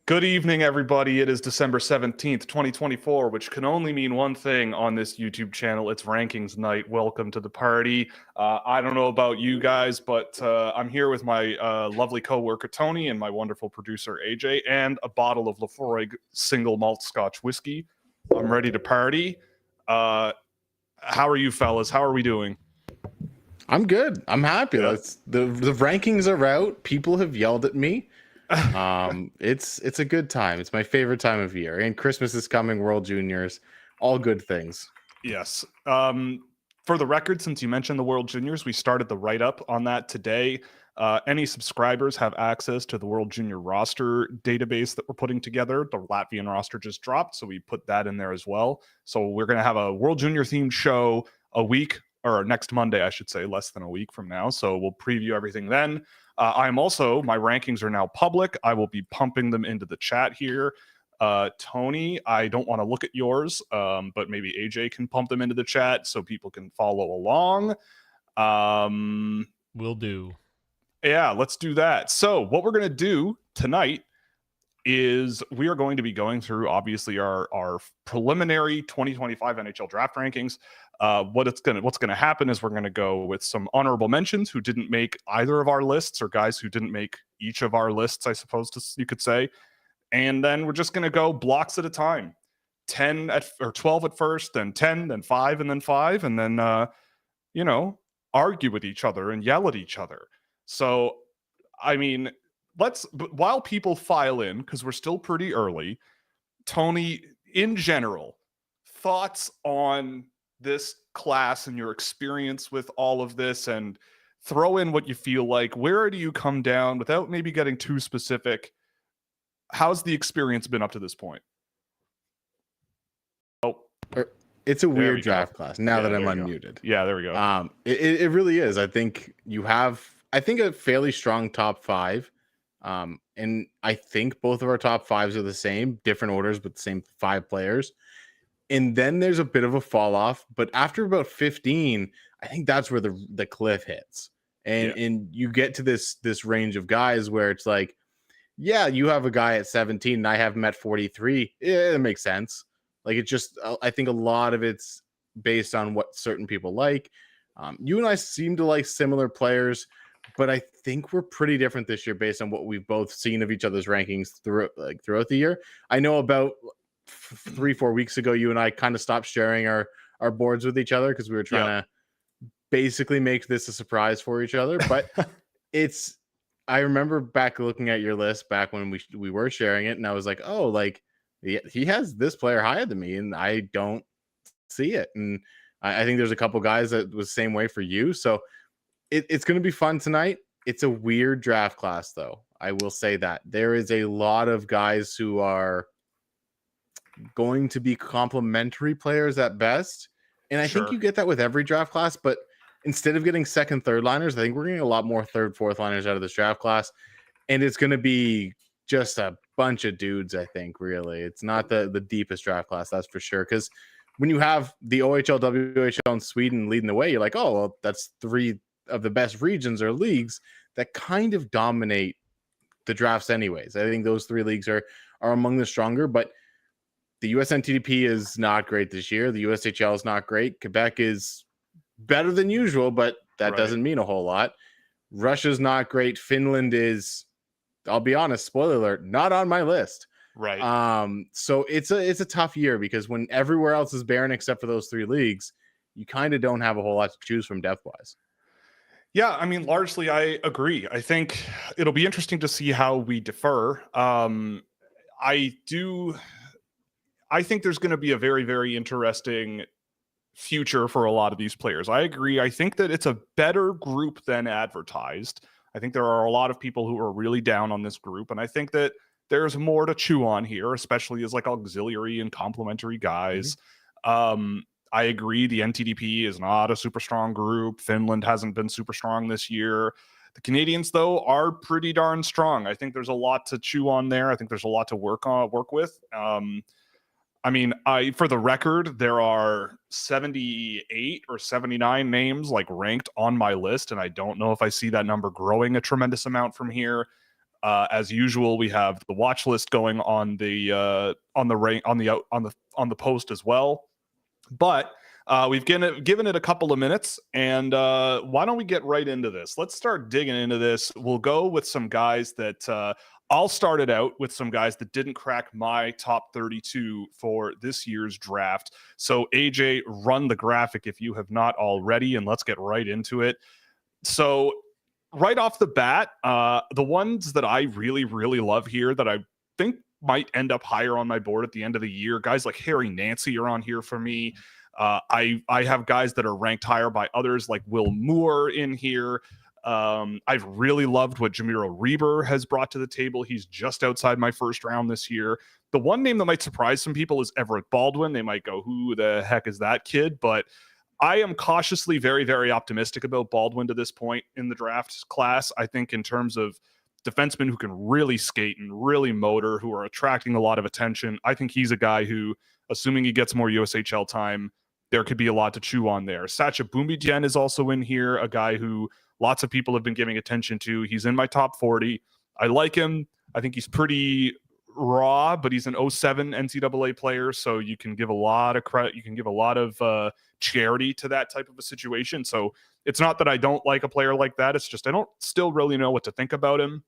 Good evening, everybody. It is December 17th, 2024, which can only mean one thing on this YouTube channel. It's rankings night. Welcome to the party. I don't know about you guys, but I'm here with my lovely coworker, Tony, and my wonderful producer, AJ, and a bottle of Lafroig single malt Scotch whiskey. I'm ready to party. How are you fellas? How are we doing? I'm good. I'm happy. Yeah. The rankings are out. People have yelled at me. It's a good time. It's my favorite time of year. And Christmas is coming, World Juniors, all good things. Yes. For the record, since you mentioned the World Juniors, we started the write-up on that today. Any subscribers have access to the World Junior roster database that we're putting together. The Latvian roster just dropped, so we put that in there as well. So we're going to have a World Junior themed show a week, or next Monday, I should say, less than a week from now. So we'll preview everything then. My rankings are now public. I will be pumping them into the chat here. Tony, I don't want to look at yours, but maybe AJ can pump them into the chat so people can follow along. Will do. Yeah, let's do that. So what we're going to do tonight is we are going to be going through, obviously, our preliminary 2025 NHL Draft Rankings. What's going to happen is we're going to go with some honorable mentions who didn't make either of our lists, or guys who didn't make each of our lists, I suppose you could say. And then we're just going to go blocks at a time. 12 at first, then 10, then 5, and then 5, and then argue with each other and yell at each other. So, I mean, while people file in, because we're still pretty early, Tony, in general, thoughts on this class and your experience with all of this, and throw in what you feel like. Where do you come down without maybe getting too specific? How's the experience been up to this point? Oh, it's a weird draft class now that I'm unmuted. Yeah, there we go. It really is. I think you have, a fairly strong top 5. And I think both of our top 5s are the same, different orders, but the same 5 players. And then there's a bit of a fall off, but after about 15, I think that's where the cliff hits. And you get to this range of guys where it's like, yeah, you have a guy at 17 and I have him at 43. Yeah, it makes sense. Like, it just, I think a lot of it's based on what certain people like. You and I seem to like similar players, but I think we're pretty different this year based on what we've both seen of each other's rankings throughout the year. I know about 3-4 weeks ago, you and I kind of stopped sharing our boards with each other because we were trying to basically make this a surprise for each other. But I remember back looking at your list back when we were sharing it, and I was like, oh, like he has this player higher than me, and I don't see it. And I think there's a couple guys that was the same way for you. So it's going to be fun tonight. It's a weird draft class, though. I will say that there is a lot of guys who are going to be complementary players at best. And I think you get that with every draft class, but instead of getting second, third liners, I think we're getting a lot more third, fourth liners out of this draft class. And it's going to be just a bunch of dudes, I think, really. It's not the deepest draft class, that's for sure. Because when you have the OHL, WHL, and Sweden leading the way, you're like, oh, well, that's 3 of the best regions or leagues that kind of dominate the drafts anyways. I think those 3 leagues are among the stronger, but the USNTDP is not great this year. The USHL is not great. Quebec is better than usual, but that doesn't mean a whole lot. Russia's not great. Finland is, I'll be honest, spoiler alert, not on my list. Right. So it's a tough year because when everywhere else is barren except for those 3 leagues, you kind of don't have a whole lot to choose from depth-wise. Yeah, I mean, largely I agree. I think it'll be interesting to see how we differ. I think there's going to be a very, very interesting future for a lot of these players. I agree. I think that it's a better group than advertised. I think there are a lot of people who are really down on this group, and I think that there's more to chew on here, especially as like auxiliary and complementary guys. I agree. The NTDP is not a super strong group. Finland hasn't been super strong this year. The Canadians, though, are pretty darn strong. I think there's a lot to chew on there. I think there's a lot to work with. I mean, for the record, there are 78 or 79 names like ranked on my list, and I don't know if I see that number growing a tremendous amount from here. As usual, we have the watch list going on the post as well. But we've given it a couple of minutes, and why don't we get right into this? Let's start digging into this. We'll go with some guys that I'll start it out with some guys that didn't crack my top 32 for this year's draft. So AJ, run the graphic if you have not already, and let's get right into it. So right off the bat, the ones that I really, really love here that I think might end up higher on my board at the end of the year, guys like Harry Nancy are on here for me. I have guys that are ranked higher by others, like Will Moore in here. I've really loved what Jamiro Reber has brought to the table. He's just outside my first round this year. The one name that might surprise some people is Everett Baldwin. They might go, who the heck is that kid? But I am cautiously very, very optimistic about Baldwin to this point in the draft class. I think in terms of defensemen who can really skate and really motor, who are attracting a lot of attention, I think he's a guy who, assuming he gets more USHL time, there could be a lot to chew on there. Sacha Boumedienne is also in here, a guy who lots of people have been giving attention to. He's in my top 40. I like him. I think he's pretty raw, but he's an 07 NCAA player, so you can give a lot of credit. You can give a lot of charity to that type of a situation. So it's not that I don't like a player like that. It's just I don't still really know what to think about him.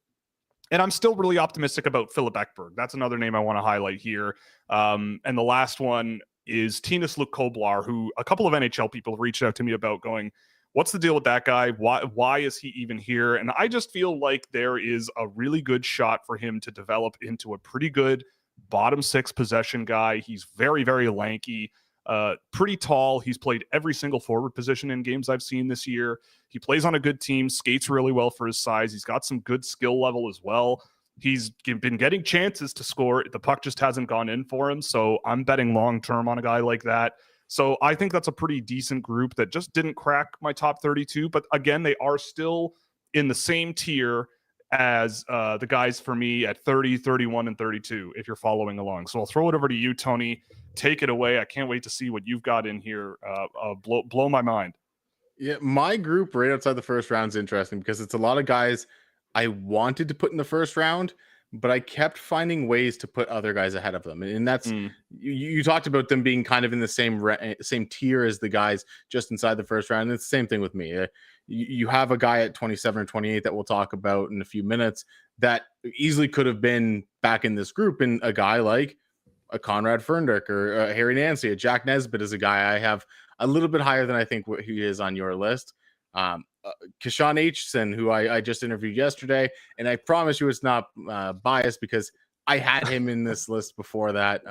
And I'm still really optimistic about Philip Ekberg. That's another name I want to highlight here. And the last one is Tinas Lukoblar, who a couple of NHL people reached out to me about going, what's the deal with that guy? Why is he even here? And I just feel like there is a really good shot for him to develop into a pretty good bottom six possession guy. He's very, very lanky, pretty tall. He's played every single forward position in games I've seen this year. He plays on a good team, skates really well for his size. He's got some good skill level as well. He's been getting chances to score. The puck just hasn't gone in for him. So I'm betting long-term on a guy like that. So I think that's a pretty decent group that just didn't crack my top 32. But again, they are still in the same tier as the guys for me at 30, 31, and 32, if you're following along. So I'll throw it over to you, Tony. Take it away. I can't wait to see what you've got in here. Blow my mind. Yeah, my group right outside the first round is interesting because it's a lot of guys I wanted to put in the first round, but I kept finding ways to put other guys ahead of them. And that's you talked about them being kind of in the same tier as the guys just inside the first round. And it's the same thing with me. You have a guy at 27 or 28 that we'll talk about in a few minutes that easily could have been back in this group. And a guy like a Conrad Ferndick or a Harry Nancy, a Jack Nesbitt is a guy I have a little bit higher than I think he is on your list. Kashawn Aitchison, who I just interviewed yesterday, and I promise you it's not biased because I had him in this list before that.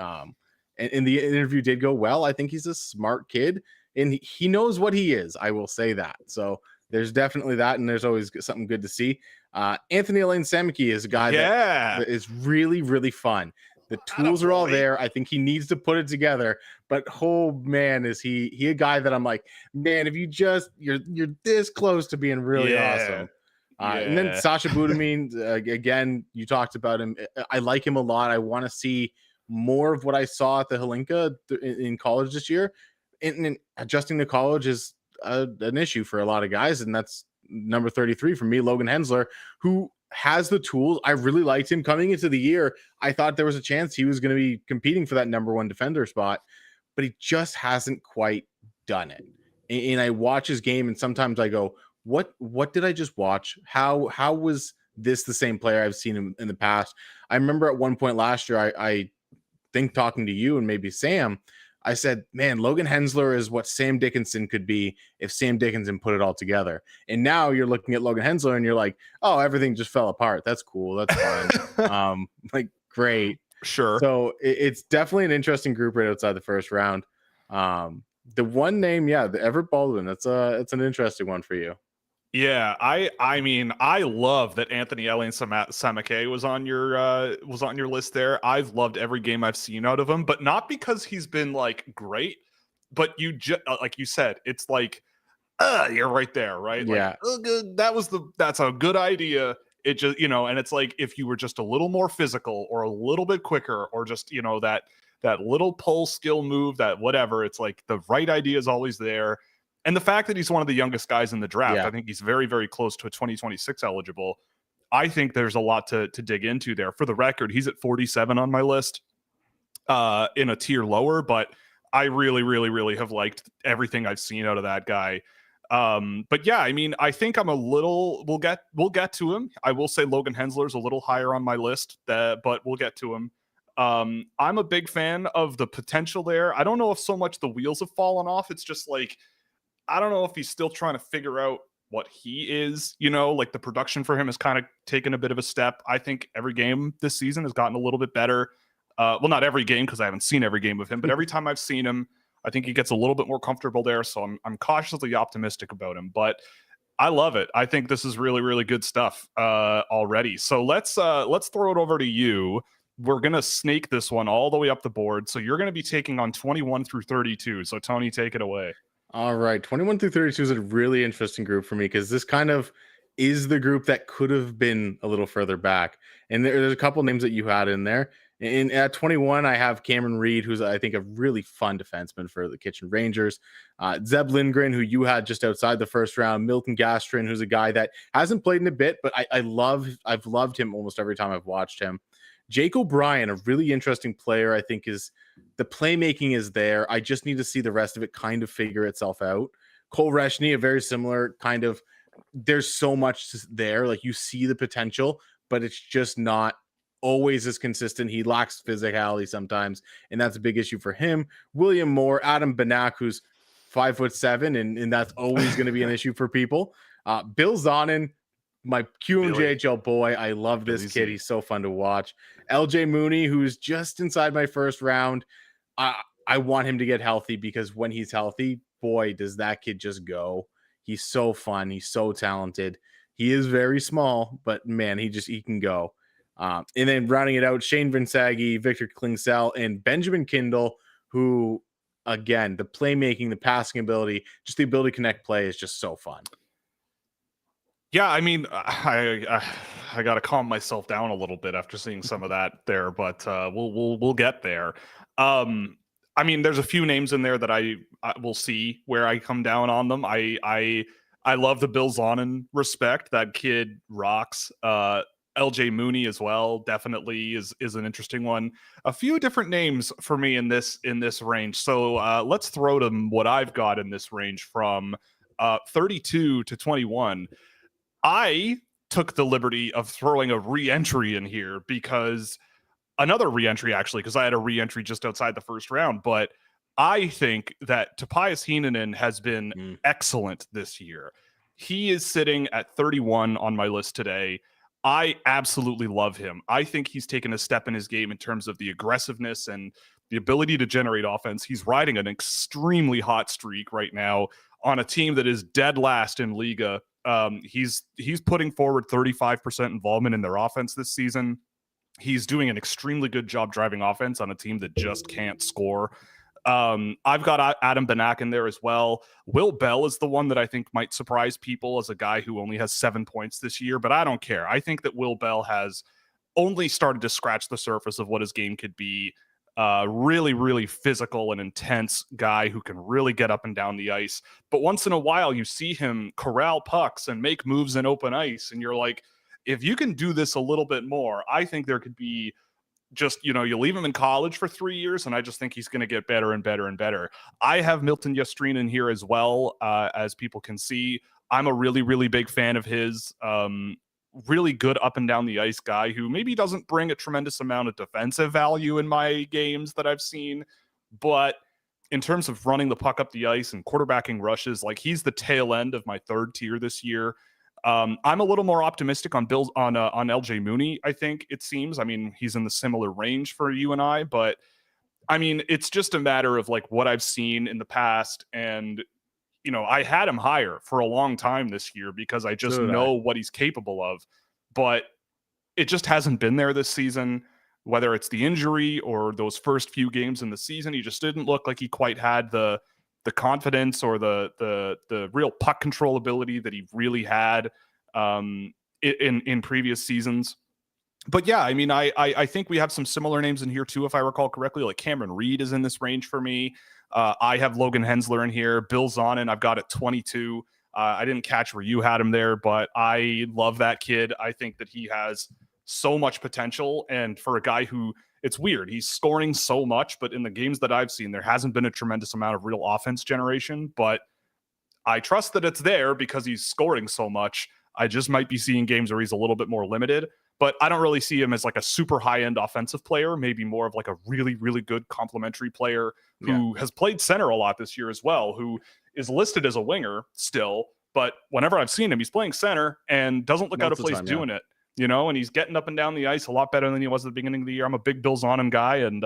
And the interview did go well. I think he's a smart kid, and he knows what he is. I will say that. So there's definitely that, and there's always something good to see. Anthony Alain Samicki is a guy that is really, really fun. The tools are all there. I think he needs to put it together. But oh man, is he a guy that I'm like, man, if you just you're this close to being really awesome. And then Sacha Boumedienne, again, you talked about him. I like him a lot. I want to see more of what I saw at the Hlinka in college this year. And adjusting to college is an issue for a lot of guys, and that's number 33 for me, Logan Hensler, who has the tools. I really liked him coming into the year. I thought there was a chance he was going to be competing for that number one defender spot, but he just hasn't quite done it. And I watch his game, and sometimes I go, what did I just watch? How was this the same player I've seen him in the past? I remember at one point last year, I think talking to you and maybe Sam, I said, man, Logan Hensler is what Sam Dickinson could be if Sam Dickinson put it all together. And now you're looking at Logan Hensler and you're like, oh, everything just fell apart. That's cool. That's fine. Like, great. Sure. So it's definitely an interesting group right outside the first round. The one name, the Everett Baldwin, it's an interesting one for you. Yeah, I mean, I love that Anthony Alain Samicki was on your list there. I've loved every game I've seen out of him, but not because he's been like great, but you just like you said, it's like you're right there, right? Yeah. Like, that's a good idea. It just, and it's like if you were just a little more physical or a little bit quicker or just, that little pull skill move, that whatever, it's like the right idea is always there. And the fact that he's one of the youngest guys in the draft, I think he's very, very close to a 2026 eligible. I think there's a lot to dig into there. For the record, he's at 47 on my list, in a tier lower, but I really, really, really have liked everything I've seen out of that guy. But yeah, I mean, I think I'm a little. We'll get to him. I will say Logan Hensler's a little higher on my list, but we'll get to him. I'm a big fan of the potential there. I don't know if so much the wheels have fallen off. It's just like, I don't know if he's still trying to figure out what he is. Like the production for him has kind of taken a bit of a step. I think every game this season has gotten a little bit better. Well, not every game because I haven't seen every game of him, but every time I've seen him, I think he gets a little bit more comfortable there. So I'm cautiously optimistic about him, but I love it. I think this is really, really good stuff already. So let's throw it over to you. We're going to snake this one all the way up the board. So you're going to be taking on 21 through 32. So Tony, take it away. All right. 21 through 32 is a really interesting group for me because this kind of is the group that could have been a little further back. And there's a couple names that you had in there. At 21, I have Cameron Reed, who's, I think, a really fun defenseman for the Kitchen Rangers. Zeb Lindgren, who you had just outside the first round. Milton Gastrin, who's a guy that hasn't played in a bit, but I've loved him almost every time I've watched him. Jake O'Brien, a really interesting player, I think is the playmaking is there. I just need to see the rest of it kind of figure itself out. Cole Reshny, a very similar kind of, there's so much there. Like you see the potential, but it's just not always as consistent. He lacks physicality sometimes, and that's a big issue for him. William Moore, Adam Banak, who's 5'7", and that's always going to be an issue for people. Bill Zonin, my QMJHL boy. I love this kid. He's so fun to watch. LJ Mooney, who's just inside my first round. I want him to get healthy because when he's healthy, boy, does that kid just go. He's so fun. He's so talented. He is very small, but man, he can go. And then rounding it out, Shane Vinsagi, Victor Klingsell, and Benjamin Kindle, who, again, the playmaking, the passing ability, just the ability to connect play is just so fun. Yeah, I mean, I got to calm myself down a little bit after seeing some of that there, but we'll get there. I mean, there's a few names in there that I will see where I come down on them. I love the Bill Zonin respect. That kid rocks. LJ Mooney as well definitely is an interesting one. A few different names for me in this range. So let's throw to what I've got in this range from 32 to 21. I took the liberty of throwing a re-entry in here because another re-entry actually, because I had a re-entry just outside the first round, but I think that Topias Heinonen has been excellent this year. He is sitting at 31 on my list today. I absolutely love him. I think he's taken a step in his game in terms of the aggressiveness and the ability to generate offense. He's riding an extremely hot streak right now on a team that is dead last in Liga. He's putting forward 35% involvement in their offense this season. He's doing an extremely good job driving offense on a team that just can't score. I've got Adam Banak in there as well. Will Bell is the one that I think might surprise people as a guy who only has 7 points this year, but I don't care. I think that Will Bell has only started to scratch the surface of what his game could be. Really, really physical and intense guy who can really get up and down the ice. But once in a while, you see him corral pucks and make moves in open ice. And you're like, if you can do this a little bit more, I think there could be just, you leave him in college for 3 years, and I just think he's going to get better and better and better. I have Milton Yastrin in here as well, as people can see. I'm a really, really big fan of his. Really good up and down the ice guy who maybe doesn't bring a tremendous amount of defensive value in my games that I've seen, but in terms of running the puck up the ice and quarterbacking rushes, like he's the tail end of my third tier this year. I'm a little more optimistic on LJ Mooney. I think it seems, I mean, he's in the similar range for you and I, but I mean, it's just a matter of like what I've seen in the past. And I had him higher for a long time this year because I just know what he's capable of, but it just hasn't been there this season, whether it's the injury or those first few games in the season. He just didn't look like he quite had the confidence or the real puck control ability that he really had in previous seasons. But yeah, I mean, I think we have some similar names in here too, if I recall correctly. Like Cameron Reed is in this range for me. I have Logan Hensler in here. Bill Zonin, I've got at 22. I didn't catch where you had him there, but I love that kid. I think that he has so much potential. And for a guy who, it's weird, he's scoring so much, but in the games that I've seen, there hasn't been a tremendous amount of real offense generation. But I trust that it's there because he's scoring so much. I just might be seeing games where he's a little bit more limited, but I don't really see him as like a super high-end offensive player, maybe more of like a really, really good complementary player who has played center a lot this year as well, who is listed as a winger still, but whenever I've seen him, he's playing center and doesn't look out of place doing it, and he's getting up and down the ice a lot better than he was at the beginning of the year. I'm a big Bills on him guy, and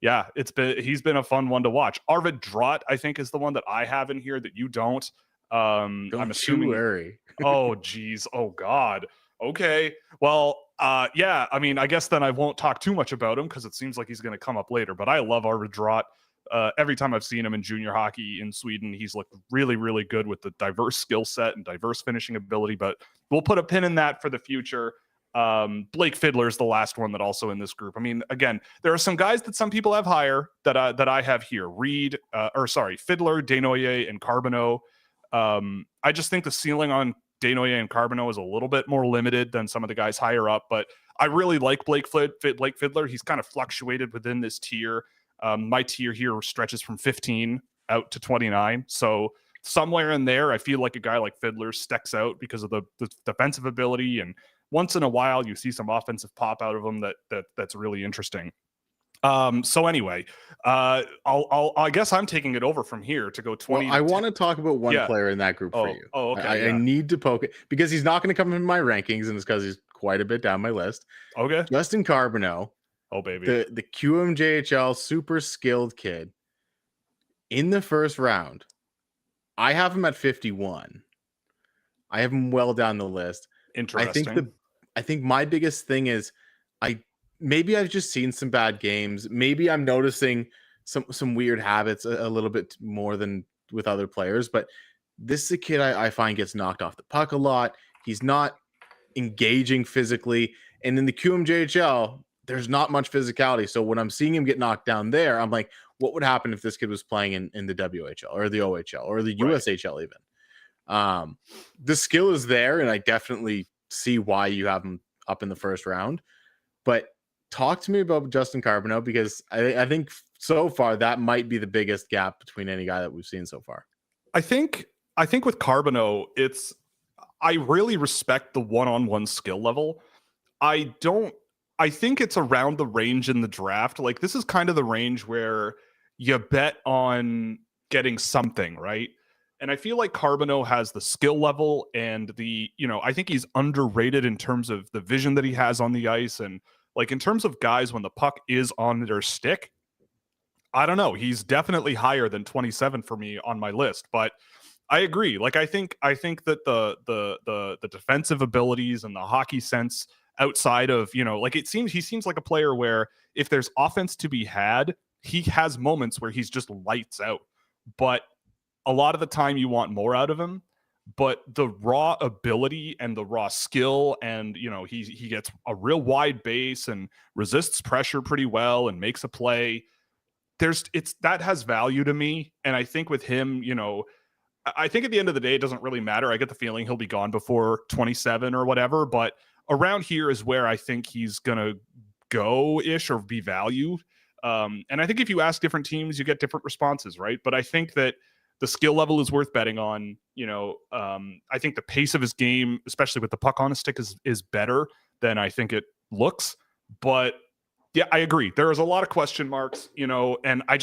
he's been a fun one to watch. Arvid Drott, I think, is the one that I have in here that you don't. I'm assuming. Worry. Oh, geez. Oh, God. Okay. Well, I mean, I guess then I won't talk too much about him because it seems like he's going to come up later. But I love Arvid Drott. Every time I've seen him in junior hockey in Sweden, he's looked really, really good with the diverse skill set and diverse finishing ability. But we'll put a pin in that for the future. Blake Fiddler is the last one that also in this group. I mean, again, there are some guys that some people have higher that I have here. Fiddler, Desnoyers, and Carbonneau. I just think the ceiling on Desnoyers and Carbonneau is a little bit more limited than some of the guys higher up, but I really like Blake Fiddler. He's kind of fluctuated within this tier. My tier here stretches from 15 out to 29. So somewhere in there, I feel like a guy like Fiddler sticks out because of the defensive ability, and once in a while you see some offensive pop out of him that's really interesting. So anyway, I guess I'm taking it over from here to go 20. Well, I want to talk about one player in that group for you. Oh, okay. I need to poke it because he's not going to come in my rankings, and it's because he's quite a bit down my list. Okay. Justin Carbonneau. Oh, baby. The QMJHL super skilled kid in the first round. I have him at 51. I have him well down the list. Interesting. I think my biggest thing is maybe I've just seen some bad games. Maybe I'm noticing some weird habits a little bit more than with other players, but this is a kid I find gets knocked off the puck a lot. He's not engaging physically. And in the QMJHL, there's not much physicality. So when I'm seeing him get knocked down there, I'm like, what would happen if this kid was playing in the WHL or the OHL or the USHL even? The skill is there, and I definitely see why you have him up in the first round. But talk to me about Justin Carbonneau, because I think so far that might be the biggest gap between any guy that we've seen so far. I think with Carbonneau, I really respect the one-on-one skill level. I think it's around the range in the draft. Like, this is kind of the range where you bet on getting something, right? And I feel like Carbonneau has the skill level and I think he's underrated in terms of the vision that he has on the ice. And like, in terms of guys, when the puck is on their stick, I don't know. He's definitely higher than 27 for me on my list, but I agree. Like, I think that the defensive abilities and the hockey sense outside of, he seems like a player where if there's offense to be had, he has moments where he's just lights out, but a lot of the time you want more out of him. But the raw ability and the raw skill, and he gets a real wide base and resists pressure pretty well and makes a play. That has value to me. And I think with him, I think at the end of the day, it doesn't really matter. I get the feeling he'll be gone before 27 or whatever, but around here is where I think he's gonna go-ish or be valued. And I think if you ask different teams, you get different responses, right? But I think that the skill level is worth betting on. I think the pace of his game, especially with the puck on his stick, is better than I think it looks. But yeah, I agree. There is a lot of question marks, and I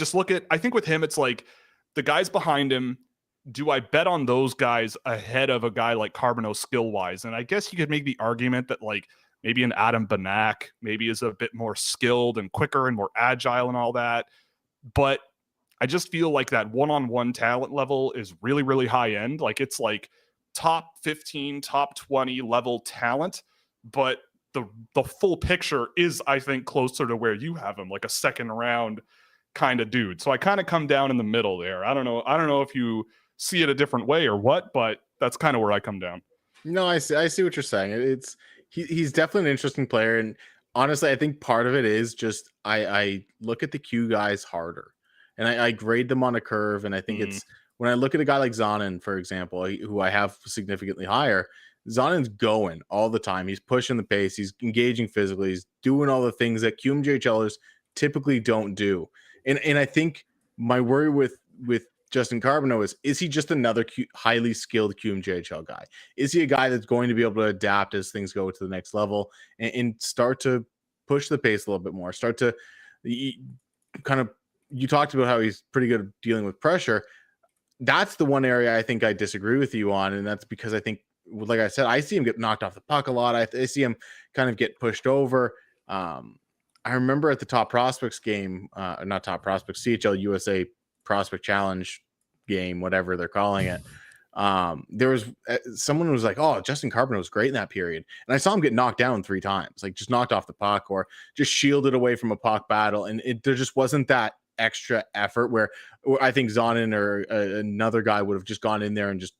think with him, it's like the guys behind him, do I bet on those guys ahead of a guy like Carbonneau skill-wise? And I guess you could make the argument that like maybe an Adam Banak maybe is a bit more skilled and quicker and more agile and all that. But I just feel like that one-on-one talent level is really, really high end. Like, it's like top 15, top 20 level talent, but the full picture is, I think, closer to where you have him, like a second round kind of dude. So I kind of come down in the middle there. I don't know if you see it a different way or what, but that's kind of where I come down. No, I see what you're saying. He's definitely an interesting player. And honestly, I think part of it is just, I look at the Q guys harder and I grade them on a curve. And I think it's when I look at a guy like Zonin, for example, who I have significantly higher, Zonin's going all the time. He's pushing the pace. He's engaging physically. He's doing all the things that QMJHLers typically don't do. And I think my worry with Justin Carbonneau is he just another highly skilled QMJHL guy? Is he a guy that's going to be able to adapt as things go to the next level and start to push the pace a little bit more, start to kind of, you talked about how he's pretty good at dealing with pressure. That's the one area I think I disagree with you on. And that's because I think, like I said, I see him get knocked off the puck a lot. I see him kind of get pushed over. I remember at the Top Prospects game, not Top Prospects, CHL USA Prospect Challenge game, whatever they're calling it. There was someone was like, "Oh, Justin Carbonneau was great in that period," and I saw him get knocked down 3 times, like just knocked off the puck or just shielded away from a puck battle, and there just wasn't that extra effort where I think Zonin or another guy would have just gone in there and just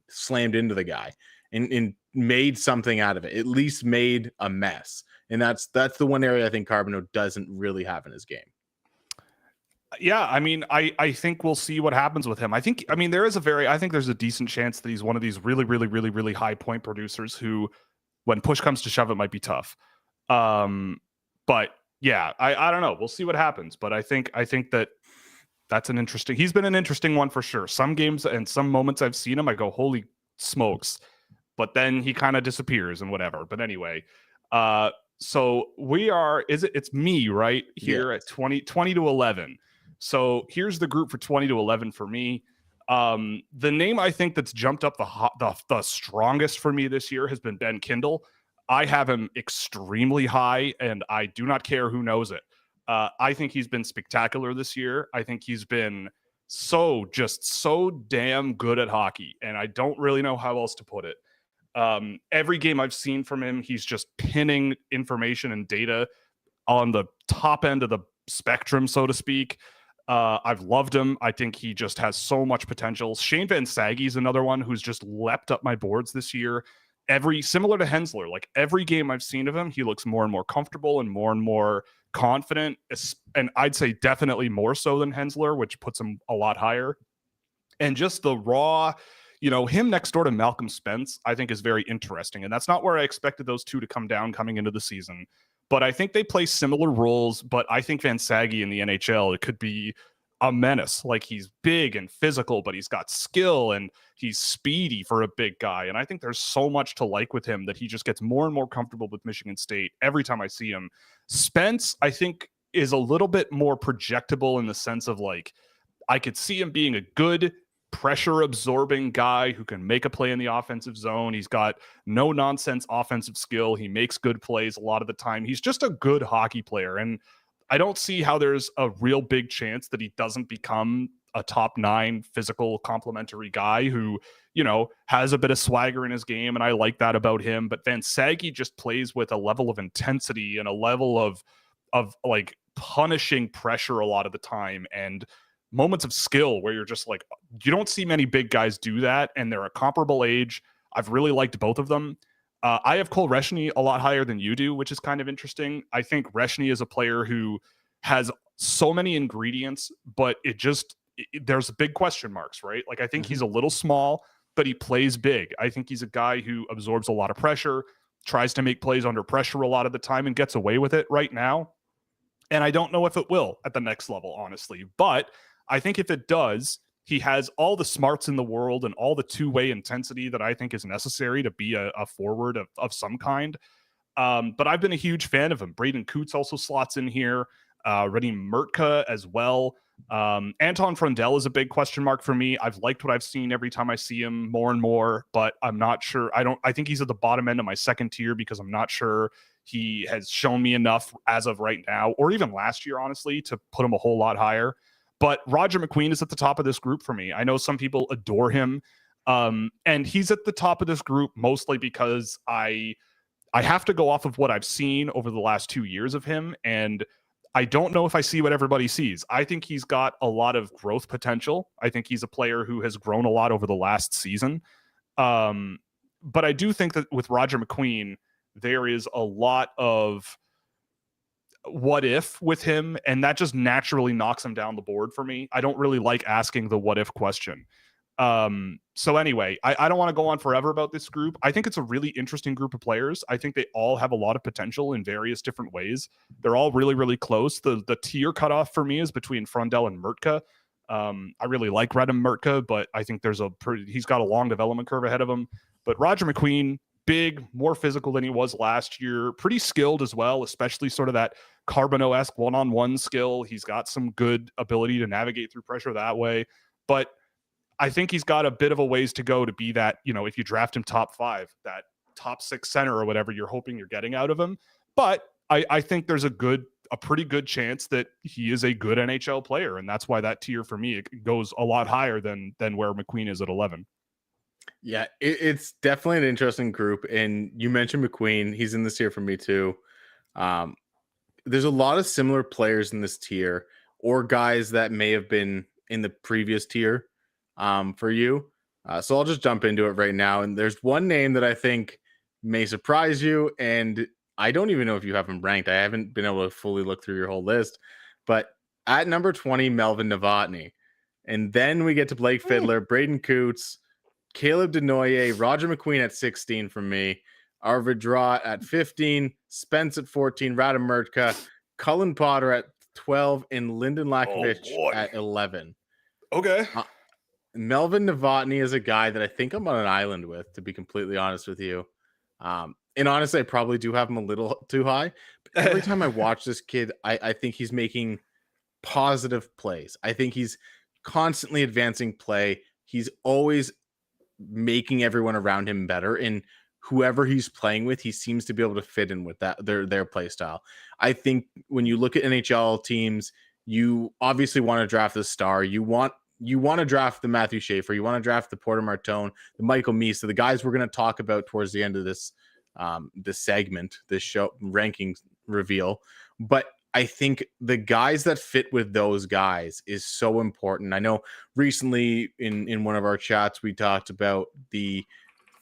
slammed into the guy and made something out of it, at least made a mess. And that's the one area I think Carbonneau doesn't really have in his game. Yeah, I mean, I think we'll see what happens with him. I think there's a decent chance that he's one of these really high point producers who, when push comes to shove, it might be tough. But yeah, I don't know. We'll see what happens. But I think that's he's been an interesting one for sure. Some games and some moments I've seen him, I go, holy smokes. But then he kind of disappears and whatever. But anyway, so it's me right here at 20 to 11. So here's the group for 20 to 11 for me. The name I think that's jumped up the strongest for me this year has been Ben Kindle. I have him extremely high, and I do not care who knows it. I think he's been spectacular this year. I think he's been so damn good at hockey, and I don't really know how else to put it. Every game I've seen from him, he's just pinning information and data on the top end of the spectrum, so to speak. I've loved him. I think he just has so much potential. Shane Van Saggy is another one who's just leapt up my boards this year. Similar to Hensler, like every game I've seen of him, he looks more and more comfortable and more confident. And I'd say definitely more so than Hensler, which puts him a lot higher. And just the raw, him next door to Malcolm Spence, I think is very interesting. And that's not where I expected those two to come down coming into the season. But I think they play similar roles. But I think Van Saggy in the NHL, it could be a menace. Like, he's big and physical, but he's got skill and he's speedy for a big guy. And I think there's so much to like with him that he just gets more and more comfortable with Michigan State every time I see him. Spence, I think, is a little bit more projectable in the sense of, like, I could see him being a good pressure absorbing guy who can make a play in the offensive zone. He's got no nonsense offensive skill. He makes good plays a lot of the time. He's just a good hockey player. And I don't see how there's a real big chance that he doesn't become a top 9 physical complementary guy who, has a bit of swagger in his game. And I like that about him. But Van Saggy just plays with a level of intensity and a level of like punishing pressure a lot of the time, and moments of skill where you're just like, you don't see many big guys do that, and they're a comparable age. I've really liked both of them. I have Cole Reshny a lot higher than you do, which is kind of interesting. I think Reshny is a player who has so many ingredients, but there's big question marks, right? Like, I think he's a little small, but he plays big. I think he's a guy who absorbs a lot of pressure, tries to make plays under pressure a lot of the time, and gets away with it right now. And I don't know if it will at the next level, honestly. But I think if it does, he has all the smarts in the world and all the two-way intensity that I think is necessary to be a forward of some kind. But I've been a huge fan of him. Braden Coots also slots in here. Radim Murtka as well. Anton Frundell is a big question mark for me. I've liked what I've seen every time I see him more and more, but I'm not sure. I think he's at the bottom end of my second tier because I'm not sure he has shown me enough as of right now, or even last year, honestly, to put him a whole lot higher. But Roger McQueen is at the top of this group for me. I know some people adore him. And he's at the top of this group mostly because I have to go off of what I've seen over the last 2 years of him. And I don't know if I see what everybody sees. I think he's got a lot of growth potential. I think he's a player who has grown a lot over the last season. But I do think that with Roger McQueen, there is a lot of what if with him, and that just naturally knocks him down the board for me. I don't really like asking the what if question. So anyway, I don't want to go on forever about this group. I think it's a really interesting group of players. I think they all have a lot of potential in various different ways. They're all really, really close. The tier cutoff for me is between Frondell and Mertka. I really like Radim Mertka, but I think he's got a long development curve ahead of him. But Roger McQueen, big, more physical than he was last year, pretty skilled as well, especially sort of that Carbonneau-esque one-on-one skill. He's got some good ability to navigate through pressure that way. But I think he's got a bit of a ways to go to be that, if you draft him top 5, that top 6 center or whatever you're hoping you're getting out of him. But I think there's a pretty good chance that he is a good NHL player. And that's why that tier for me, it goes a lot higher than where McQueen is at 11. Yeah, it's definitely an interesting group. And you mentioned McQueen. He's in this tier for me too. There's a lot of similar players in this tier, or guys that may have been in the previous tier for you. So I'll just jump into it right now. And there's one name that I think may surprise you. And I don't even know if you have him ranked. I haven't been able to fully look through your whole list. But at number 20, Melvin Novotny. And then we get to Blake Fiddler, Braden Coots, Caleb Denoyer, Roger McQueen at 16 from me, Arvid Drott at 15, Spence at 14, Radim Mertka, Cullen Potter at 12, and Lyndon Lakovich at 11. Okay. Melvin Novotny is a guy that I think I'm on an island with, to be completely honest with you. And honestly, I probably do have him a little too high. But every time I watch this kid, I think he's making positive plays. I think he's constantly advancing play. He's always making everyone around him better. And whoever he's playing with, he seems to be able to fit in with that their play style. I think when you look at NHL teams, you obviously want to draft the star. You want to draft the Matthew Schaefer. You want to draft the Porter Martone, the Michael Misa, the guys we're going to talk about towards the end of this segment, this show rankings reveal. But I think the guys that fit with those guys is so important. I know recently in one of our chats, we talked about the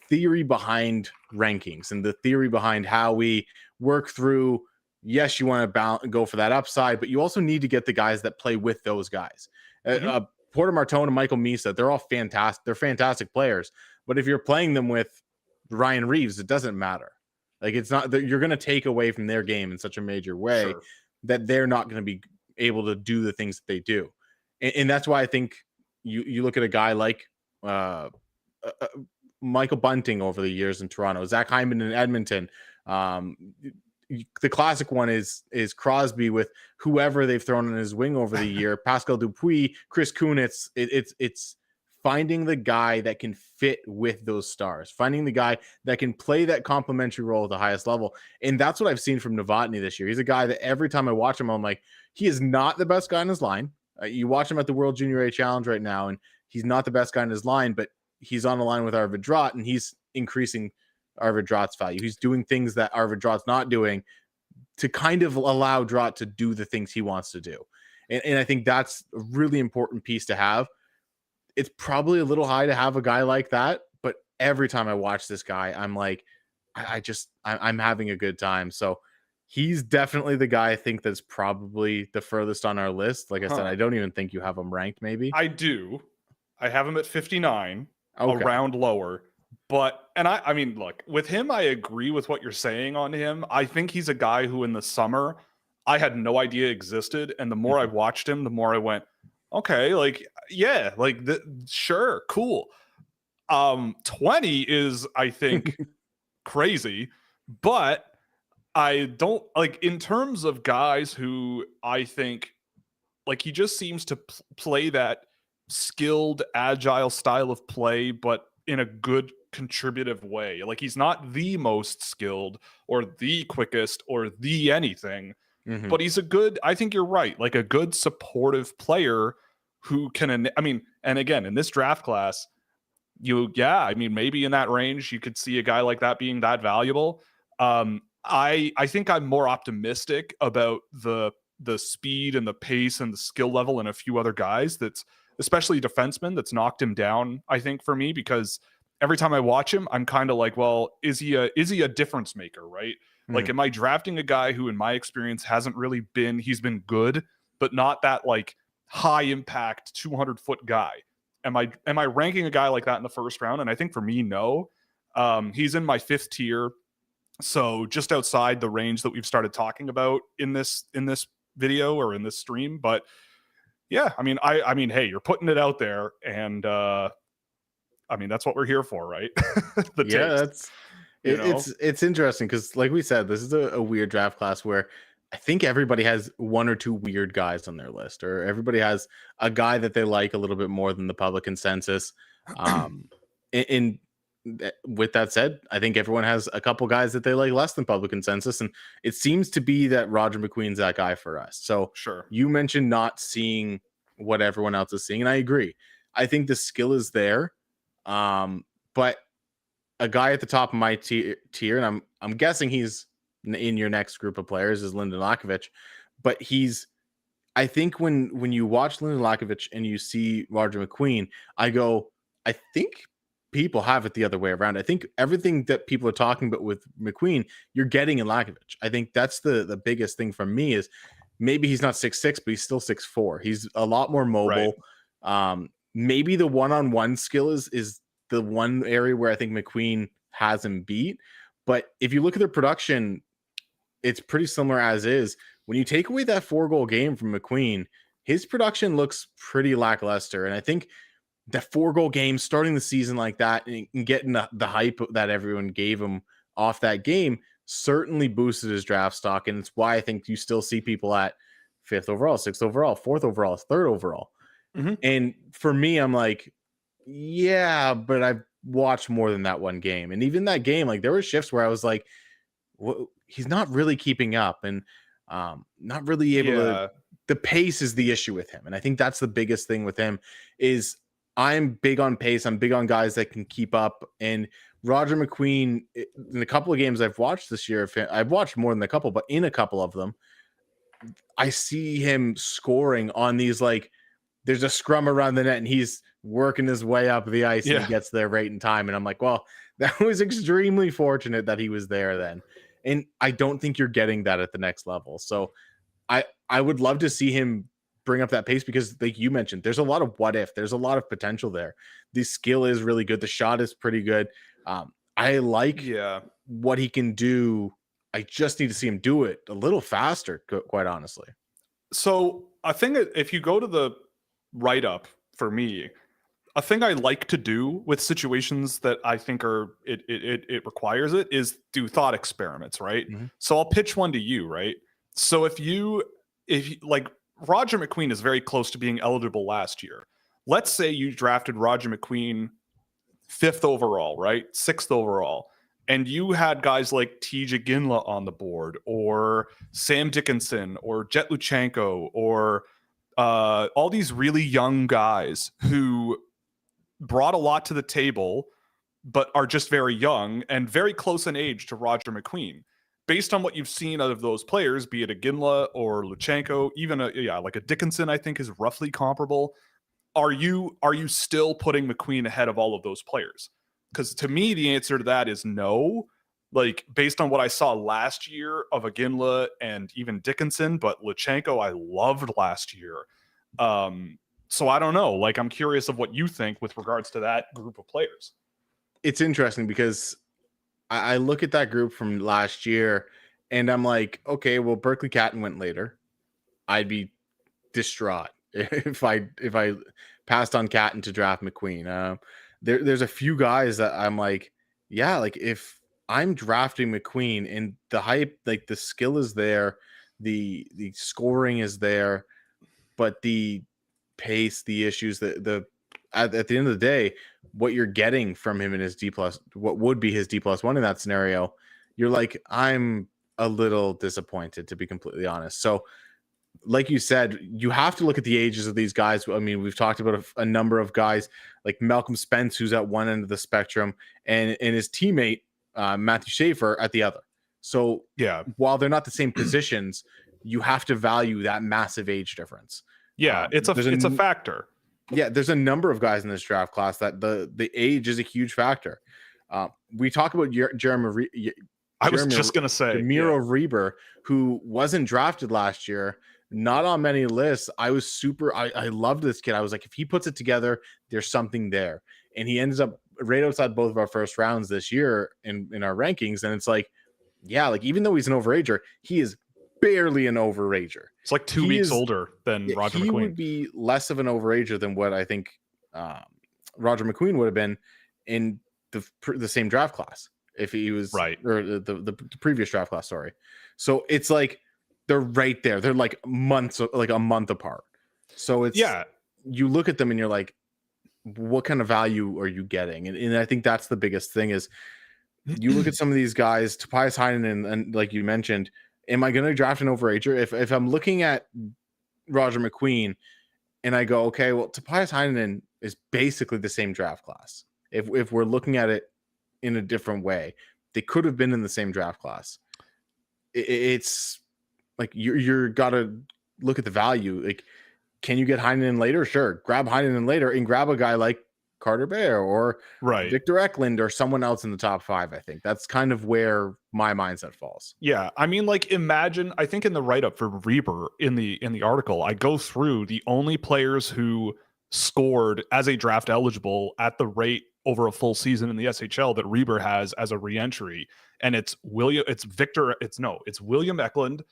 theory behind rankings and the theory behind how we work through. Yes, you want to go for that upside, but you also need to get the guys that play with those guys. Mm-hmm. Porter Martone and Michael Misa, they're all fantastic. They're fantastic players. But if you're playing them with Ryan Reeves, it doesn't matter. Like, it's not that you're going to take away from their game in such a major way. Sure. That they're not going to be able to do the things that they do. And that's why I think you look at a guy like Michael Bunting over the years in Toronto, Zach Hyman in Edmonton. The classic one is Crosby with whoever they've thrown in his wing over the year, Pascal Dupuis, Chris Kunitz. It's finding the guy that can fit with those stars, finding the guy that can play that complementary role at the highest level. And that's what I've seen from Novotny this year. He's a guy that every time I watch him, I'm like, he is not the best guy in his line. You watch him at the World Junior A Challenge right now, and he's not the best guy in his line, but he's on the line with Arvid Drott, and he's increasing Arvid Drott's value. He's doing things that Arvid Drott's not doing to kind of allow Drott to do the things he wants to do. And I think that's a really important piece to have. It's probably a little high to have a guy like that, but every time I watch this guy, I'm like, I'm having a good time. So he's definitely the guy I think that's probably the furthest on our list. Like I said, I don't even think you have him ranked. Maybe I do. I have him at 59, a round lower. But, and I mean, look, with him, I agree with what you're saying on him. I think he's a guy who in the summer, I had no idea existed. And the more I watched him, the more I went, okay, like, yeah, like, sure, cool. 20 is, I think, crazy. But I don't, like, in terms of guys who I think, like, he just seems to play that skilled, agile style of play, but in a good contributive way. Like, he's not the most skilled or the quickest or the anything, but he's a good, I think you're right, like a good supportive player who can, I mean, and again, in this draft class, I mean, maybe in that range, you could see a guy like that being that valuable. I think I'm more optimistic about the speed and the pace and the skill level and a few other guys that's especially defensemen that's knocked him down, I think, for me, because every time I watch him, I'm kind of like, well, is he a difference maker, right? Like, am I drafting a guy who, in my experience, hasn't really been, he's been good, but not that like high impact 200-foot guy? Am I ranking a guy like that in the first round? And I think for me, no. He's in my 5th tier, so just outside the range that we've started talking about in this video or in this stream. But yeah, I mean, hey, you're putting it out there, and I mean, that's what we're here for, right? The takes, it's interesting because, like we said, this is a weird draft class where I think everybody has 1 or 2 weird guys on their list, or everybody has a guy that they like a little bit more than the public consensus. With that said, I think everyone has a couple guys that they like less than public consensus, and it seems to be that Roger McQueen's that guy for us. So sure, you mentioned not seeing what everyone else is seeing, and I agree. I think the skill is there, but a guy at the top of my tier, and I'm guessing he's in your next group of players, is Lyndon Lakovic. But I think when you watch Lyndon Lakovic and you see Roger McQueen, I think people have it the other way around. I think everything that people are talking about with McQueen, you're getting in Lakovic. I think that's the biggest thing for me is maybe he's not 6'6", but he's still 6'4". He's a lot more mobile. Right. Maybe the one-on-one skill is the one area where I think McQueen has him beat. But if you look at their production, it's pretty similar as is. When you take away that 4-goal game from McQueen, his production looks pretty lackluster. And I think that 4-goal game, starting the season like that and getting the hype that everyone gave him off that game certainly boosted his draft stock. And it's why I think you still see people at 5th overall, 6th overall, 4th overall, 3rd overall. Mm-hmm. And for me, I'm like, yeah, but I've watched more than that one game. And even that game, like there were shifts where I was like, well, he's not really keeping up and not really able to. The pace is the issue with him. And I think that's the biggest thing with him is I'm big on pace. I'm big on guys that can keep up. And Roger McQueen, in a couple of games I've watched this year, I've watched more than a couple, but in a couple of them, I see him scoring on these, like, there's a scrum around the net and he's working his way up the ice and he gets there right in time. And I'm like, well, that was extremely fortunate that he was there then. And I don't think you're getting that at the next level. So I would love to see him bring up that pace because, like you mentioned, there's a lot of what if. There's a lot of potential there. The skill is really good. The shot is pretty good. I like what he can do. I just need to see him do it a little faster, quite honestly. So I think if you go to the write-up for me, a thing I like to do with situations that I think it requires it is do thought experiments, right? Mm-hmm. So I'll pitch one to you, right? So if you like, Roger McQueen is very close to being eligible last year. Let's say you drafted Roger McQueen 5th overall, right? 6th overall. And you had guys like TJ Ginla on the board, or Sam Dickinson, or Jet Luchenko, or all these really young guys who brought a lot to the table, but are just very young and very close in age to Roger McQueen. Based on what you've seen out of those players, be it a Ginla or Luchenko, even like a Dickinson, I think is roughly comparable. Are you still putting McQueen ahead of all of those players? Because to me, the answer to that is no. Like, based on what I saw last year of a Ginla and even Dickinson, but Luchenko I loved last year. So I don't know. Like, I'm curious of what you think with regards to that group of players. It's interesting because I look at that group from last year and I'm like, okay, well, Berkeley Catton went later. I'd be distraught if I passed on Catton to draft McQueen. There's a few guys that I'm like, yeah, like if I'm drafting McQueen and the hype, like the skill is there, the scoring is there, but the pace, the issues, at the end of the day, what you're getting from him in his D+, what would be his D+1 in that scenario, you're like, I'm a little disappointed, to be completely honest. So like you said, you have to look at the ages of these guys. I mean, we've talked about a number of guys like Malcolm Spence, who's at one end of the spectrum, and his teammate, Matthew Schaefer, at the other. So yeah, while they're not the same positions, you have to value that massive age difference. Yeah, it's a factor. Yeah, there's a number of guys in this draft class that the age is a huge factor. We talk about Jeremy I was just going to say Miro Reber, who wasn't drafted last year, not on many lists. I loved this kid. I was like, if he puts it together, there's something there. And he ends up right outside both of our first rounds this year in our rankings. And it's like, yeah, like even though he's an overager, he is barely an overager. It's like 2 weeks older than Roger McQueen. He would be less of an overager than what I think Roger McQueen would have been in the same draft class if he was right, or the previous draft class. Sorry. So it's like they're right there. They're like a month apart. So it's you look at them and you're like, what kind of value are you getting? And I think that's the biggest thing is you look at some of these guys, Tobias Heinen, and like you mentioned, am I going to draft an overager? If I'm looking at Roger McQueen and I go, okay, well, Tobias Heinen is basically the same draft class. If we're looking at it in a different way, they could have been in the same draft class. It's like you're got to look at the value. Like, can you get Heinen later? Sure. Grab Heinen later and grab a guy like Carter Bear or Victor Eklund or someone else in the top 5. I think that's kind of where my mindset falls. Yeah. I mean, like imagine, I think in the write-up for Reber in the article, I go through the only players who scored as a draft eligible at the rate over a full season in the SHL that Reber has as a reentry. And it's William Eklund,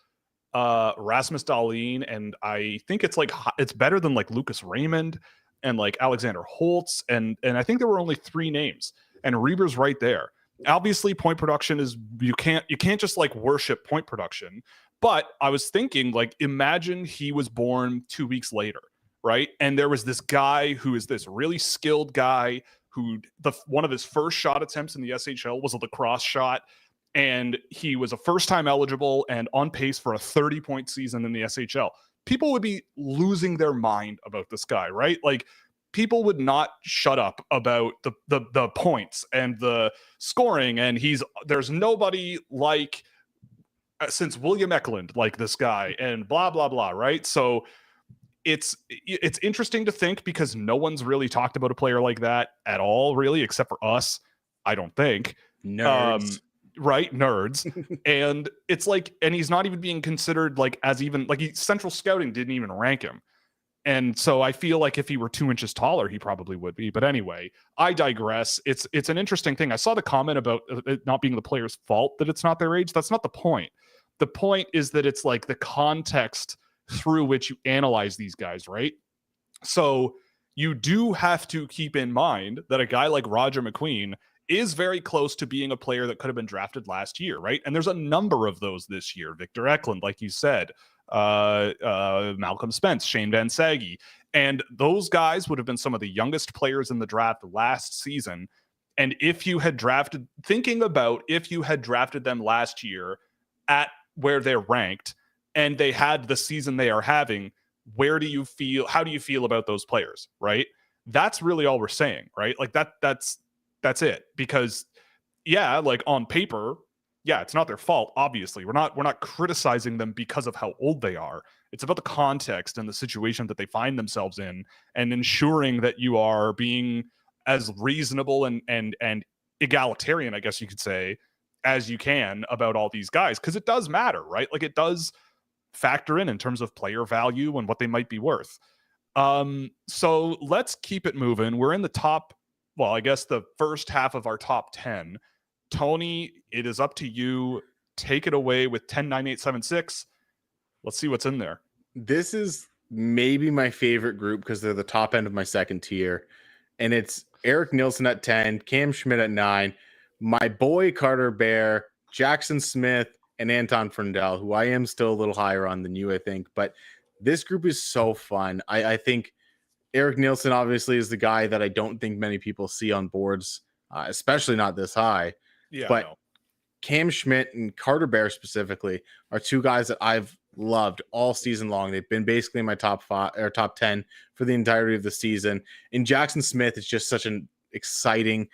Rasmus Dahlin, and I think it's better than like Lucas Raymond and like Alexander Holtz, and I think there were only 3 names, and Reber's right there. Obviously, point production is you can't just like worship point production, but I was thinking like imagine he was born 2 weeks later, right? And there was this guy who is this really skilled guy who one of his first shot attempts in the SHL was a lacrosse shot. And he was a first-time eligible and on pace for a 30-point season in the SHL. People would be losing their mind about this guy, right? Like, people would not shut up about the points and the scoring. And there's nobody like since William Eklund like this guy and blah, blah, blah, right? So it's interesting to think because no one's really talked about a player like that at all, really, except for us, I don't think. Nerds. Right, nerds. And it's like, and he's not even being considered like as even like Central Scouting didn't even rank him. And so I feel like if he were 2 inches taller, he probably would be. But anyway, I digress. It's an interesting thing. I saw the comment about it not being the player's fault that it's not their age. That's not the point. The point is that it's like the context through which you analyze these guys, right? So you do have to keep in mind that a guy like Roger McQueen is very close to being a player that could have been drafted last year, right? And there's a number of those this year. Victor Eklund, like you said, Malcolm Spence, Shane Van Saggy. And those guys would have been some of the youngest players in the draft last season. And if you had drafted them last year at where they're ranked and they had the season they are having, how do you feel about those players, right? That's really all we're saying, right? Like that's it. Because like on paper, it's not their fault. Obviously, we're not criticizing them because of how old they are. It's about the context and the situation that they find themselves in, and ensuring that you are being as reasonable and egalitarian, I guess you could say, as you can about all these guys, because it does matter, right? Like it does factor in terms of player value and what they might be worth. So let's keep it moving. We're in the top. Well, I guess the first half of our top 10. Tony, it is up to you. Take it away with 10, 9, 8, 7, 6. Let's see what's in there. This is maybe my favorite group because they're the top end of my second tier. And it's Eric Nilsson at 10, Cam Schmidt at 9, my boy Carter Bear, Jackson Smith, and Anton Frundell, who I am still a little higher on than you, I think. But this group is so fun. I think Eric Nilsson obviously is the guy that I don't think many people see on boards, especially not this high. Yeah, but Cam Schmidt and Carter Bear specifically are 2 guys that I've loved all season long. They've been basically in my top 5 or top 10 for the entirety of the season. And Jackson Smith is just such an exciting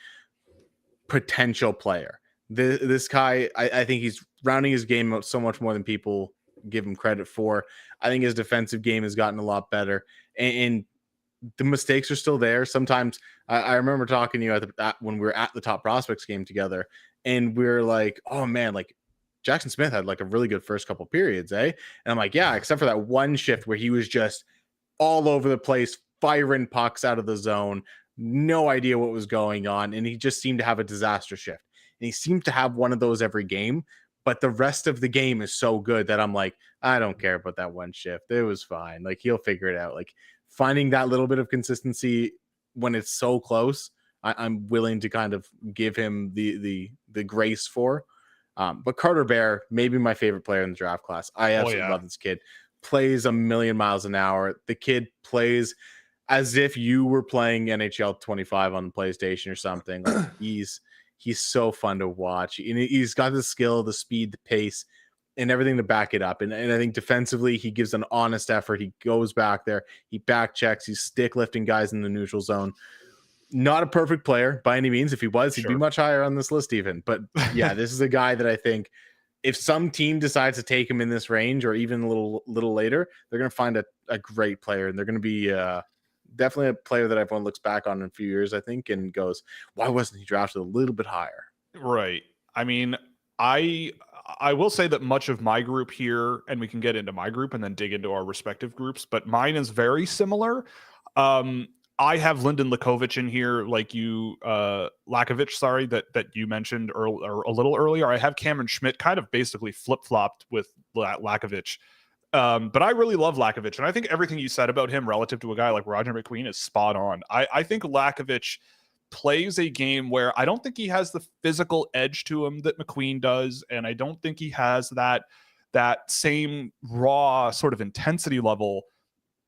potential player. This guy, I think he's rounding his game out so much more than people give him credit for. I think his defensive game has gotten a lot better, and the mistakes are still there. Sometimes I remember talking to you when we were at the Top Prospects game together, And we're like, oh man, like Jackson Smith had like a really good first couple periods, eh? And I'm like, yeah, except for that one shift where he was just all over the place, firing pucks out of the zone, no idea what was going on. And he just seemed to have a disaster shift. And he seemed to have one of those every game. But the rest of the game is so good that I'm like, I don't care about that one shift. It was fine. Like, he'll figure it out. Like, finding that little bit of consistency when it's so close, I'm willing to kind of give him the grace for. But Carter Bear, maybe my favorite player in the draft class. I absolutely love this kid. Plays a million miles an hour. The kid plays as if you were playing NHL 25 on the PlayStation or something. Like, he's so fun to watch. And he's got the skill, the speed, the pace, and everything to back it up. And I think defensively, he gives an honest effort. He goes back there. He back checks. He's stick lifting guys in the neutral zone. Not a perfect player by any means. If he was, he'd be much higher on this list even. But yeah, this is a guy that I think if some team decides to take him in this range or even a little later, they're going to find a great player. And they're going to be definitely a player that everyone looks back on in a few years, I think, and goes, why wasn't he drafted a little bit higher? Right. I mean, I will say that much of my group here, and we can get into my group and then dig into our respective groups, but mine is very similar. I have Lyndon Lakovic in here, like you, Lakovic, sorry, that you mentioned or a little earlier. I have Cameron Schmidt kind of basically flip-flopped with Lakovic. But I really love Lakovic, and I think everything you said about him relative to a guy like Roger McQueen is spot on. I think Lakovic plays a game where I don't think he has the physical edge to him that McQueen does, and I don't think he has that same raw sort of intensity level,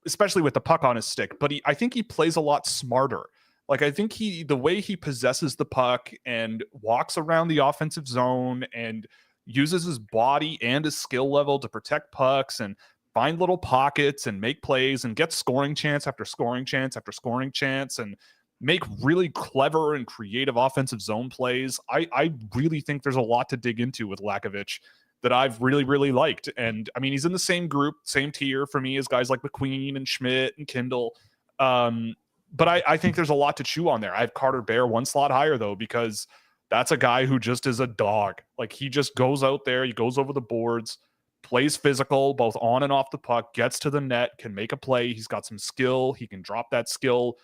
especially with the puck on his stick. But I think he plays a lot smarter. Like, I think the way he possesses the puck and walks around the offensive zone and uses his body and his skill level to protect pucks and find little pockets and make plays and get scoring chance after scoring chance after scoring chance and make really clever and creative offensive zone plays. I really think there's a lot to dig into with Lakovic that I've really, really liked. And I mean, he's in the same group, same tier for me as guys like McQueen and Schmidt and Kindle. But I think there's a lot to chew on there. I have Carter Bear one slot higher, though, because that's a guy who just is a dog. Like, he just goes out there, he goes over the boards, plays physical, both on and off the puck, gets to the net, can make a play. He's got some skill. He can drop that skill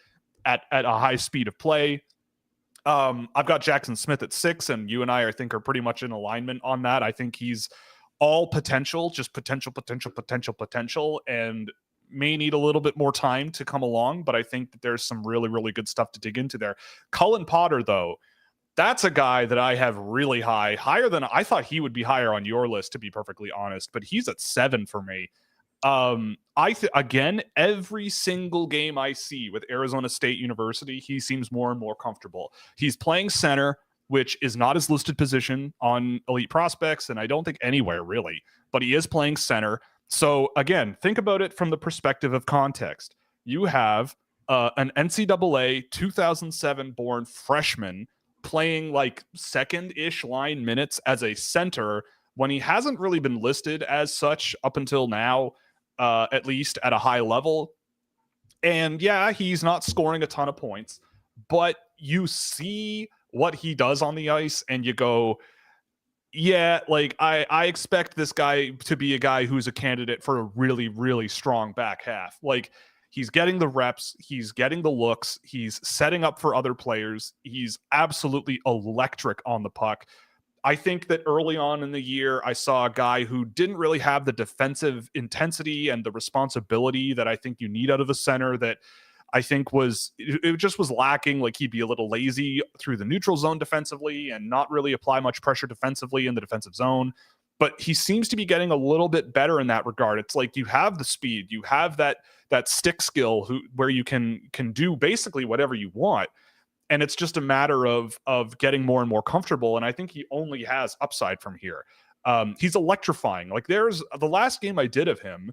at a high speed of play. I've got Jackson Smith at 6, and you and I think are pretty much in alignment on that. I think he's all potential, just potential, and may need a little bit more time to come along, but I think that there's some really, really good stuff to dig into there. Cullen Potter, though, that's a guy that I have really higher than I thought he would be higher on your list, to be perfectly honest, but he's at 7 for me. Again, every single game I see with Arizona State University, he seems more and more comfortable. He's playing center, which is not his listed position on Elite Prospects, and I don't think anywhere really, but he is playing center. So again, think about it from the perspective of context. You have an NCAA 2007 born freshman playing like second-ish line minutes as a center when he hasn't really been listed as such up until now, at least at a high level. And yeah, he's not scoring a ton of points, but you see what he does on the ice and you go, yeah, like I expect this guy to be a guy who's a candidate for a really, really strong back half. Like, he's getting the reps, he's getting the looks, he's setting up for other players. He's absolutely electric on the puck. I think that early on in the year, I saw a guy who didn't really have the defensive intensity and the responsibility that I think you need out of a center, that I think it just was lacking. Like, he'd be a little lazy through the neutral zone defensively and not really apply much pressure defensively in the defensive zone. But he seems to be getting a little bit better in that regard. It's like you have the speed, you have that stick skill where you can do basically whatever you want. And it's just a matter of getting more and more comfortable. And I think he only has upside from here. He's electrifying. Like, there's the last game I did of him,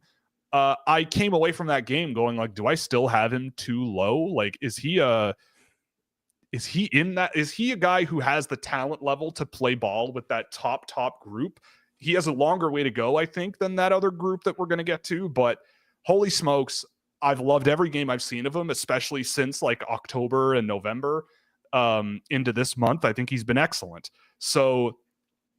I came away from that game going like, do I still have him too low? Like, is he a guy who has the talent level to play ball with that top group? He has a longer way to go, I think, than that other group that we're going to get to. But holy smokes, I've loved every game I've seen of him, especially since like October and November. into this month, I think he's been excellent. So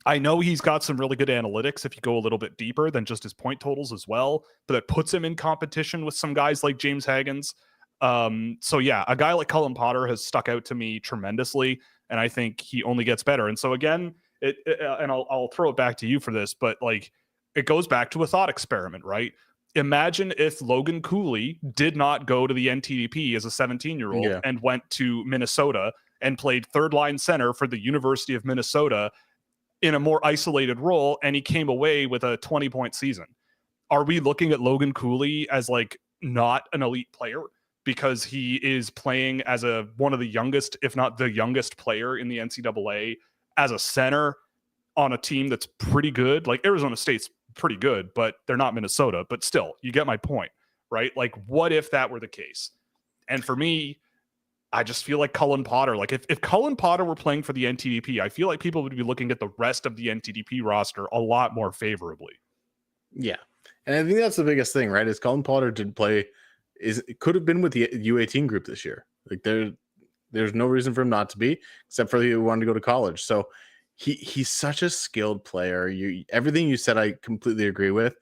I know he's got some really good analytics if you go a little bit deeper than just his point totals as well, but it puts him in competition with some guys like James Haggins. So yeah, a guy like Cullen Potter has stuck out to me tremendously, and I think he only gets better. And so again, and I'll throw it back to you for this, but like it goes back to a thought experiment, right? Imagine if Logan Cooley did not go to the NTDP as a 17-year-old and went to Minnesota and played third line center for the University of Minnesota in a more isolated role, and he came away with a 20-point season. Are we looking at Logan Cooley as like not an elite player because he is playing as one of the youngest, if not the youngest player in the NCAA as a center on a team that's pretty good? Like Arizona State's pretty good, but they're not Minnesota. But still, you get my point, right? Like, what if that were the case? And for me, I just feel like Cullen Potter, like if Cullen Potter were playing for the NTDP, I feel like people would be looking at the rest of the NTDP roster a lot more favorably. Yeah. And I think that's the biggest thing, right? Is Cullen Potter did play, it could have been with the U18 group this year. Like there's no reason for him not to be, except for he wanted to go to college. So he's such a skilled player. Everything you said, I completely agree with.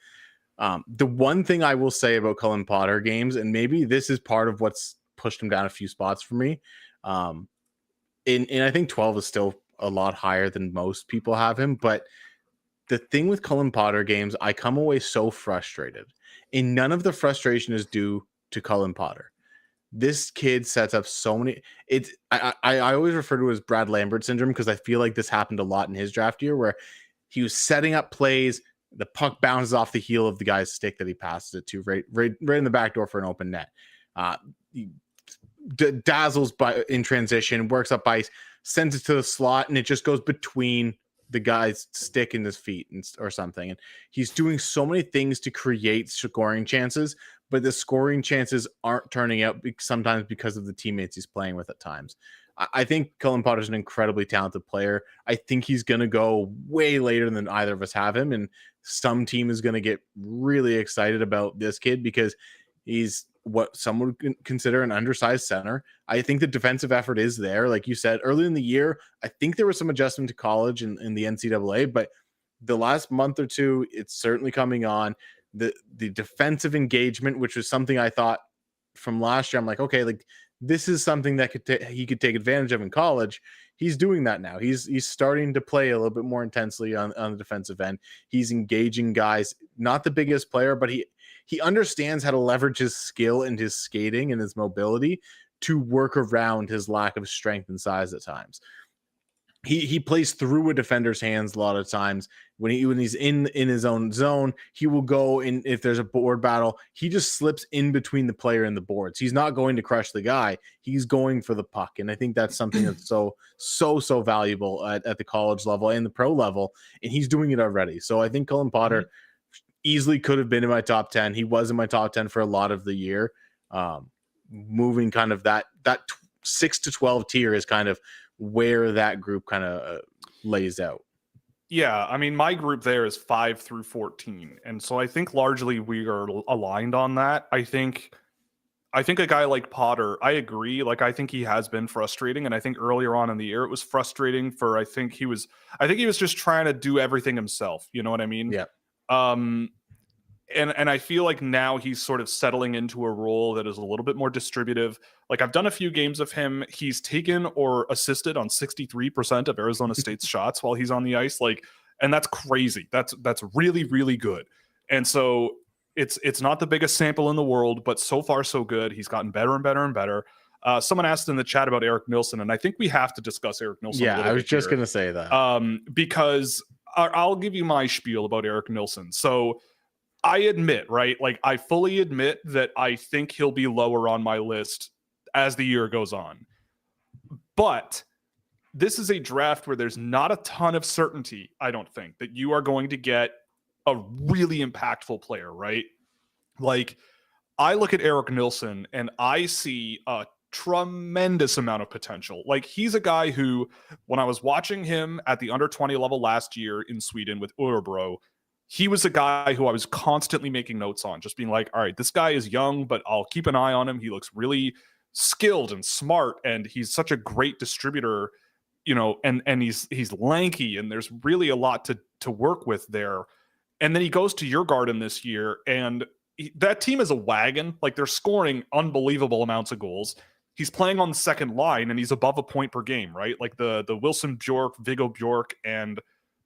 The one thing I will say about Cullen Potter games, and maybe this is part of what's pushed him down a few spots for me. And I think 12 is still a lot higher than most people have him. But the thing with Cullen Potter games, I come away so frustrated. And none of the frustration is due to Cullen Potter. This kid sets up so many. I always refer to it as Brad Lambert syndrome because I feel like this happened a lot in his draft year where he was setting up plays. The puck bounces off the heel of the guy's stick that he passes it to right in the back door for an open net. He dazzles in transition, works up ice, sends it to the slot, and it just goes between the guy's stick and his feet or something. And he's doing so many things to create scoring chances, but the scoring chances aren't turning out sometimes because of the teammates he's playing with at times. I think Cullen Potter's an incredibly talented player. I think he's going to go way later than either of us have him, and some team is going to get really excited about this kid because he's what some would consider an undersized center. I think the defensive effort is there. Like you said, early in the year, I think there was some adjustment to college in the NCAA, but the last month or two, it's certainly coming on. The defensive engagement, which was something I thought from last year, I'm like, okay, like this is something that he could take advantage of in college. He's doing that now. He's starting to play a little bit more intensely on the defensive end. He's engaging guys, not the biggest player, but he understands how to leverage his skill and his skating and his mobility to work around his lack of strength and size at times. He plays through a defender's hands a lot of times. When he's in his own zone, he will go in. If there's a board battle, he just slips in between the player and the boards. He's not going to crush the guy. He's going for the puck. And I think that's something that's so valuable at the college level and the pro level. And he's doing it already. So I think Cullen Potter easily could have been in my top 10. He was in my top 10 for a lot of the year. Moving kind of that 6 to 12 tier is kind of where that group kind of lays out. Yeah, I mean, my group there is 5 through 14. And so I think largely we are aligned on that. I think a guy like Potter, I agree. Like, I think he has been frustrating. And I think earlier on in the year, it was frustrating for, I think he was just trying to do everything himself. You know what I mean? Yeah. And I feel like now he's sort of settling into a role that is a little bit more distributive. Like, I've done a few games of him. He's taken or assisted on 63% of Arizona State's shots while he's on the ice. Like, and that's crazy. That's really, really good. And so it's not the biggest sample in the world, but so far so good. He's gotten better and better and better. Someone asked in the chat about Eric Nilsson, and I think we have to discuss Eric Nilsson. Yeah, I was just going to say that. Because I'll give you my spiel about Eric Nilsson. So I admit, right? Like, I fully admit that I think he'll be lower on my list as the year goes on. But this is a draft where there's not a ton of certainty, I don't think, that you are going to get a really impactful player, right? Like, I look at Eric Nilsson and I see a tremendous amount of potential. Like, he's a guy who, when I was watching him at the under 20 level last year in Sweden with Örebro, he was a guy who I was constantly making notes on, just being like, all right, this guy is young, but I'll keep an eye on him. He looks really skilled and smart, and he's such a great distributor, and he's lanky, and there's really a lot to work with there. And then he goes to your Garden this year, and that team is a wagon. Like, they're scoring unbelievable amounts of goals. He's playing on the second line, and he's above a point per game, right? Like the Wilson Bjork, Viggo Bjork, and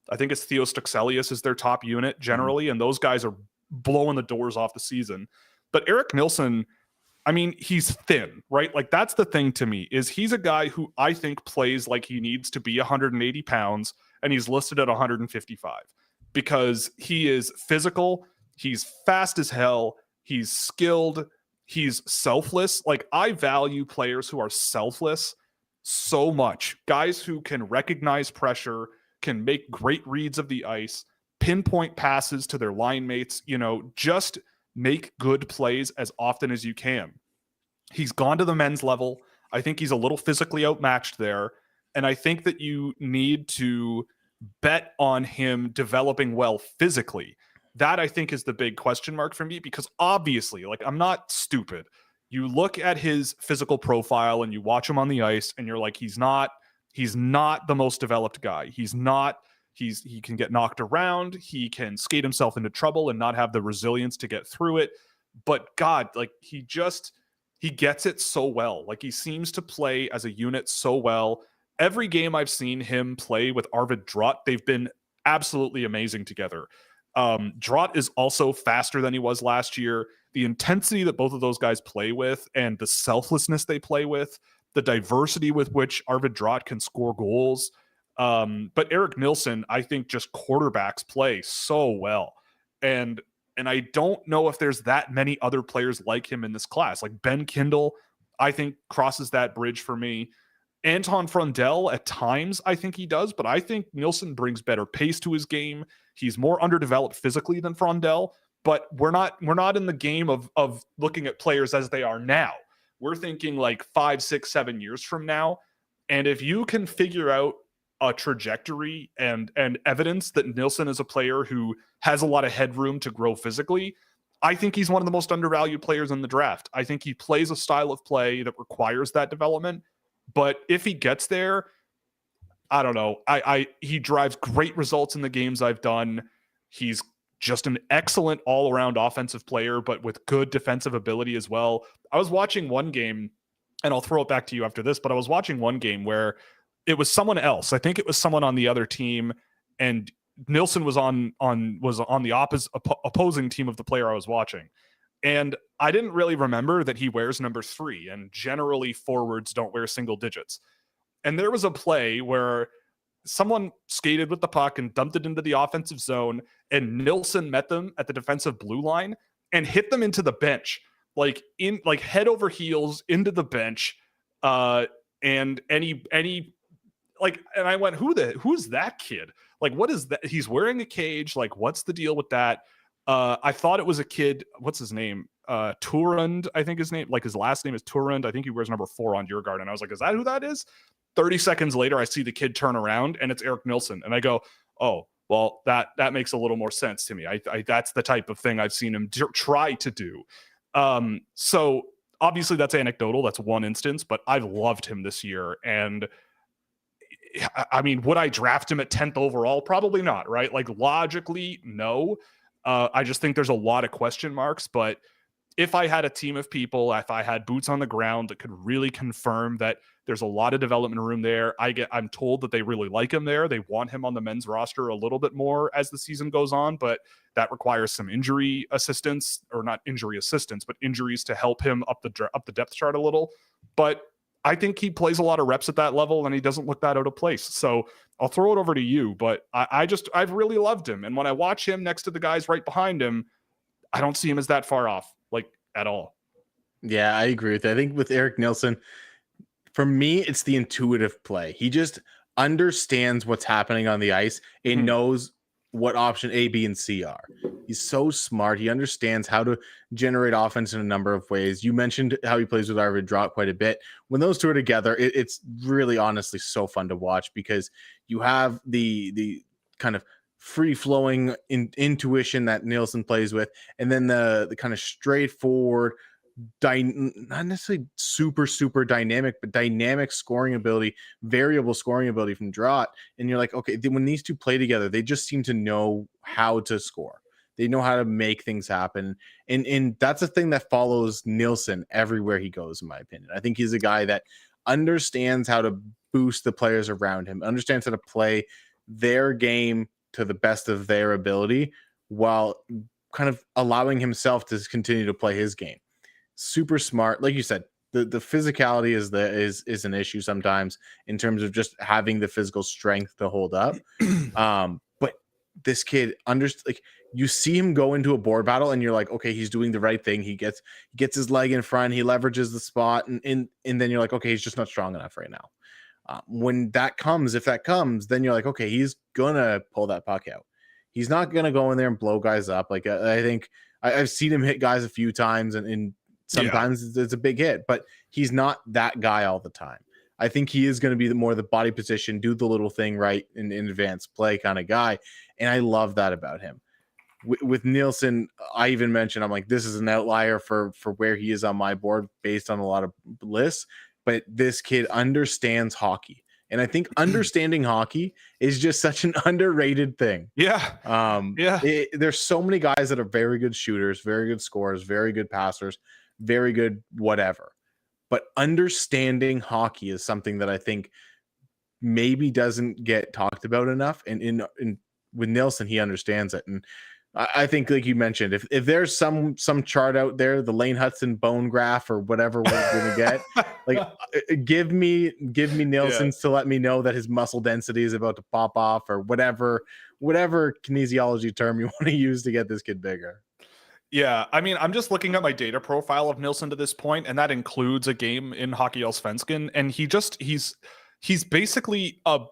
I think it's Theo Stokselius is their top unit generally, and those guys are blowing the doors off the season. But Eric Nilsson, I mean, he's thin, right? Like, that's the thing to me, is he's a guy who I think plays like he needs to be 180 pounds, and he's listed at 155 because he is physical, he's fast as hell, he's skilled, he's selfless. Like, I value players who are selfless so much. Guys who can recognize pressure, can make great reads of the ice, pinpoint passes to their line mates, just make good plays as often as you can. He's gone to the men's level. I think he's a little physically outmatched there. And I think that you need to bet on him developing well physically. That, I think, is the big question mark for me, because obviously, like, I'm not stupid. You look at his physical profile and you watch him on the ice and you're like, he's not the most developed guy. He can get knocked around. He can skate himself into trouble and not have the resilience to get through it. But God, like, he gets it so well. Like, he seems to play as a unit so well. Every game I've seen him play with Arvid Drott, they've been absolutely amazing together. Drott is also faster than he was last year. The intensity that both of those guys play with and the selflessness they play with, the diversity with which Arvid Drott can score goals. But Eric Nilsson, I think, just quarterbacks play so well. And I don't know if there's that many other players like him in this class. Like Ben Kindle, I think, crosses that bridge for me. Anton Frundell, at times, I think he does, but I think Nilsson brings better pace to his game. He's more underdeveloped physically than Frundell, but we're not in the game of looking at players as they are now. We're thinking like 5, 6, 7 years from now. And if you can figure out a trajectory and evidence that Nilsson is a player who has a lot of headroom to grow physically, I think he's one of the most undervalued players in the draft. I think he plays a style of play that requires that development. But if he gets there, I don't know. He drives great results in the games I've done. He's just an excellent all-around offensive player, but with good defensive ability as well. I was watching one game, and I'll throw it back to you after this, but I was watching one game where it was someone else. I think it was someone on the other team, and Nilsson was on the opposing team of the player I was watching. And I didn't really remember that he wears number 3, and generally forwards don't wear single digits. And there was a play where someone skated with the puck and dumped it into the offensive zone, and Nilsson met them at the defensive blue line and hit them into the bench, like head over heels into the bench. And I went, who's that kid? Like, what is that? He's wearing a cage. Like, what's the deal with that? I thought it was a kid. What's his name? Turund, I think his name. Like, his last name is Turund. I think he wears number 4 on your Garden. I was like, is that who that is? 30 seconds later, I see the kid turn around, and it's Eric Nilsson. And I go, oh, well, that makes a little more sense to me. That's the type of thing I've seen him try to do. So obviously that's anecdotal. That's one instance, but I've loved him this year. And I mean, would I draft him at 10th overall? Probably not, right? Like, logically, no. I just think there's a lot of question marks, but if I had a team of people, if I had boots on the ground that could really confirm that there's a lot of development room there, I'm told that they really like him there. They want him on the men's roster a little bit more as the season goes on, but that requires some injury assistance, or not injury assistance, but injuries to help him up the depth chart a little. But I think he plays a lot of reps at that level, and he doesn't look that out of place. So I'll throw it over to you, but I've really loved him. And when I watch him next to the guys right behind him, I don't see him as that far off, like, at all. Yeah, I agree with that. I think with Eric Nilsson, for me, it's the intuitive play. He just understands what's happening on the ice and knows what option A, B, and C are. He's so smart. He understands how to generate offense in a number of ways. You mentioned how he plays with Arvid Drott quite a bit. When those two are together, it's really honestly so fun to watch, because you have the kind of free-flowing intuition that Nilsson plays with, and then the kind of straightforward not necessarily super dynamic, but dynamic scoring ability, variable scoring ability from Drott. And you're like, okay, when these two play together, they just seem to know how to score. They know how to make things happen. And that's a thing that follows Nielsen everywhere he goes, in my opinion. I think he's a guy that understands how to boost the players around him, understands how to play their game to the best of their ability while kind of allowing himself to continue to play his game. Super smart. Like you said, the physicality is an issue sometimes in terms of just having the physical strength to hold up. But this kid like you see him go into a board battle and you're like, okay, he's doing the right thing. He gets his leg in front, he leverages the spot, and then you're like, okay, he's just not strong enough right now. When that comes, if that comes, then you're like, okay, he's gonna pull that puck out. He's not gonna go in there and blow guys up. Like I think I've seen him hit guys a few times, and sometimes it's a big hit, but he's not that guy all the time. I think he is going to be more the body position, do the little thing right in advanced play kind of guy, and I love that about him. With Nielsen, I even mentioned, I'm like, this is an outlier for where he is on my board based on a lot of lists, but this kid understands hockey. And I think understanding hockey is just such an underrated thing. There's so many guys that are very good shooters, very good scorers, very good passers, very good whatever. But understanding hockey is something that I think maybe doesn't get talked about enough. And with Nielsen, he understands it. And I think, like you mentioned, if there's some chart out there, the Lane Hudson bone graph or whatever we're gonna get, like give me Nielsen's to let me know that his muscle density is about to pop off, or whatever kinesiology term you want to use to get this kid bigger. Yeah, I mean, I'm just looking at my data profile of Nielsen to this point, and that includes a game in Hockey Allsvenskan, and he's basically a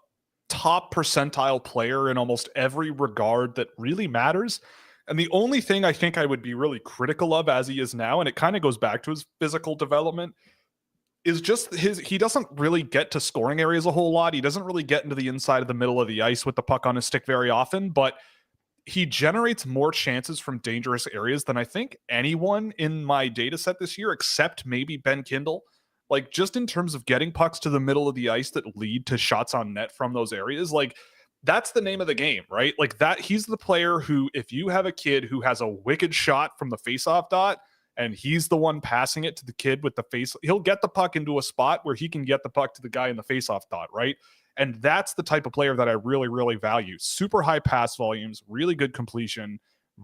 top percentile player in almost every regard that really matters. And the only thing I think I would be really critical of as he is now, and it kind of goes back to his physical development, is just he doesn't really get to scoring areas a whole lot. He doesn't really get into the inside of the middle of the ice with the puck on his stick very often, but he generates more chances from dangerous areas than I think anyone in my data set this year, except maybe Ben Kindle. Like, just in terms of getting pucks to the middle of the ice that lead to shots on net from those areas, like, that's the name of the game, right? Like, that he's the player who, if you have a kid who has a wicked shot from the faceoff dot and he's the one passing it to the kid with the face, he'll get the puck into a spot where he can get the puck to the guy in the faceoff dot, right? And that's the type of player that I really, really value. Super high pass volumes, really good completion,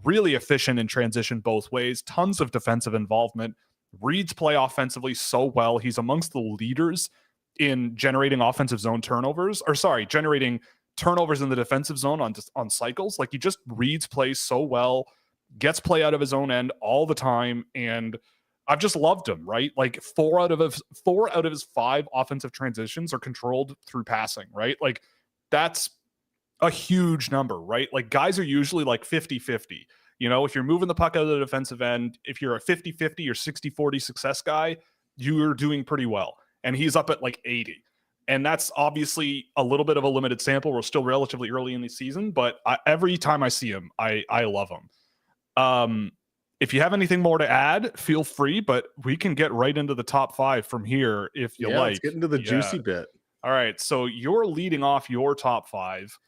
really efficient in transition both ways, tons of defensive involvement, reads play offensively so well. He's amongst the leaders in generating offensive zone turnovers, generating turnovers in the defensive zone on cycles. Like, he just reads plays so well, gets play out of his own end all the time, and I've just loved him, right? Like, four out of his 5 offensive transitions are controlled through passing, right? Like, that's a huge number, right? Like, guys are usually like 50-50. You know, if you're moving the puck out of the defensive end, if you're a 50-50 or 60-40 success guy, you're doing pretty well. And he's up at like 80. And that's obviously a little bit of a limited sample. We're still relatively early in the season, but every time I see him, I love him. If you have anything more to add, feel free, but we can get right into the top 5 from here if you like. Let's get into the juicy bit. All right. So you're leading off your top 5.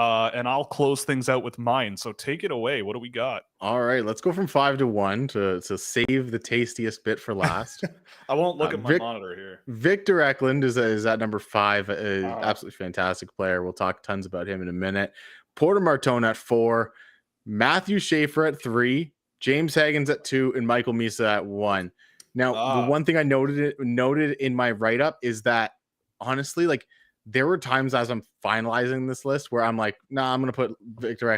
And I'll close things out with mine. So take it away. What do we got? All right, let's go from 5 to 1 to save the tastiest bit for last. I won't look at my monitor here. Victor Eklund is at number 5. Absolutely fantastic player. We'll talk tons about him in a minute. Porter Martone at 4, Matthew Schaefer at 3, James Hagens at 2, and Michael Misa at 1. Now, the one thing I noted in my write-up is that, honestly, like, there were times as I'm finalizing this list where I'm like, nah, I'm going to put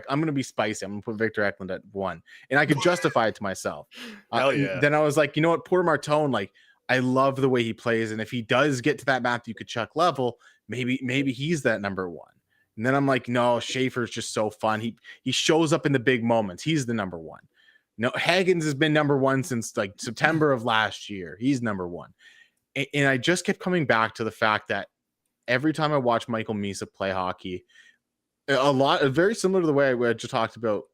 I'm going to be spicy. I'm going to put Victor Eklund at 1. And I could justify it to myself. Hell yeah. Then I was like, you know what? Porter Martone, like, I love the way he plays. And if he does get to that Matthew Tkachuk level, maybe he's that number 1. And then I'm like, no, Schaefer's just so fun. He shows up in the big moments. He's the number 1. No, Hagens has been number 1 since like September of last year. He's number 1. And I just kept coming back to the fact that every time I watch Michael Misa play hockey, very similar to the way I just talked about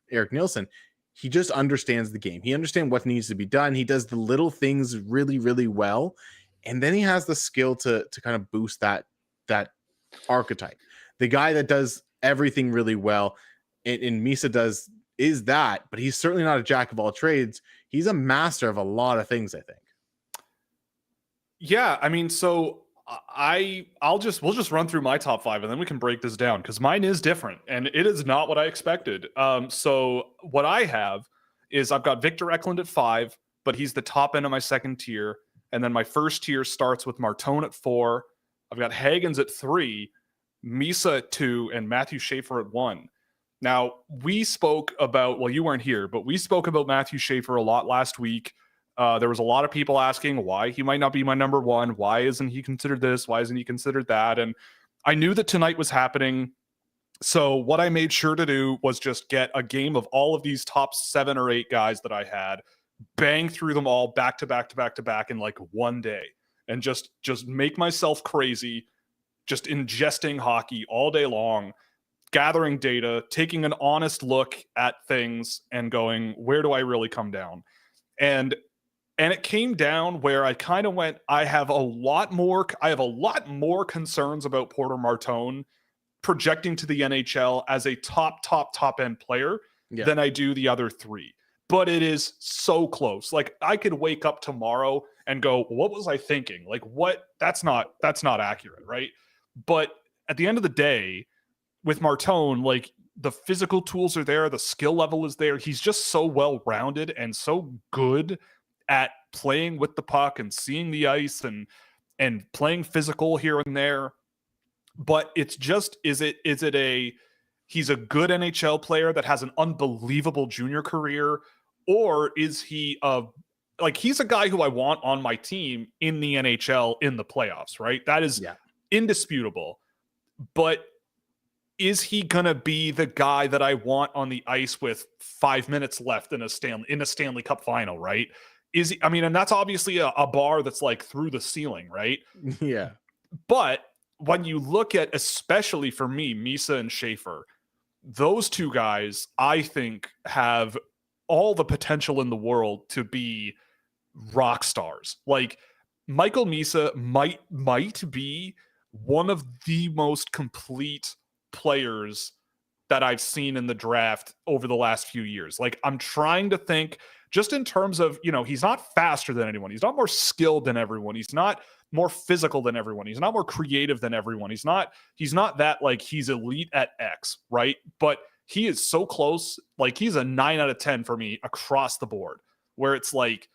Eric Nielsen, he just understands the game. He understands what needs to be done. He does the little things really, really well. And then he has the skill to kind of boost that archetype. The guy that does everything really well, and Misa is that, but he's certainly not a jack of all trades. He's a master of a lot of things, I think. Yeah, I mean, so we'll just run through my top 5 and then we can break this down because mine is different and it is not what I expected. So what I have is I've got Victor Eklund at 5, but he's the top end of my second tier. And then my first tier starts with Martone at 4. I've got Hagens at 3, Misa at 2, and Matthew Schaefer at 1. Now, we spoke about, well, you weren't here, but we spoke about Matthew Schaefer a lot last week. There was a lot of people asking why he might not be my number 1. Why isn't he considered this? Why isn't he considered that? And I knew that tonight was happening. So what I made sure to do was just get a game of all of these top 7 or 8 guys that I had, bang through them all back to back to back to back in like one day, and just make myself crazy, just ingesting hockey all day long, gathering data, taking an honest look at things and going, where do I really come down? And it came down where I kind of went, I have a lot more concerns about Porter Martone projecting to the NHL as a top end player than I do the other 3. But it is so close. Like, I could wake up tomorrow and go, what was I thinking? Like, what? That's not accurate, right? But at the end of the day, with Martone, like, the physical tools are there, the skill level is there. He's just so well-rounded and so good at playing with the puck and seeing the ice and playing physical here and there. But it's just, is it he's a good NHL player that has an unbelievable junior career, or is he he's a guy who I want on my team in the NHL in the playoffs, right? That is indisputable. But is he going to be the guy that I want on the ice with 5 minutes left in a Stanley Cup final, right? Is he, I mean, and that's obviously a bar that's like through the ceiling, right? Yeah. But when you look at, especially for me, Misa and Schaefer, those 2 guys, I think, have all the potential in the world to be rock stars. Like, Michael Misa might be one of the most complete players that I've seen in the draft over the last few years. Like, I'm trying to think just in terms of, he's not faster than anyone. He's not more skilled than everyone. He's not more physical than everyone. He's not more creative than everyone. He's not that, like, he's elite at X, right? But he is so close. Like, he's a 9 out of 10 for me across the board, where it's like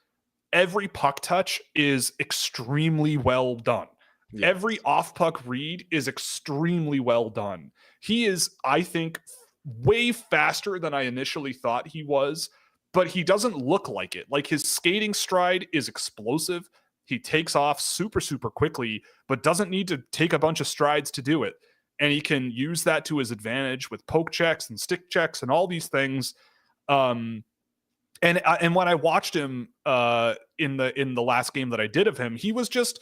every puck touch is extremely well done. Yeah. Every off puck read is extremely well done. He is, I think, way faster than I initially thought he was, but he doesn't look like it. Like, his skating stride is explosive. He takes off super, super quickly, but doesn't need to take a bunch of strides to do it. And he can use that to his advantage with poke checks and stick checks and all these things. And when I watched him in the last game that I did of him, he was just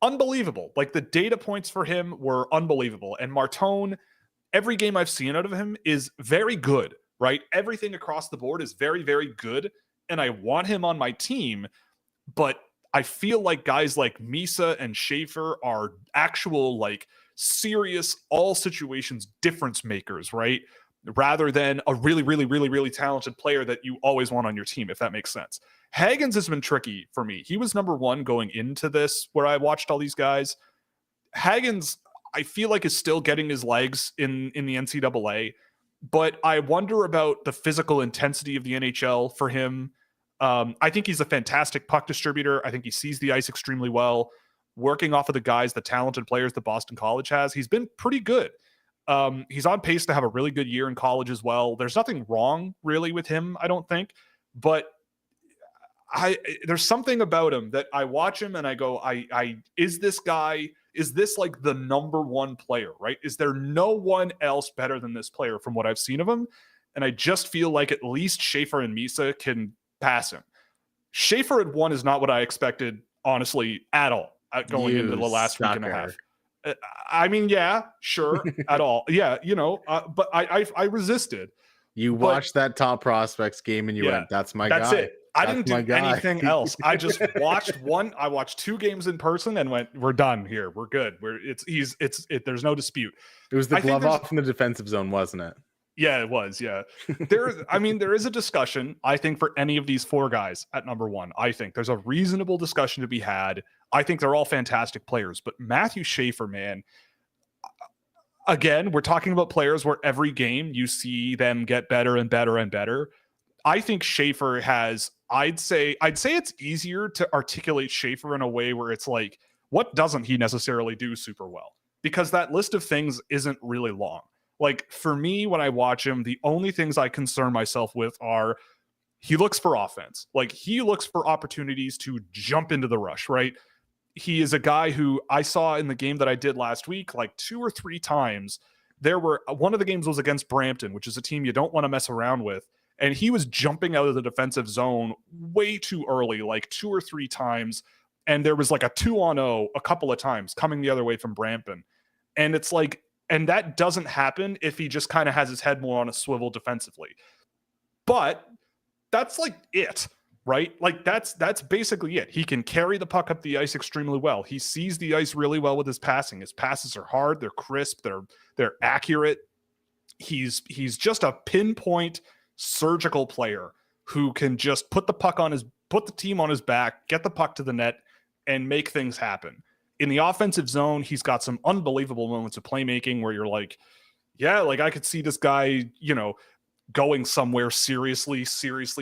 unbelievable. Like, the data points for him were unbelievable. And Martone, every game I've seen out of him is very good, right? Everything across the board is very, very good. And I want him on my team, but I feel like guys like Misa and Schaefer are actual, like, serious all situations difference makers, right? Rather than a really, really, really, really talented player that you always want on your team, if that makes sense. Hagens has been tricky for me. He was number 1 going into this, where I watched all these guys. Hagens, I feel like, is still getting his legs in the NCAA, but I wonder about the physical intensity of the NHL for him. I think he's a fantastic puck distributor. I think he sees the ice extremely well. Working off of the talented players that Boston College has, he's been pretty good. He's on pace to have a really good year in college as well. There's nothing wrong really with him, I don't think, but there's something about him that I watch him and I go, is this like the number 1 player, right? Is there no one else better than this player from what I've seen of him? And I just feel like at least Schaefer and Misa can pass him. Schaefer at 1 is not what I expected, honestly, at all, going into the last week and a half. I mean, yeah, sure, at all. Yeah, but I resisted. You But watched that top prospects game and you yeah, went, "That's my that's guy. it. I That's didn't my do guy." anything else. I just watched one. I watched 2 games in person and went, "We're done here. We're good. There's no dispute." It was the I think glove there's off in the defensive zone, wasn't it? Yeah, it was. Yeah. There is a discussion, I think, for any of these 4 guys at number 1. I think there's a reasonable discussion to be had. I think they're all fantastic players, but Matthew Schaefer, man, again, we're talking about players where every game you see them get better and better and better. I think Schaefer has, I'd say it's easier to articulate Schaefer in a way where it's like, what doesn't he necessarily do super well? Because that list of things isn't really long. Like for me, when I watch him, the only things I concern myself with are he looks for offense. Like he looks for opportunities to jump into the rush, right? He is a guy who I saw in the game that I did last week, like 2 or 3 times. One of the games was against Brampton, which is a team you don't want to mess around with. And he was jumping out of the defensive zone way too early, like 2 or 3 times. And there was like a 2-on-0 a couple of times coming the other way from Brampton. And it's like, and that doesn't happen if he just kind of has his head more on a swivel defensively. But that's like it, right? Like that's basically it. He can carry the puck up the ice extremely well. He sees the ice really well with his passing. His passes are hard, they're crisp, they're accurate. He's just a pinpoint surgical player who can just put the team on his back, get the puck to the net, and make things happen. In the offensive zone, he's got some unbelievable moments of playmaking where you're like, yeah, like I could see this guy, going somewhere seriously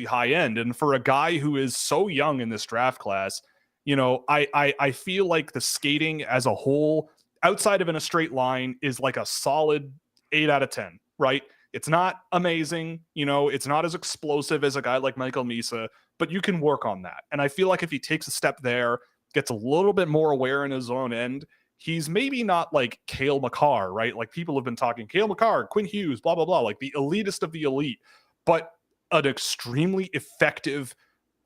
high end. And for a guy who is so young in this draft class, I feel like the skating as a whole, outside of in a straight line, is like a solid 8 out of 10, right? It's not amazing, it's not as explosive as a guy like Michael Misa, but you can work on that. And I feel like if he takes a step there, gets a little bit more aware in his own end, he's maybe not like Cale Makar, right? Like people have been talking Cale Makar, Quinn Hughes, blah, blah, blah, like the elitist of the elite, but an extremely effective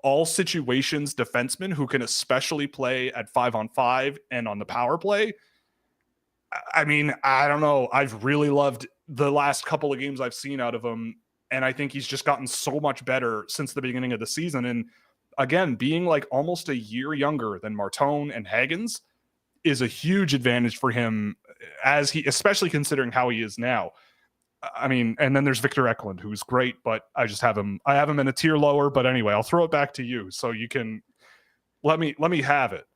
all situations defenseman who can especially play at 5-on-5 and on the power play. I mean, I don't know. I've really loved the last couple of games I've seen out of him. And I think he's just gotten so much better since the beginning of the season. And again, being like almost a year younger than Martone and Hagens is a huge advantage for him, especially considering how he is now. I mean, and then there's Victor Eklund, who's great, but I have him in a tier lower. But anyway, I'll throw it back to you so you can let me have it.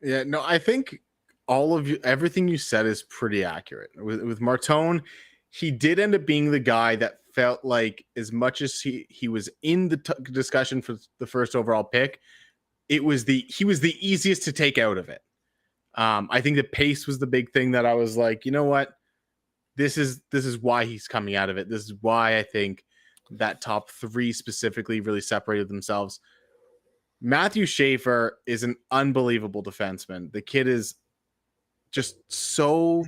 Yeah, no, I think everything you said is pretty accurate. With Martone, he did end up being the guy that felt like, as much as he was in the discussion for the first overall pick, he was the easiest to take out of it. I think the pace was the big thing that I was like, you know what, this is why he's coming out of it. This is why I think that top 3 specifically really separated themselves. Matthew Schaefer is an unbelievable defenseman. The kid is just so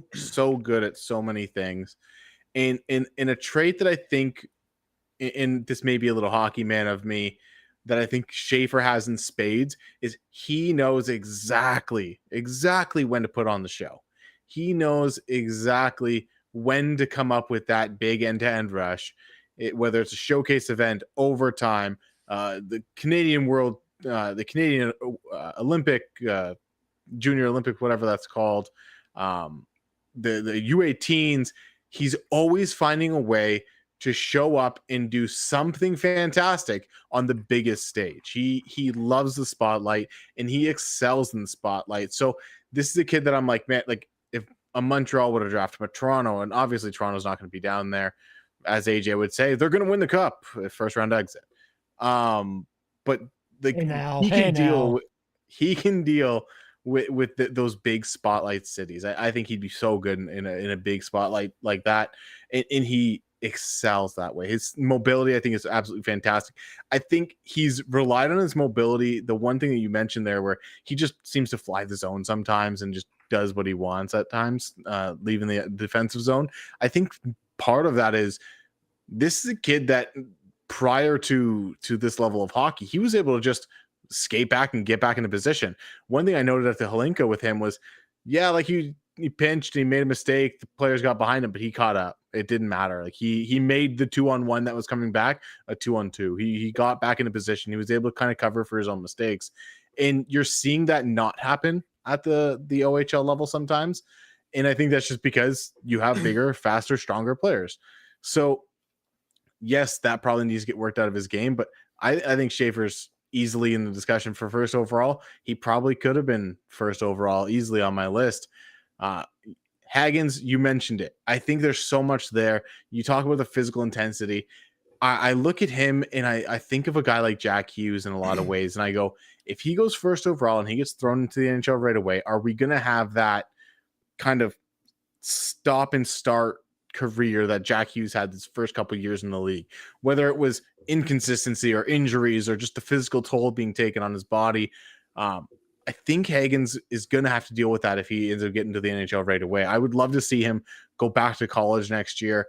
good at so many things. And in a trait that I think, and this may be a little hockey man of me, that I think Schaefer has in spades, is he knows exactly when to put on the show. He knows exactly when to come up with that big end-to-end rush, whether it's a showcase event, overtime, the Canadian Olympic, Junior Olympic, whatever that's called, the U18s. He's always finding a way to show up and do something fantastic on the biggest stage. He loves the spotlight and he excels in the spotlight. So this is a kid that I'm like, man, like if a Montreal would have drafted him, a Toronto, and obviously Toronto's not going to be down there, as AJ would say, they're going to win the cup first round exit. But he can deal with those big spotlight cities. I think he'd be so good in a big spotlight like that, and he excels that way. His mobility, I think, is absolutely fantastic. I think he's relied on his mobility. The one thing that you mentioned there, where he just seems to fly the zone sometimes and just does what he wants at times, leaving the defensive zone. I think part of that is this is a kid that prior to this level of hockey, he was able to just skate back and get back into position. One thing I noted at the Holinka with him was, yeah, like he pinched, he made a mistake, the players got behind him, but he caught up It didn't matter. Like he made the 2-on-1 that was coming back a 2-on-2. He got back into position. He was able to kind of cover for his own mistakes. And you're seeing that not happen at the OHL level sometimes. And I think that's just because you have bigger, faster, stronger players. So yes, that probably needs to get worked out of his game, but I think Schaefer's easily in the discussion for first overall. He probably could have been first overall easily on my list. Hagens, you mentioned it. I think there's so much there. You talk about the physical intensity. I look at him and I think of a guy like Jack Hughes in a lot of ways. And I go, if he goes first overall and he gets thrown into the NHL right away, are we going to have that kind of stop and start career that Jack Hughes had his first couple years in the league, whether it was inconsistency or injuries or just the physical toll being taken on his body? I think Hagens is going to have to deal with that if he ends up getting to the NHL right away. I would love to see him go back to college next year,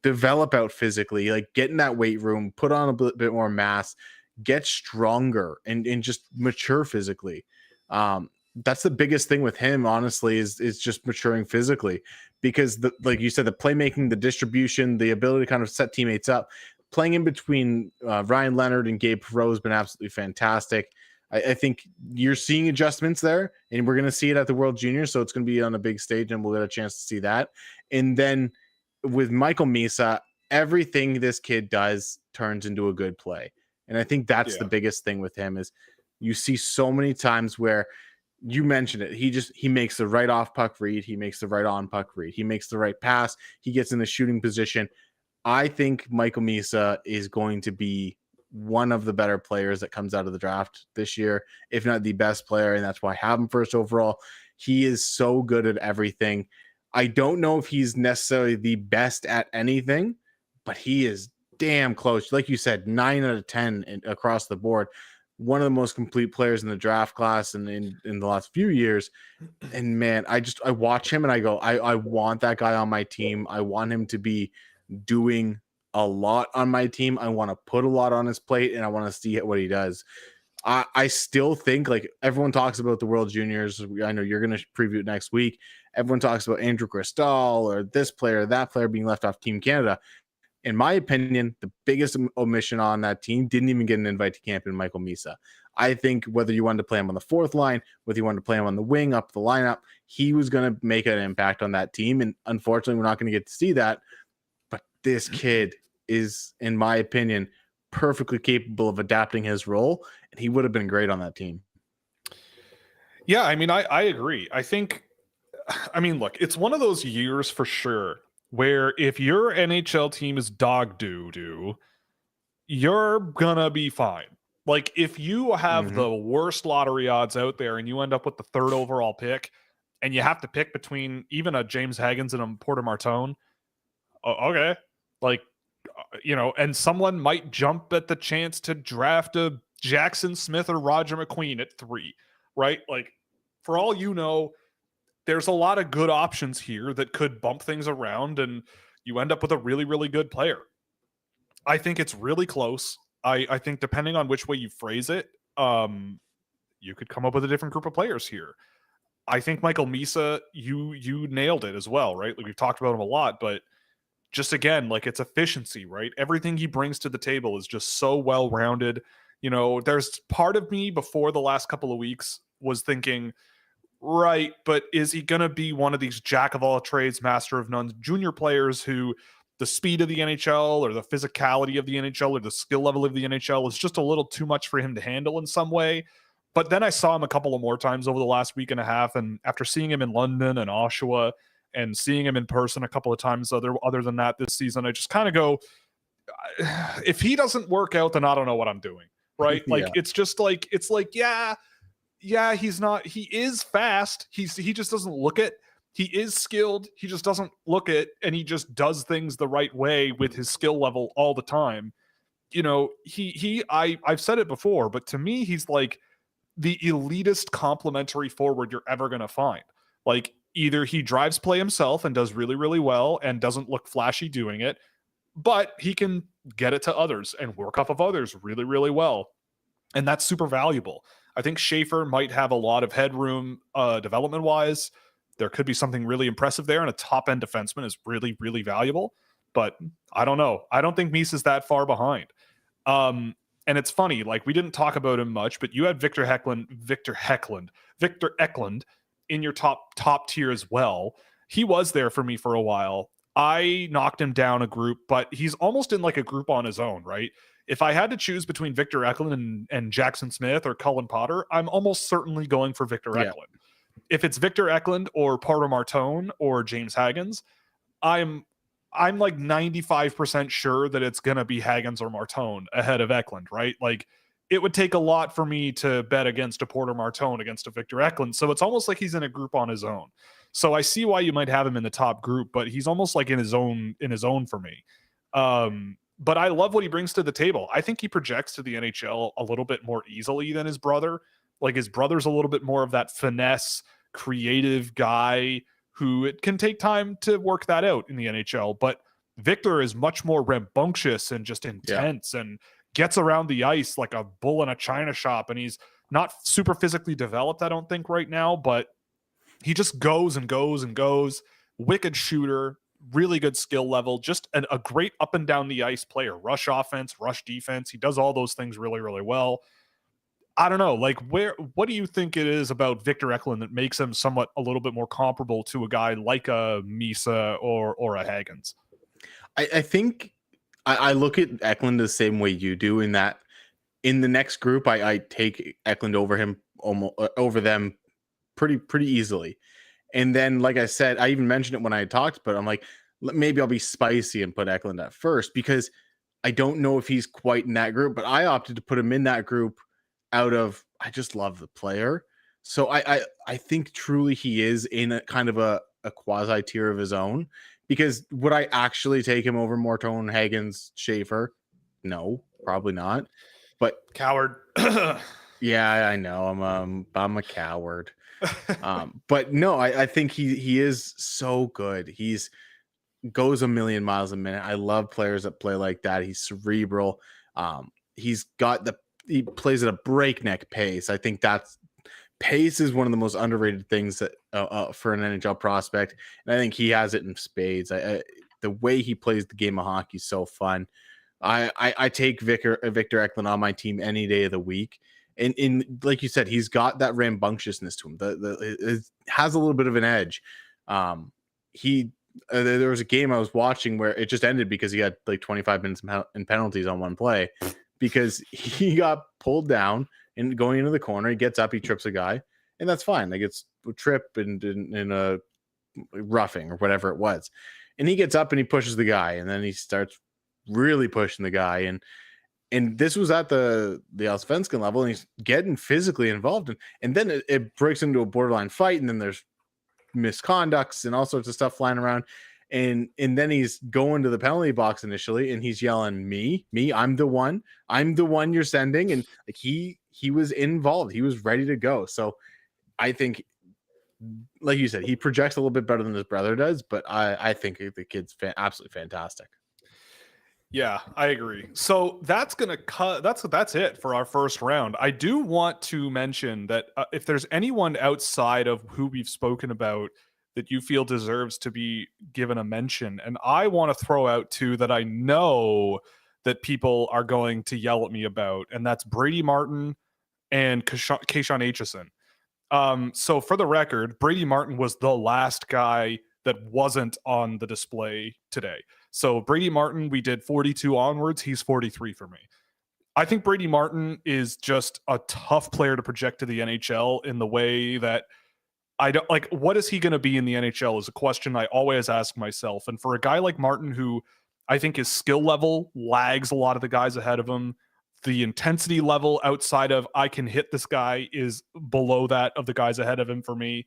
develop out physically, like get in that weight room, put on a bit more mass, get stronger and just mature physically. That's the biggest thing with him, honestly, is just maturing physically, because like you said, the playmaking, the distribution, the ability to kind of set teammates up, playing in between Ryan Leonard and Gabe Perreault has been absolutely fantastic. I think you're seeing adjustments there, and we're going to see it at the World Juniors. So it's going to be on a big stage and we'll get a chance to see that. And then with Michael Misa, everything this kid does turns into a good play. And I think that's the biggest thing with him is you see so many times where you mentioned it. He makes the right off puck read. He makes the right on puck read. He makes the right pass. He gets in the shooting position. I think Michael Misa is going to be one of the better players that comes out of the draft this year, if not the best player. And that's why I have him first overall. He is so good at everything. I don't know if he's necessarily the best at anything, but he is damn close. Like you said, 9 out of 10 across the board. One of the most complete players in the draft class and in the last few years. And man, I watch him and I go, I want that guy on my team. I want him to be doing a lot on my team. I want to put a lot on his plate and I want to see what he does. I still think, like, everyone talks about the World Juniors. I know you're going to preview it next week. Everyone talks about Andrew Cristal or this player, that player being left off Team Canada. In my opinion, the biggest omission on that team didn't even get an invite to camp in Michael Misa. I think whether you wanted to play him on the fourth line, whether you wanted to play him on the wing, up the lineup, he was going to make an impact on that team. And unfortunately, we're not going to get to see that. But this kid is, in my opinion, perfectly capable of adapting his role, and he would have been great on that team. Yeah, I mean, I agree. I mean, look, it's one of those years for sure where if your NHL team is dog doo-doo, you're gonna be fine. Like, if you have the worst lottery odds out there and you end up with the 3rd overall pick and you have to pick between even a James Hagens and a Porter Martone, okay, like, and someone might jump at the chance to draft a Jackson Smith or Roger McQueen at 3, right? Like, for all you know, there's a lot of good options here that could bump things around and you end up with a really, really good player. I think it's really close. I think depending on which way you phrase it, you could come up with a different group of players here. I think Michael Misa, you nailed it as well, right? Like, we've talked about him a lot, but just again, like, it's efficiency, right? Everything he brings to the table is just so well-rounded. There's part of me before the last couple of weeks was thinking, right, but is he going to be one of these jack of all trades, master of none junior players who the speed of the NHL or the physicality of the NHL or the skill level of the NHL is just a little too much for him to handle in some way? But then I saw him a couple of more times over the last week and a half, and after seeing him in London and Oshawa and seeing him in person a couple of times other than that this season, I just kind of go, if he doesn't work out, then I don't know what I'm doing, right? Like, it's just like, yeah, he is fast. He just doesn't look it. He is skilled. He just doesn't look it, and he just does things the right way with his skill level all the time. I've said it before, but to me, he's like the elitist complementary forward you're ever going to find. Like, either he drives play himself and does really, really well and doesn't look flashy doing it, but he can get it to others and work off of others really, really well. And that's super valuable. I think Schaefer might have a lot of headroom development-wise, there could be something really impressive there, and a top-end defenseman is really, really valuable. But I don't know. I don't think Mies is that far behind. And it's funny, like we didn't talk about him much, but you had Victor Eklund in your top tier as well. He was there for me for a while. I knocked him down a group, but he's almost in like a group on his own, right? If I had to choose between Victor Eklund and Jackson Smith or Cullen Potter, I'm almost certainly going for Victor Eklund. If it's Victor Eklund or Porter Martone or James Haggins, I'm like 95% sure that it's going to be Haggins or Martone ahead of Eklund, right? Like it would take a lot for me to bet against a Porter Martone against a Victor Eklund. So it's almost like he's in a group on his own. So I see why you might have him in the top group, but he's almost like in his own for me. But I love what he brings to the table. I think he projects to the NHL a little bit more easily than his brother. Like his brother's a little bit more of that finesse, creative guy who it can take time to work that out in the NHL. But Victor is much more rambunctious and just intense and gets around the ice like a bull in a china shop. And he's not super physically developed, I don't think, right now, but he just goes and goes and goes. Wicked shooter, really good skill level, just a great up and down the ice player. Rush offense, rush defense. He does all those things really, really well. I don't know, like what do you think it is about Victor Eklund that makes him somewhat a little bit more comparable to a guy like a Misa or a Haggins? I think I look at Eklund the same way you do, in that in the next group, I take Eklund over him, almost over them pretty easily. And then, like I said, I even mentioned it when I talked, but I'm like, maybe I'll be spicy and put Eklund at first, because I don't know if he's quite in that group, but I opted to put him in that group out of, I just love the player. So I think truly he is in a kind of a quasi tier of his own, because would I actually take him over Mortone, Haggins, Schaefer? No, probably not. But coward. Yeah, I know. I'm a coward. But no, I think he is so good. He's goes a million miles a minute. I love players that play like that. He's cerebral. He plays at a breakneck pace. I think pace is one of the most underrated things that for an NHL prospect, and I think he has it in spades. The way he plays the game of hockey is so fun. I take Victor Eklund on my team any day of the week. And in like you said, he's got that rambunctiousness to him. It has a little bit of an edge. There was a game I was watching where it just ended because he had like 25 minutes in penalties on one play, because he got pulled down and going into the corner. He gets up, he trips a guy, and that's fine. Like, it's a trip and in a roughing or whatever it was. And he gets up and he pushes the guy, and then he starts really pushing the guy. And this was at the Allsvenskan level, and he's getting physically involved. And then it breaks into a borderline fight, and then there's misconducts and all sorts of stuff flying around. And then he's going to the penalty box initially, and he's yelling, me, I'm the one you're sending. And like he was involved. He was ready to go. So I think, like you said, he projects a little bit better than his brother does, but I think the kid's absolutely fantastic. Yeah, I agree. So that's going to cut. That's it for our first round. I do want to mention that if there's anyone outside of who we've spoken about that you feel deserves to be given a mention, and I want to throw out two that I know that people are going to yell at me about, and that's Brady Martin and Kayshawn Aitchison. So for the record, Brady Martin was the last guy that wasn't on the display today. So Brady Martin, we did 42 onwards. He's 43 for me. I think Brady Martin is just a tough player to project to the NHL in the way that I don't like. What is he going to be in the NHL is a question I always ask myself. And for a guy like Martin, who I think his skill level lags a lot of the guys ahead of him, the intensity level outside of I can hit this guy is below that of the guys ahead of him for me.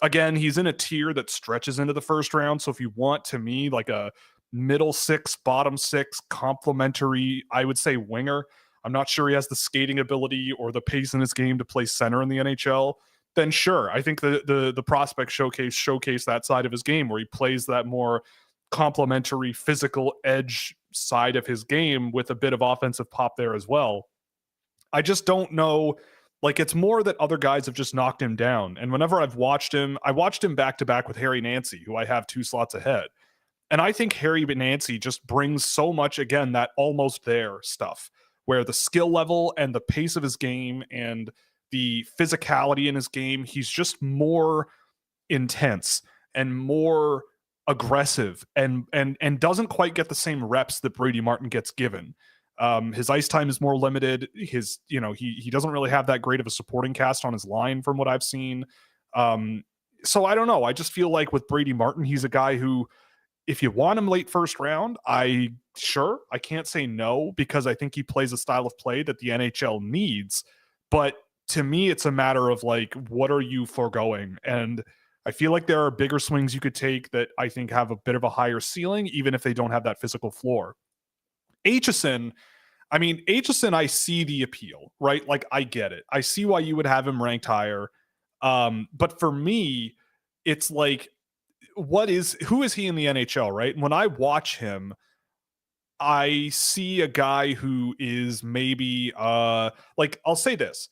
Again, he's in a tier that stretches into the first round. So if you want, to me, like a middle six, bottom six, complementary, I would say winger. I'm not sure he has the skating ability or the pace in his game to play center in the NHL. Then sure, I think the prospect showcase that side of his game where he plays that more complementary physical edge side of his game with a bit of offensive pop there as well. I just don't know Like, it's more that other guys have just knocked him down. And whenever I watched him back to back with Harry Nancy, who I have 2 slots ahead. And I think Harry Nancy just brings so much, again, that almost there stuff, where the skill level and the pace of his game and the physicality in his game, he's just more intense and more aggressive and doesn't quite get the same reps that Brady Martin gets given. His ice time is more limited. His, he doesn't really have that great of a supporting cast on his line from what I've seen. So I don't know. I just feel like with Brady Martin, he's a guy who, if you want him late first round, I can't say no, because I think he plays a style of play that the NHL needs. But to me, it's a matter of like, what are you foregoing? And I feel like there are bigger swings you could take that I think have a bit of a higher ceiling, even if they don't have that physical floor. Aitchison, I see the appeal, right? Like, I get it. I see why you would have him ranked higher. But for me, it's like, who is he in the NHL, right? And when I watch him, I see a guy who is maybe like, I'll say this.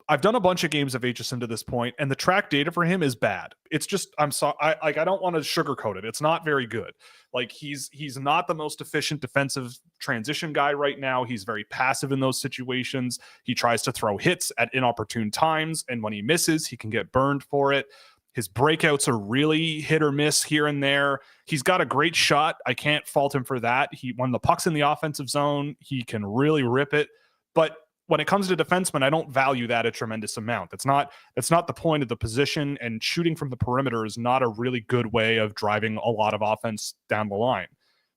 I've done a bunch of games of Aitchison to this point, and the track data for him is bad. It's just, I'm sorry, I don't want to sugarcoat it. It's not very good. Like, he's not the most efficient defensive transition guy right now. He's very passive in those situations. He tries to throw hits at inopportune times, and when he misses, he can get burned for it. His breakouts are really hit or miss here and there. He's got a great shot. I can't fault him for that. When the puck's in the offensive zone, he can really rip it. But when it comes to defensemen, I don't value that a tremendous amount. That's not the point of the position, and shooting from the perimeter is not a really good way of driving a lot of offense down the line.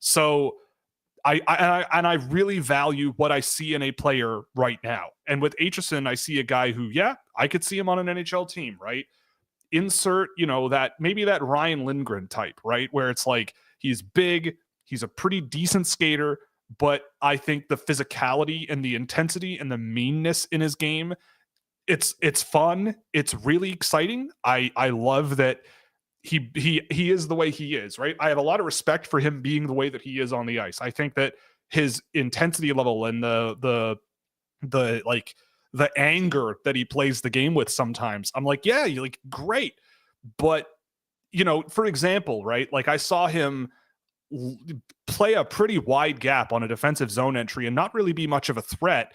So I really value what I see in a player right now. And with Aitchison, I see a guy who, I could see him on an NHL team, right? Insert, that Ryan Lindgren type, right? Where it's like, he's big, he's a pretty decent skater, but I think the physicality and the intensity and the meanness in his game, it's fun. It's really exciting. I love that he is the way he is, right? I have a lot of respect for him being the way that he is on the ice. I think that his intensity level and the anger that he plays the game with sometimes, I'm like, yeah, you're like, great. But, for example, right? Like, I saw him play a pretty wide gap on a defensive zone entry and not really be much of a threat.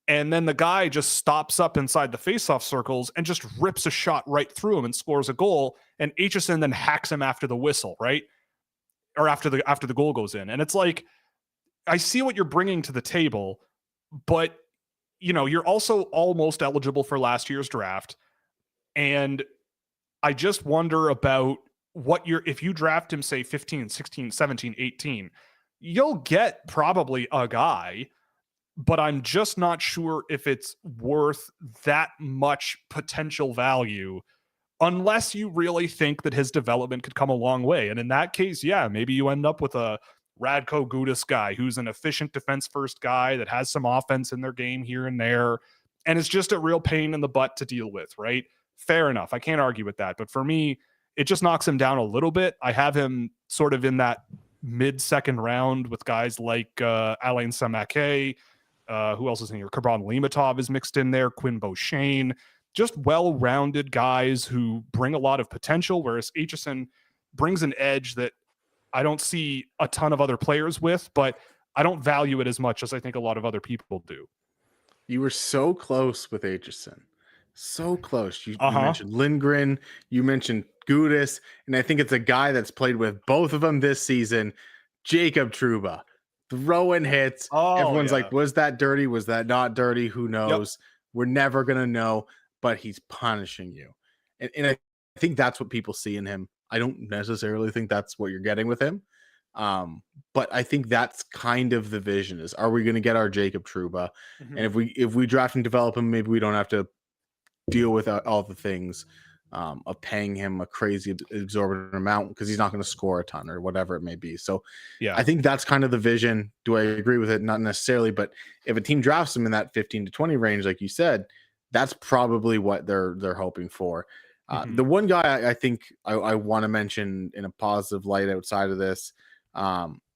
And then the guy just stops up inside the faceoff circles and just rips a shot right through him and scores a goal. And Aitchison then hacks him after the whistle, right? Or after the goal goes in. And it's like, I see what you're bringing to the table, but you're also almost eligible for last year's draft. And I just wonder about if you draft him, say 15, 16, 17, 18, you'll get probably a guy, but I'm just not sure if it's worth that much potential value unless you really think that his development could come a long way. And in that case, maybe you end up with a Radko Gudas guy who's an efficient defense first guy that has some offense in their game here and there, and it's just a real pain in the butt to deal with, right? Fair enough. I can't argue with that. But for me, it just knocks him down a little bit. I have him sort of in that mid-second round with guys like Alain Samake. Who else is in here? Kabran Limatov is mixed in there. Quinn Beauchene. Just well-rounded guys who bring a lot of potential, whereas Aitchison brings an edge that I don't see a ton of other players with, but I don't value it as much as I think a lot of other people do. You were so close with Aitchison. So close. You mentioned Lindgren, you mentioned Gudas, and I think it's a guy that's played with both of them this season, Jacob Trouba. Throwing hits. Everyone's like, was that dirty? Was that not dirty? Who knows? Yep. We're never going to know, but he's punishing you. And I think that's what people see in him. I don't necessarily think that's what you're getting with him. But I think that's kind of the vision is, are we going to get our Jacob Trouba? Mm-hmm. And if we draft and develop him, maybe we don't have to deal with all the things of paying him a crazy exorbitant amount because he's not going to score a ton or whatever it may be. So I think that's kind of the vision. Do I agree with it? Not necessarily, but if a team drafts him in that 15 to 20 range, like you said, that's probably what they're hoping for. The one guy I think I want to mention in a positive light outside of this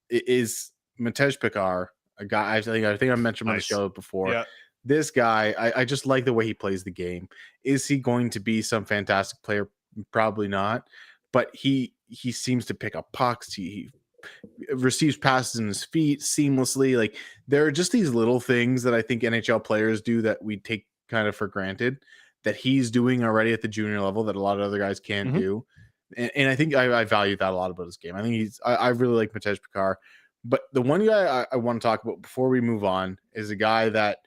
is Matej Pekar, a guy I think I mentioned on the show before. this guy, I just like the way he plays the game. Is he going to be some fantastic player? Probably not, but he seems to pick up pucks. He receives passes in his feet seamlessly. Like, there are just these little things that I think NHL players do that we take kind of for granted that he's doing already at the junior level that a lot of other guys can't do. And I think I value that a lot about his game. I think I really like Matej Pekar. But the one guy I want to talk about before we move on is a guy that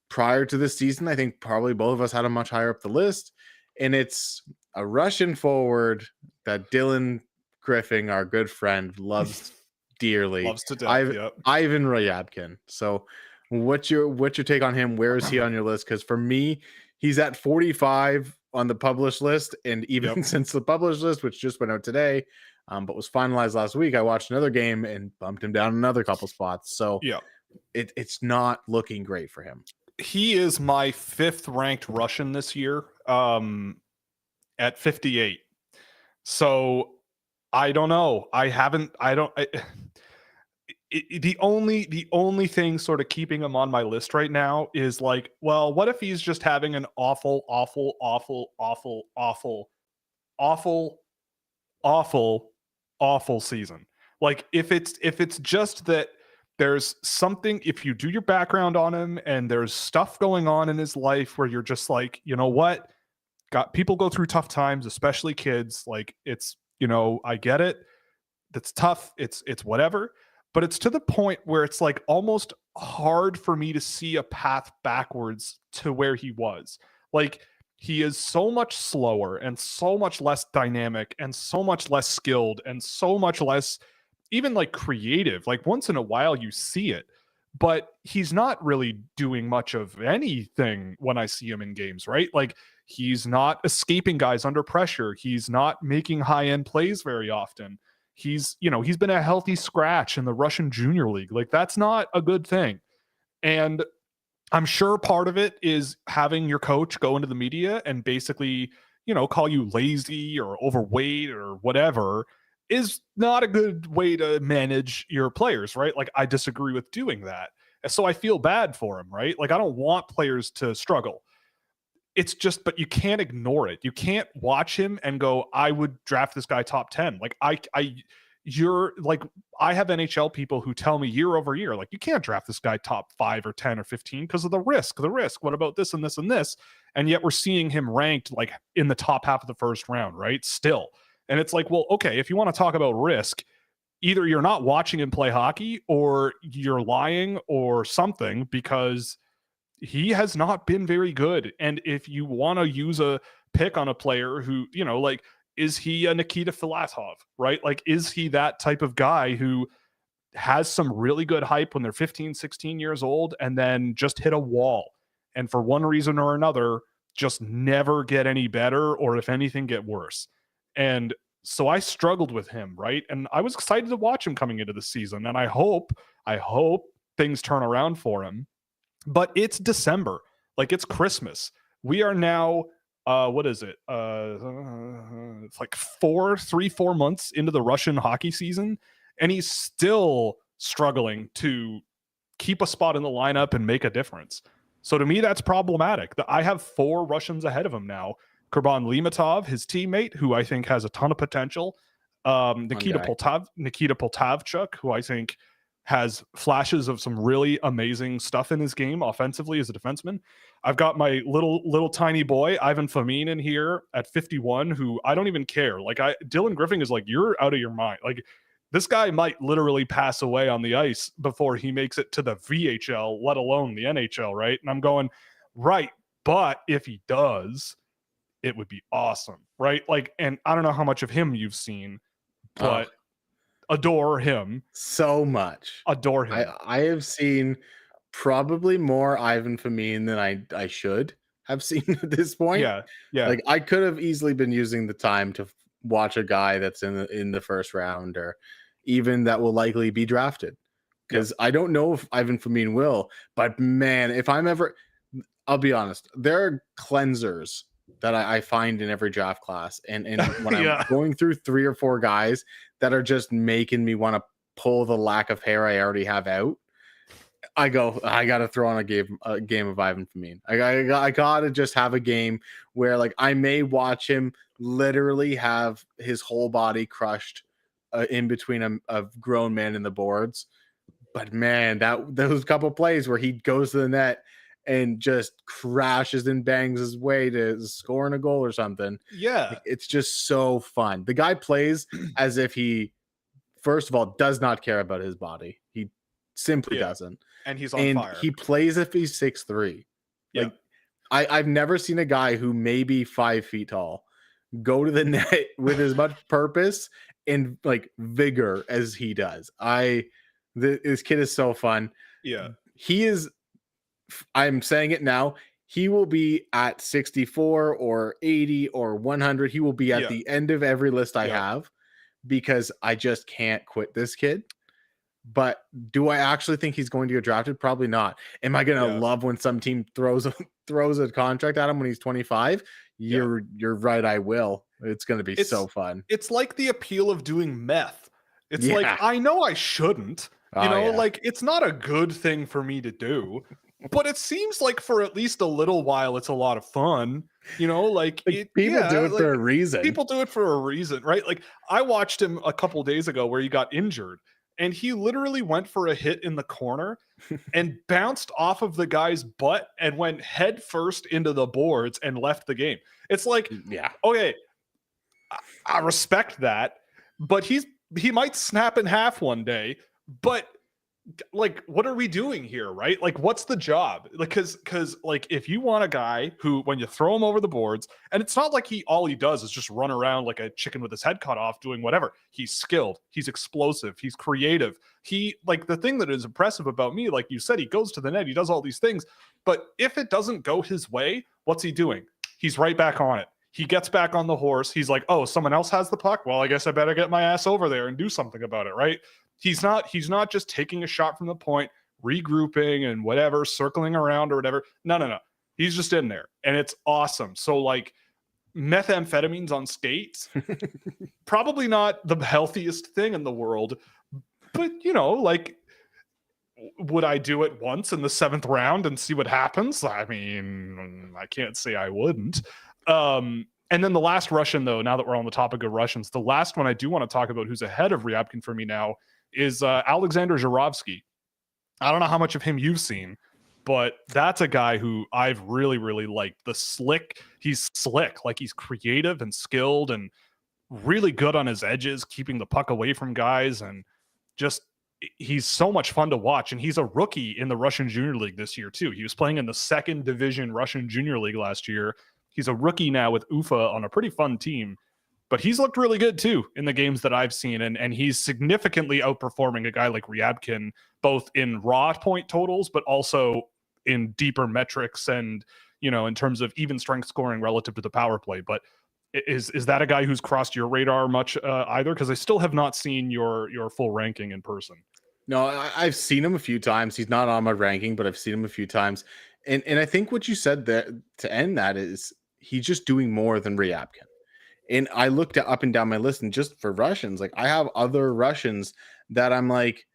prior to this season, I think probably both of us had him much higher up the list. And it's a Russian forward that Dylan Griffin, our good friend, loves dearly. Loves to death. Ivan Ryabkin. So what's your take on him? Where is he on your list? Because for me, he's at 45 on the published list. And even since the published list, which just went out today, but was finalized last week, I watched another game and bumped him down another couple spots. So it's not looking great for him. He is my 5th ranked Russian this year, at 58. So I don't know. The only thing sort of keeping him on my list right now is like, well, what if he's just having an awful season? Like, if it's just that there's something, if you do your background on him and there's stuff going on in his life where you're just like, you know what, people go through tough times, especially kids. Like, it's, I get it. That's tough. It's whatever. But it's to the point where it's like almost hard for me to see a path backwards to where he was. Like, he is so much slower and so much less dynamic and so much less skilled and so much less even like creative. Like, once in a while you see it, but he's not really doing much of anything when I see him in games, right? Like, he's not escaping guys under pressure. He's not making high-end plays very often. He's been a healthy scratch in the Russian Junior League. Like, that's not a good thing. And I'm sure part of it is having your coach go into the media and basically, call you lazy or overweight or whatever is not a good way to manage your players, right? Like, I disagree with doing that. So I feel bad for him, right? Like, I don't want players to struggle. It's just, but you can't ignore it. You can't watch him and go, I would draft this guy top 10. Like, you're like, I have NHL people who tell me year over year, like, you can't draft this guy top 5 or 10 or 15 because of the risk. What about this and this and this? And yet we're seeing him ranked like in the top half of the first round, right? Still. And it's like, well, okay, if you want to talk about risk, either you're not watching him play hockey or you're lying or something, because he has not been very good. And if you want to use a pick on a player who, like, is he a Nikita Filatov, right? Like, is he that type of guy who has some really good hype when they're 15, 16 years old and then just hit a wall and for one reason or another just never get any better, or if anything, get worse? And so I struggled with him, right? And I was excited to watch him coming into the season, and I hope things turn around for him. But it's December, like, it's Christmas. We are now, what is it? It's like 4 months into the Russian hockey season, and he's still struggling to keep a spot in the lineup and make a difference. So to me, that's problematic. I have 4 Russians ahead of him now. Kurban Limatov, his teammate, who I think has a ton of potential. Nikita Poltavchuk, who I think has flashes of some really amazing stuff in his game offensively as a defenseman. I've got my little tiny boy, Ivan Fomin, in here at 51, who I don't even care. Like, Dylan Griffin is like, you're out of your mind. Like, this guy might literally pass away on the ice before he makes it to the VHL, let alone the NHL, right? And I'm going, right, but if he does, it would be awesome, right? Like, and I don't know how much of him you've seen, but adore him so much. Adore him. I have seen probably more Ivan Fomin than I should have seen at this point. Yeah. Like, I could have easily been using the time to watch a guy that's in the first round, or even that will likely be drafted, because I don't know if Ivan Fomin will. But man, if I'm ever, I'll be honest, there are cleansers that I find in every draft class, and when I'm going through 3 or 4 guys that are just making me want to pull the lack of hair I already have out, I gotta throw on a game of Ivan Famine. I gotta just have a game where like I may watch him literally have his whole body crushed in between a grown man in the boards. But man, those couple plays where he goes to the net and just crashes and bangs his way to scoring a goal or something. Yeah. Like, it's just so fun. The guy plays as if he, first of all, does not care about his body. He simply doesn't. And he's on fire. He plays if he's 6'3". Yeah. Like I've never seen a guy who may be 5 feet tall go to the net with as much purpose and like vigor as he does. This kid is so fun. Yeah. I'm saying it now. He will be at 64 or 80 or 100. He will be at the end of every list I have because I just can't quit this kid. But do I actually think he's going to get drafted? Probably not. Am I going to love when some team throws a contract at him when he's 25? You're right. I will. It's going to be so fun. It's like the appeal of doing meth. It's like, I know I shouldn't, like it's not a good thing for me to do, but it seems like for at least a little while, it's a lot of fun, like people do it for a reason. People do it for a reason, right? Like I watched him a couple days ago where he got injured. And he literally went for a hit in the corner and bounced off of the guy's butt and went head first into the boards and left the game. It's like, okay, I respect that, but he might snap in half one day, but like, what are we doing here, right? Like, what's the job? Like, because like, if you want a guy who, when you throw him over the boards, and it's not like all he does is just run around like a chicken with his head cut off doing whatever. He's skilled, he's explosive, he's creative. He, like, the thing that is impressive about me, like you said, he goes to the net, he does all these things, but if it doesn't go his way, what's he doing? He's right back on it. He gets back on the horse. He's like, oh, someone else has the puck. Well, I guess I better get my ass over there and do something about it, right? He's not just taking a shot from the point, regrouping and whatever, circling around or whatever. No. He's just in there, and it's awesome. So, like, methamphetamines on skates, probably not the healthiest thing in the world, but, like, would I do it once in the 7th round and see what happens? I mean, I can't say I wouldn't. And then the last Russian, though, now that we're on the topic of Russians, the last one I do want to talk about who's ahead of Ryabkin for me now is Alexander Zhuravsky. I don't know how much of him you've seen, but that's a guy who I've really, really liked. He's slick, like he's creative and skilled and really good on his edges, keeping the puck away from guys, and just he's so much fun to watch. And he's a rookie in the Russian Junior League this year too. He was playing in the 2nd division Russian Junior League last year. He's a rookie now with Ufa on a pretty fun team. But he's looked really good, too, in the games that I've seen. And he's significantly outperforming a guy like Ryabkin, both in raw point totals, but also in deeper metrics and, in terms of even strength scoring relative to the power play. But is that a guy who's crossed your radar much either? Because I still have not seen your full ranking in person. No, I've seen him a few times. He's not on my ranking, but I've seen him a few times. And I think what you said there to end that is he's just doing more than Ryabkin. And I looked up and down my list, and just for Russians, like I have other Russians that I'm like,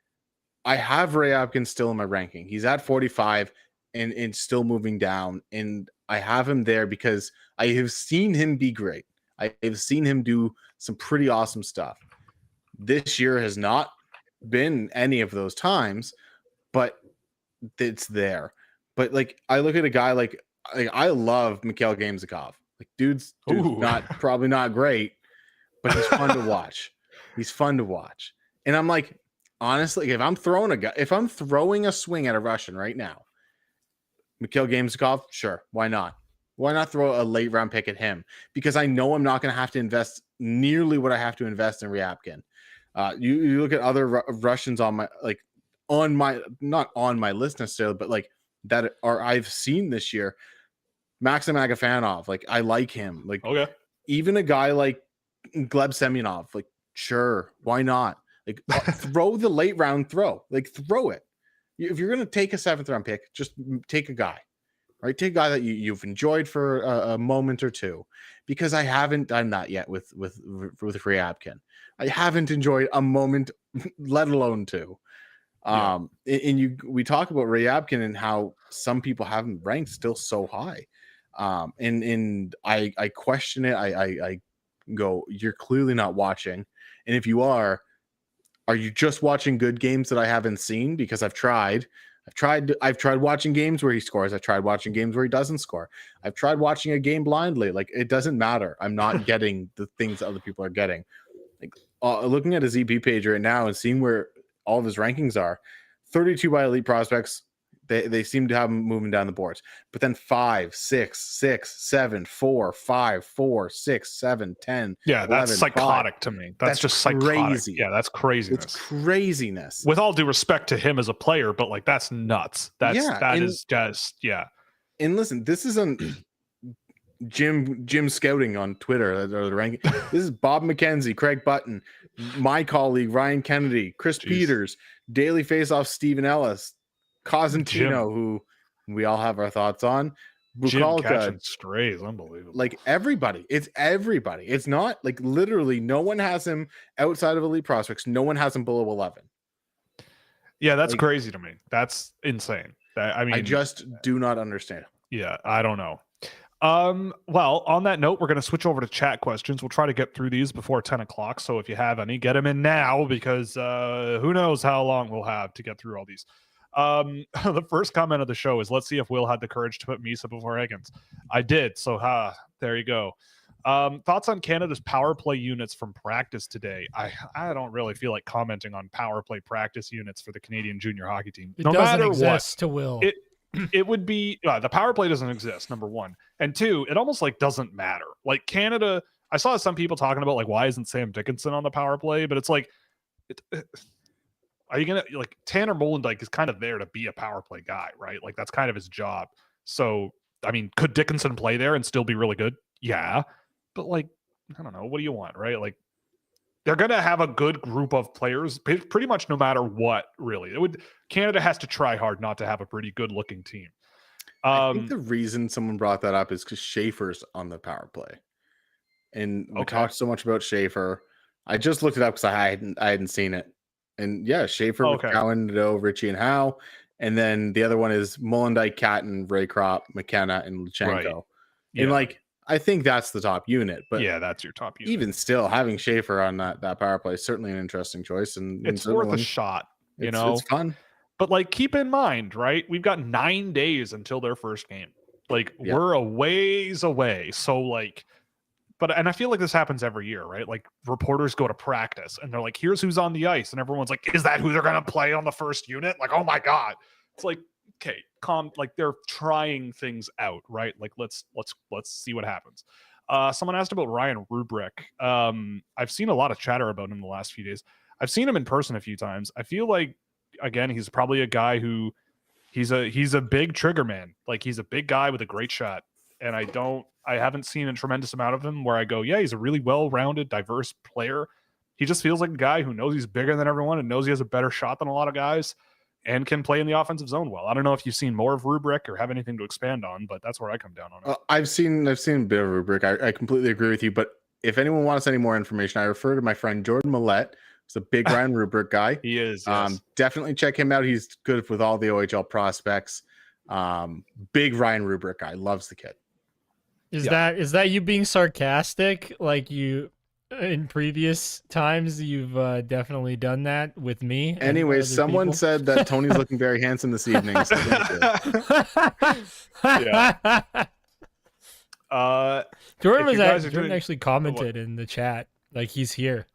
I have Ryabkin still in my ranking. He's at 45 and still moving down. And I have him there because I have seen him be great. I have seen him do some pretty awesome stuff. This year has not been any of those times, but it's there. But like, I look at a guy like I love Mikhail Gamzikov. Like, dude's probably not great, but he's fun to watch. He's fun to watch. And I'm like, honestly, if I'm throwing a swing at a Russian right now, Mikhail Gamzikov, sure, why not? Why not throw a late round pick at him? Because I know I'm not going to have to invest nearly what I have to invest in Ryabkin. You look at other Russians on my not on my list necessarily, but like that are I've seen this year. Maxim Agafanov, like I like him. Like, okay, even a guy like Gleb Semyonov, like sure, why not? Like throw the late round throw, like throw it. If you're gonna take a 7th round pick, just take a guy, right? Take a guy that you've enjoyed for a moment or two, because I haven't done that yet with Ryabkin. I haven't enjoyed a moment, let alone two. We talk about Ray Abkin and how some people have him ranked still so high. And I question it. I go, you're clearly not watching. And if you are you just watching good games that I haven't seen? Because I've tried watching games where he scores. I've tried watching games where he doesn't score. I've tried watching a game blindly. Like, it doesn't matter. I'm not getting the things other people are getting. Like, looking at his EP page right now and seeing where all of his rankings are, 32 by elite prospects. They seem to have him moving down the boards. But then 5, 6, 6, 7, 4, 5, 4, 6, 7, 10. Yeah, 11, that's psychotic 5. to me. That's just crazy. Psychotic. Yeah, that's craziness. It's craziness. With all due respect to him as a player, but like, that's nuts. That is just, yeah. And listen, this isn't Jim Scouting on Twitter or the ranking. This is Bob McKenzie, Craig Button, my colleague Ryan Kennedy, Chris Peters, Daily Faceoff Stephen Ellis, Cosentino, who we all have our thoughts on. Jim catching strays, unbelievable. Like, everybody. It's everybody. It's not like, literally no one has him outside of elite prospects. No one has him below 11. Yeah, that's crazy to me. That's insane. I mean, I just do not understand. Yeah, I don't know. Well, on that note, we're going to switch over to chat questions. We'll try to get through these before 10 o'clock. So if you have any, get them in now, because who knows how long we'll have to get through all these. The first comment of the show is, let's see if Will had the courage to put Misa before Higgins. I did. So there you go. Thoughts on Canada's power play units from practice today? I don't really feel like commenting on power play practice units for the Canadian junior hockey team. It doesn't exist to Will. It would be the power play doesn't exist, number one, and two, it almost like doesn't matter. Like, Canada, I saw some people talking about like, why isn't Sam Dickinson on the power play? But it's like, are you gonna, like, Tanner Molendyke is kind of there to be a power play guy, right? Like, that's kind of his job. So I mean, could Dickinson play there and still be really good? Yeah, but like, I don't know, what do you want, right? Like, they're going to have a good group of players pretty much no matter what, really. Canada has to try hard not to have a pretty good looking team. I think the reason someone brought that up is because Schaefer's on the power play. And we talked so much about Schaefer. I just looked it up because I hadn't seen it. And yeah, Schaefer, McCowan, Nadeau, Ritchie, and Howe. And then the other one is Molendyke, Catton, Raycroft, McKenna, and Luchenko. Right. Yeah. And like, I think that's the top unit, but yeah, that's your top unit. Even still, having Schaefer on that power play is certainly an interesting choice, and it's worth a shot. It's fun. But like, keep in mind, right? We've got 9 days until their first game. Like, we're a ways away. So like, and I feel like this happens every year, right? Like, reporters go to practice and they're like, "Here's who's on the ice," and everyone's like, "Is that who they're gonna play on the first unit?" Like, oh my god, it's like, okay, like, they're trying things out, right? Like, let's see what happens. Someone asked about Ryan Rubrick. I've seen a lot of chatter about him the last few days. I've seen him in person a few times. I feel like, again, he's probably a guy who he's a big trigger man. Like, he's a big guy with a great shot. And I haven't seen a tremendous amount of him where I go, yeah, he's a really well-rounded, diverse player. He just feels like a guy who knows he's bigger than everyone and knows he has a better shot than a lot of guys and can play in the offensive zone well. I don't know if you've seen more of Rubrick or have anything to expand on, but that's where I come down on it. I've seen a bit of Rubrick. I completely agree with you, but if anyone wants any more information, I refer to my friend Jordan Millette. He's a big Ryan Rubrick guy. He is. Yes. Definitely check him out. He's good with all the OHL prospects. Big Ryan Rubrick guy. Loves the kid. Is that you being sarcastic? Like, you in previous times you've definitely done that with me. Anyway, someone said that Tony's looking very handsome this evening. Jordan actually commented in the chat, like, he's here.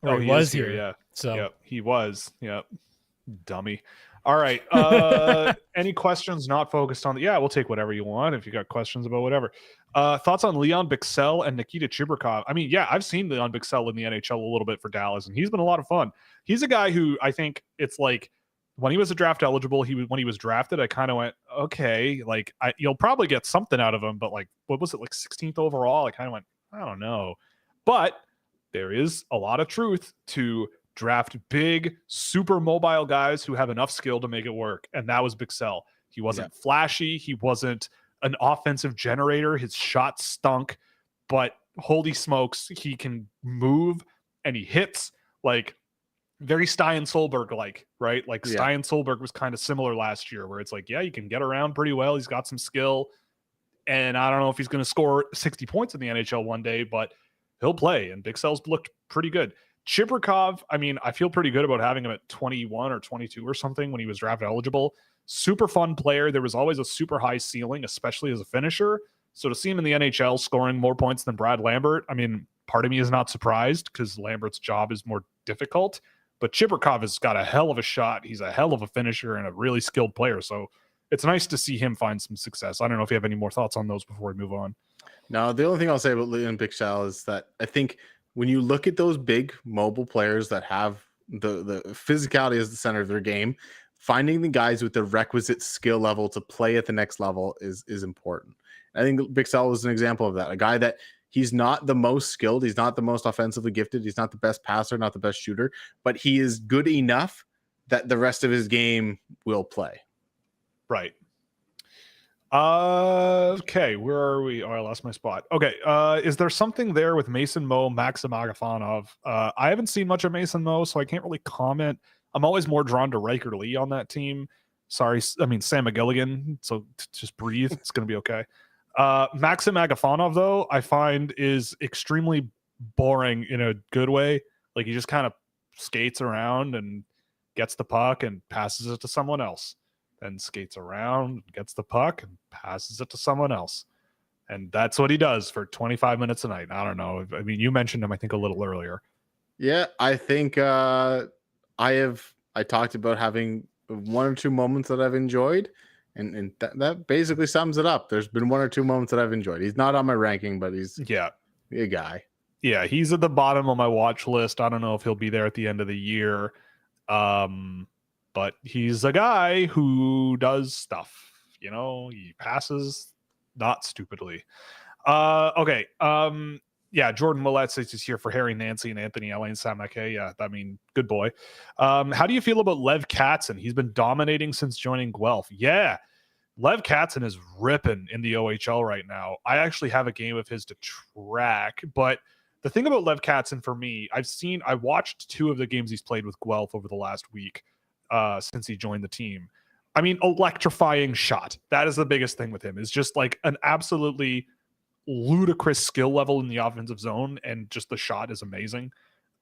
Or he was here. Yeah. So he was. Yep. Dummy. All right. Any questions not focused on we'll take whatever you want if you got questions about whatever. Thoughts on Leon Bichsel and Nikita Chibrikov? I mean, yeah, I've seen Leon Bichsel in the NHL a little bit for Dallas, and he's been a lot of fun. He's a guy who I think it's like, when he was a draft eligible, when he was drafted, I kind of went, okay, like, you'll probably get something out of him, but like, what was it, like 16th overall? I kind of went, I don't know. But there is a lot of truth to draft big, super mobile guys who have enough skill to make it work. And that was Bichsel. He wasn't flashy. He wasn't an offensive generator. His shot stunk, but holy smokes, he can move and he hits. Like, very Stein Solberg like, right? Like Yeah. Stein Solberg was kind of similar last year, where it's like, yeah, you can get around pretty well. He's got some skill, and I don't know if he's going to score 60 points in the NHL one day, but he'll play. And Big Cell's looked pretty good. Chibrikov, I mean, I feel pretty good about having him at 21 or 22 or something when he was draft eligible. Super fun player. There was always a super high ceiling, especially as a finisher. So to see him in the NHL scoring more points than Brad Lambert, I mean, part of me is not surprised because Lambert's job is more difficult. But Chibrikov has got a hell of a shot. He's a hell of a finisher and a really skilled player. So it's nice to see him find some success. I don't know if you have any more thoughts on those before we move on. No, the only thing I'll say about Leon Big Cell is that I think when you look at those big mobile players that have the physicality as the center of their game, finding the guys with the requisite skill level to play at the next level is important. I think Big Cell was an example of that. A guy that he's not the most skilled, he's not the most offensively gifted, he's not the best passer, not the best shooter, but he is good enough that the rest of his game will play. Right. Okay, where are we? Oh, I lost my spot. Okay, is there something there with Mason Moe, Maxim Agafonov? I haven't seen much of Mason Moe, so I can't really comment. I'm always more drawn to Riker Lee on that team. Sorry, I mean Sam McGilligan. So just breathe. It's gonna be okay. Maxim Agafonov, though, I find is extremely boring in a good way. Like he just kind of skates around and gets the puck and passes it to someone else. Then skates around, gets the puck, and passes it to someone else. And that's what he does for 25 minutes a night. I don't know. I mean, you mentioned him, I think, a little earlier. Yeah, I think I talked about having one or two moments that I've enjoyed, and that basically sums it up. There's been one or two moments that I've enjoyed. He's not on my ranking, but he's a guy. Yeah, he's at the bottom of my watch list. I don't know if he'll be there at the end of the year. But he's a guy who does stuff, he passes not stupidly. Okay. Yeah, Jordan Willett is here for Harry Nancy and Anthony Alain Samake. Yeah, I mean, good boy. How do you feel about Lev Katzen? He's been dominating since joining Guelph. Yeah, Lev Katzen is ripping in the OHL right now. I actually have a game of his to track, but the thing about Lev Katzen for me, I watched 2 of the games he's played with Guelph over the last week. Since he joined the team. I mean, electrifying shot. That is the biggest thing with him, is just like an absolutely ludicrous skill level in the offensive zone, and just the shot is amazing.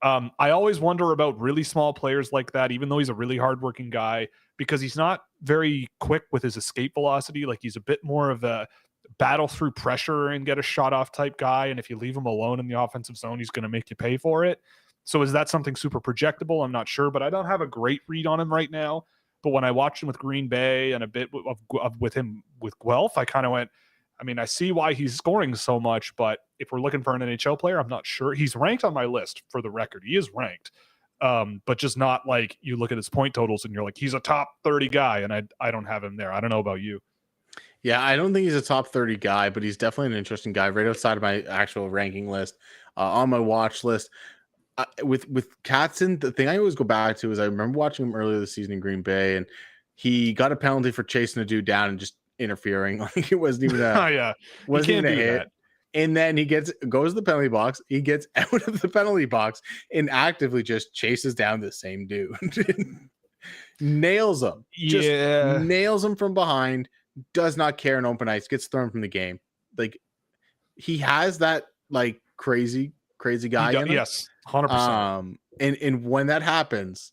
I always wonder about really small players like that, even though he's a really hardworking guy, because he's not very quick with his escape velocity. Like he's a bit more of a battle through pressure and get a shot off type guy. And if you leave him alone in the offensive zone, he's going to make you pay for it. So is that something super projectable? I'm not sure, but I don't have a great read on him right now. But when I watched him with Green Bay and a bit with him with Guelph, I kind of went, I mean, I see why he's scoring so much, but if we're looking for an NHL player, I'm not sure. He's ranked on my list for the record. He is ranked, but just not like you look at his point totals and you're like, he's a top 30 guy, and I don't have him there. I don't know about you. Yeah, I don't think he's a top 30 guy, but he's definitely an interesting guy right outside of my actual ranking list, on my watch list. With Katzen, the thing I always go back to is I remember watching him earlier this season in Green Bay, and he got a penalty for chasing a dude down and just interfering. Like it wasn't even wasn't even a hit. That. And then he goes to the penalty box. He gets out of the penalty box and actively just chases down the same dude. Nails him. Just nails him from behind. Does not care in open ice. Gets thrown from the game. Like he has that like crazy guy in him. Yes. 100%. And when that happens,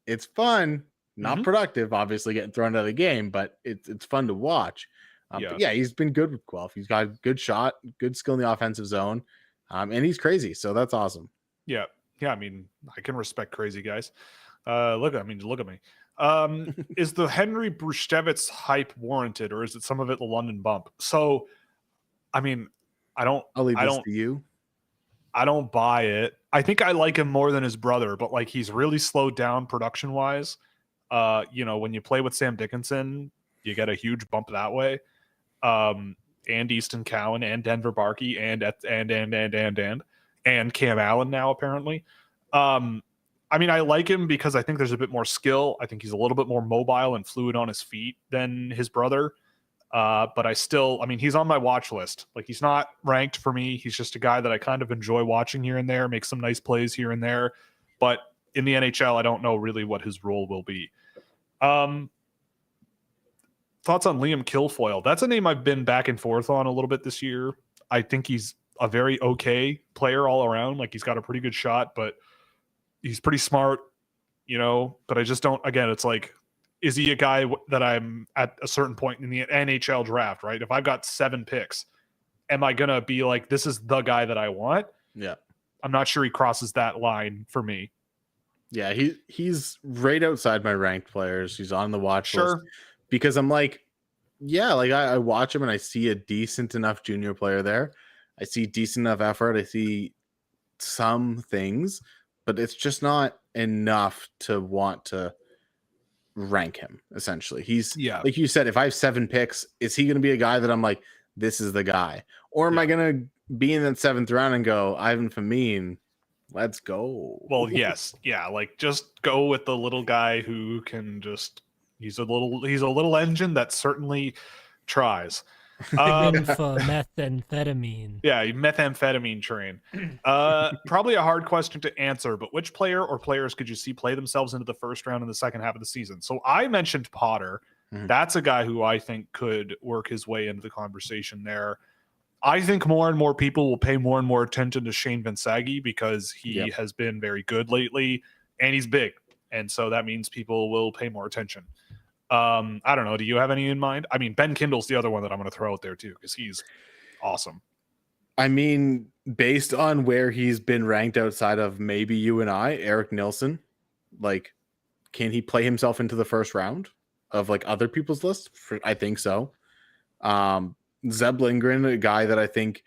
it's fun, not productive, obviously getting thrown out of the game, but it's fun to watch. But yeah, he's been good with Guelph. He's got a good shot, good skill in the offensive zone, and he's crazy. So that's awesome. Yeah. I mean, I can respect crazy guys. Look at me. Is the Henry Brushevitz hype warranted, or is it some of it the London bump? So, I mean, I'll leave this to you. I don't buy it. I think I like him more than his brother, but like he's really slowed down production wise. When you play with Sam Dickinson, you get a huge bump that way. And Easton Cowan and Denver Barkey and Cam Allen now apparently. I mean, I like him because I think there's a bit more skill. I think he's a little bit more mobile and fluid on his feet than his brother. But he's on my watch list. Like he's not ranked for me. He's just a guy that I kind of enjoy watching here and there, make some nice plays here and there. But in the NHL, I don't know really what his role will be. Thoughts on Liam Kilfoyle? That's a name I've been back and forth on a little bit this year. I think he's a very okay player all around. Like, he's got a pretty good shot, but he's pretty smart, but I just don't, again, it's like, is he a guy that I'm at a certain point in the NHL draft, right? If I've got 7 picks, am I going to be like, this is the guy that I want? Yeah. I'm not sure he crosses that line for me. Yeah, he's right outside my ranked players. He's on the watch list Sure. because I'm like, yeah, like I watch him and I see a decent enough junior player there. I see decent enough effort. I see some things, but it's just not enough to want to rank him. Essentially, he's like you said, if I have 7 picks, is he going to be a guy that I'm like, this is the guy, or am I going to be in that 7th round and go, Ivan Famine, let's go? Well, yes, yeah, like just go with the little guy who can just he's a little engine that certainly tries. For methamphetamine. Yeah, methamphetamine train. Probably a hard question to answer, but which player or players could you see play themselves into the first round in the second half of the season? So I mentioned Potter. Mhm. That's a guy who I think could work his way into the conversation there. I think more and more people will pay more and more attention to Shane Vinsagi because he has been very good lately and he's big. And so that means people will pay more attention. I don't know. Do you have any in mind? I mean, Ben Kindle's the other one that I'm going to throw out there too, because he's awesome. I mean, based on where he's been ranked outside of maybe you and I, Eric Nilsson, like, can he play himself into the first round of like other people's lists? I think so. Zeb Lindgren, a guy that I think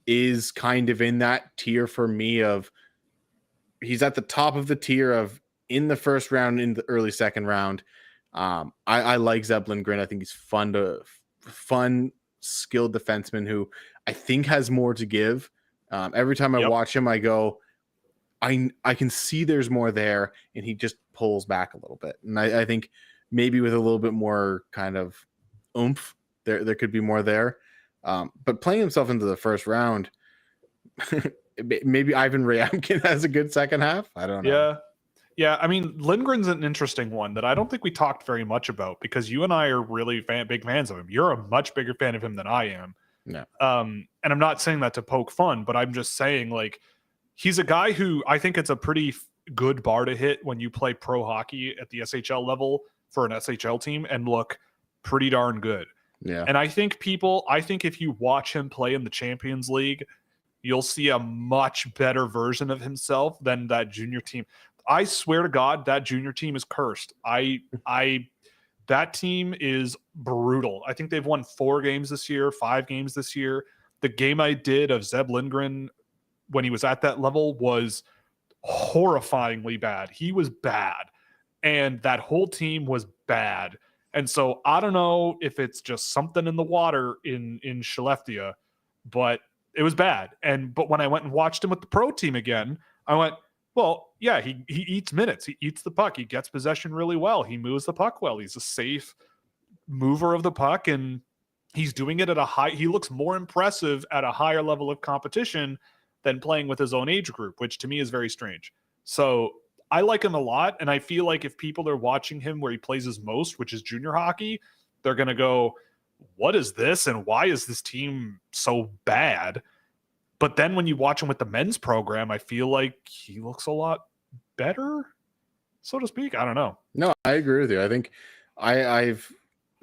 is kind of in that tier for me of he's at the top of the tier of in the first round, in the early second round. I like Zeb Lindgren. I think he's fun, skilled defenseman who I think has more to give. Every time I watch him, I go, I can see there's more there, and he just pulls back a little bit. And I think maybe with a little bit more kind of oomph, there could be more there. But playing himself into the first round, maybe Ivan Ryabkin has a good second half. I don't know. Yeah. I mean, Lindgren's an interesting one that I don't think we talked very much about because you and I are really big fans of him. You're a much bigger fan of him than I am. No. And I'm not saying that to poke fun, but I'm just saying, like, he's a guy who I think it's a pretty good bar to hit when you play pro hockey at the SHL level for an SHL team and look pretty darn good. Yeah. And I think if you watch him play in the Champions League, you'll see a much better version of himself than that junior team. I swear to God, that junior team is cursed. That team is brutal. I think they've won 4 games this year, 5 games this year. The game I did of Zeb Lindgren when he was at that level was horrifyingly bad. He was bad. And that whole team was bad. And so I don't know if it's just something in the water in Skellefteå, but it was bad. But when I went and watched him with the pro team again, I went, well, yeah, he eats minutes. He eats the puck. He gets possession really well. He moves the puck well. He's a safe mover of the puck, and he's doing it at a high. He looks more impressive at a higher level of competition than playing with his own age group, which to me is very strange. So I like him a lot, and I feel like if people are watching him where he plays his most, which is junior hockey, they're going to go, what is this, and why is this team so bad? But then when you watch him with the men's program, I feel like he looks a lot better, so to speak. I don't know. No, I agree with you. I think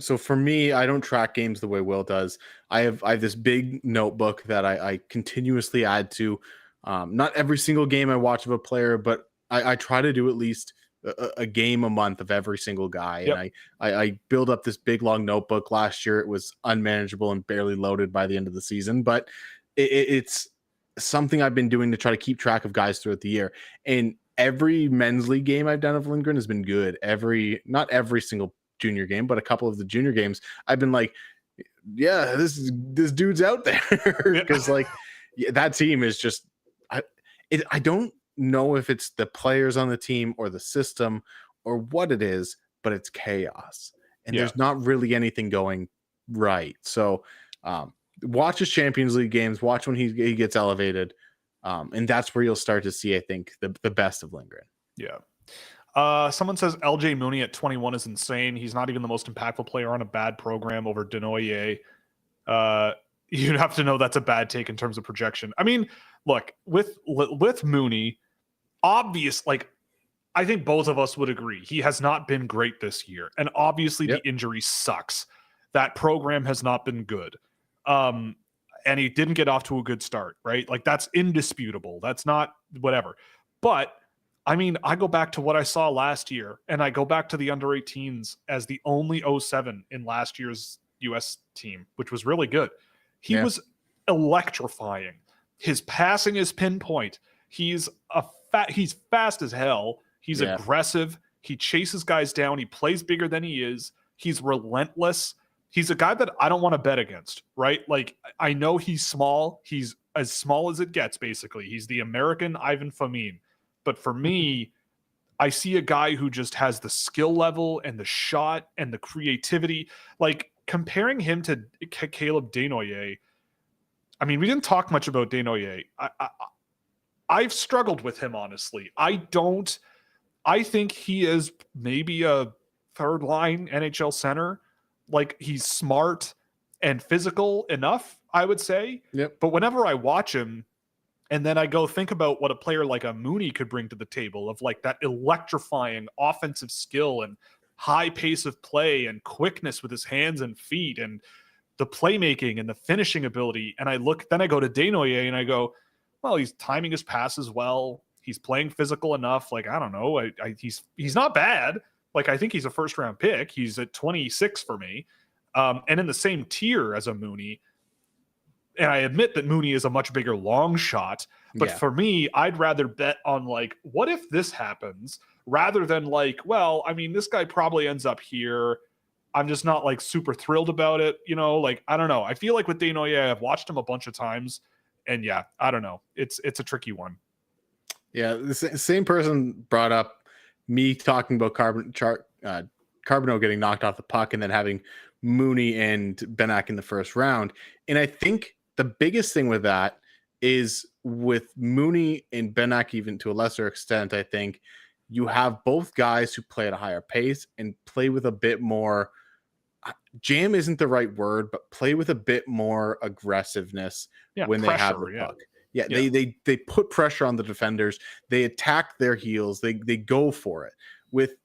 so for me, I don't track games the way Will does. I have this big notebook that I continuously add to. Not every single game I watch of a player, but I try to do at least a game a month of every single guy. Yep. And I build up this big long notebook. Last year it was unmanageable and barely loaded by the end of the season, but it's something I've been doing to try to keep track of guys throughout the year. And every men's league game I've done of Lindgren has been good. Not every single junior game, but a couple of the junior games, I've been like, yeah, this dude's out there. Because that team is just, I don't know if it's the players on the team or the system or what it is, but it's chaos. And there's not really anything going right. So, watch his Champions League games, watch when he gets elevated. And that's where you'll start to see, I think, the best of Lindgren. Yeah. Someone says LJ Mooney at 21 is insane. He's not even the most impactful player on a bad program over Denoyer. You'd have to know that's a bad take in terms of projection. I mean, look, with Mooney, I think both of us would agree he has not been great this year, and obviously the injury sucks. That program has not been good, and he didn't get off to a good start, right? Like, that's indisputable. That's not whatever. But I mean, I go back to what I saw last year, and I go back to the under 18s as the only 07 in last year's U.S. team, which was really good. He was electrifying. His passing is pinpoint. He's fast as hell. He's aggressive. He chases guys down. He plays bigger than he is. He's relentless. He's a guy that I don't want to bet against, right? Like, I know he's small. He's as small as it gets, basically. He's the American Ivan Fomin. But for me, I see a guy who just has the skill level and the shot and the creativity. Like, comparing him to Caleb Denoyer, I mean, we didn't talk much about Denoyer. I've struggled with him, honestly. I think he is maybe a third-line NHL center. Like, he's smart and physical enough, I would say. Yep. But whenever I watch him, and then I go think about what a player like a Mooney could bring to the table, of like that electrifying offensive skill and high pace of play and quickness with his hands and feet and the playmaking and the finishing ability. And I go to Denoyer and I go, well, he's timing his passes well. He's playing physical enough. Like, I don't know. He's not bad. Like, I think he's a first round pick. He's at 26 for me. And in the same tier as a Mooney. And I admit that Mooney is a much bigger long shot, but for me, I'd rather bet on, like, what if this happens, rather than like, well, I mean, this guy probably ends up here. I'm just not like super thrilled about it. You know, like, I don't know. I feel like with Denoyer, I've watched him a bunch of times, and I don't know. It's a tricky one. Yeah. The same person brought up me talking about Carbonneau getting knocked off the puck and then having Mooney and Benak in the first round. And I think the biggest thing with that is with Mooney and Benak, even to a lesser extent, I think you have both guys who play at a higher pace and play with a bit more jam isn't the right word, but play with a bit more aggressiveness when they have the puck. They put pressure on the defenders. They attack their heels. They go for it. With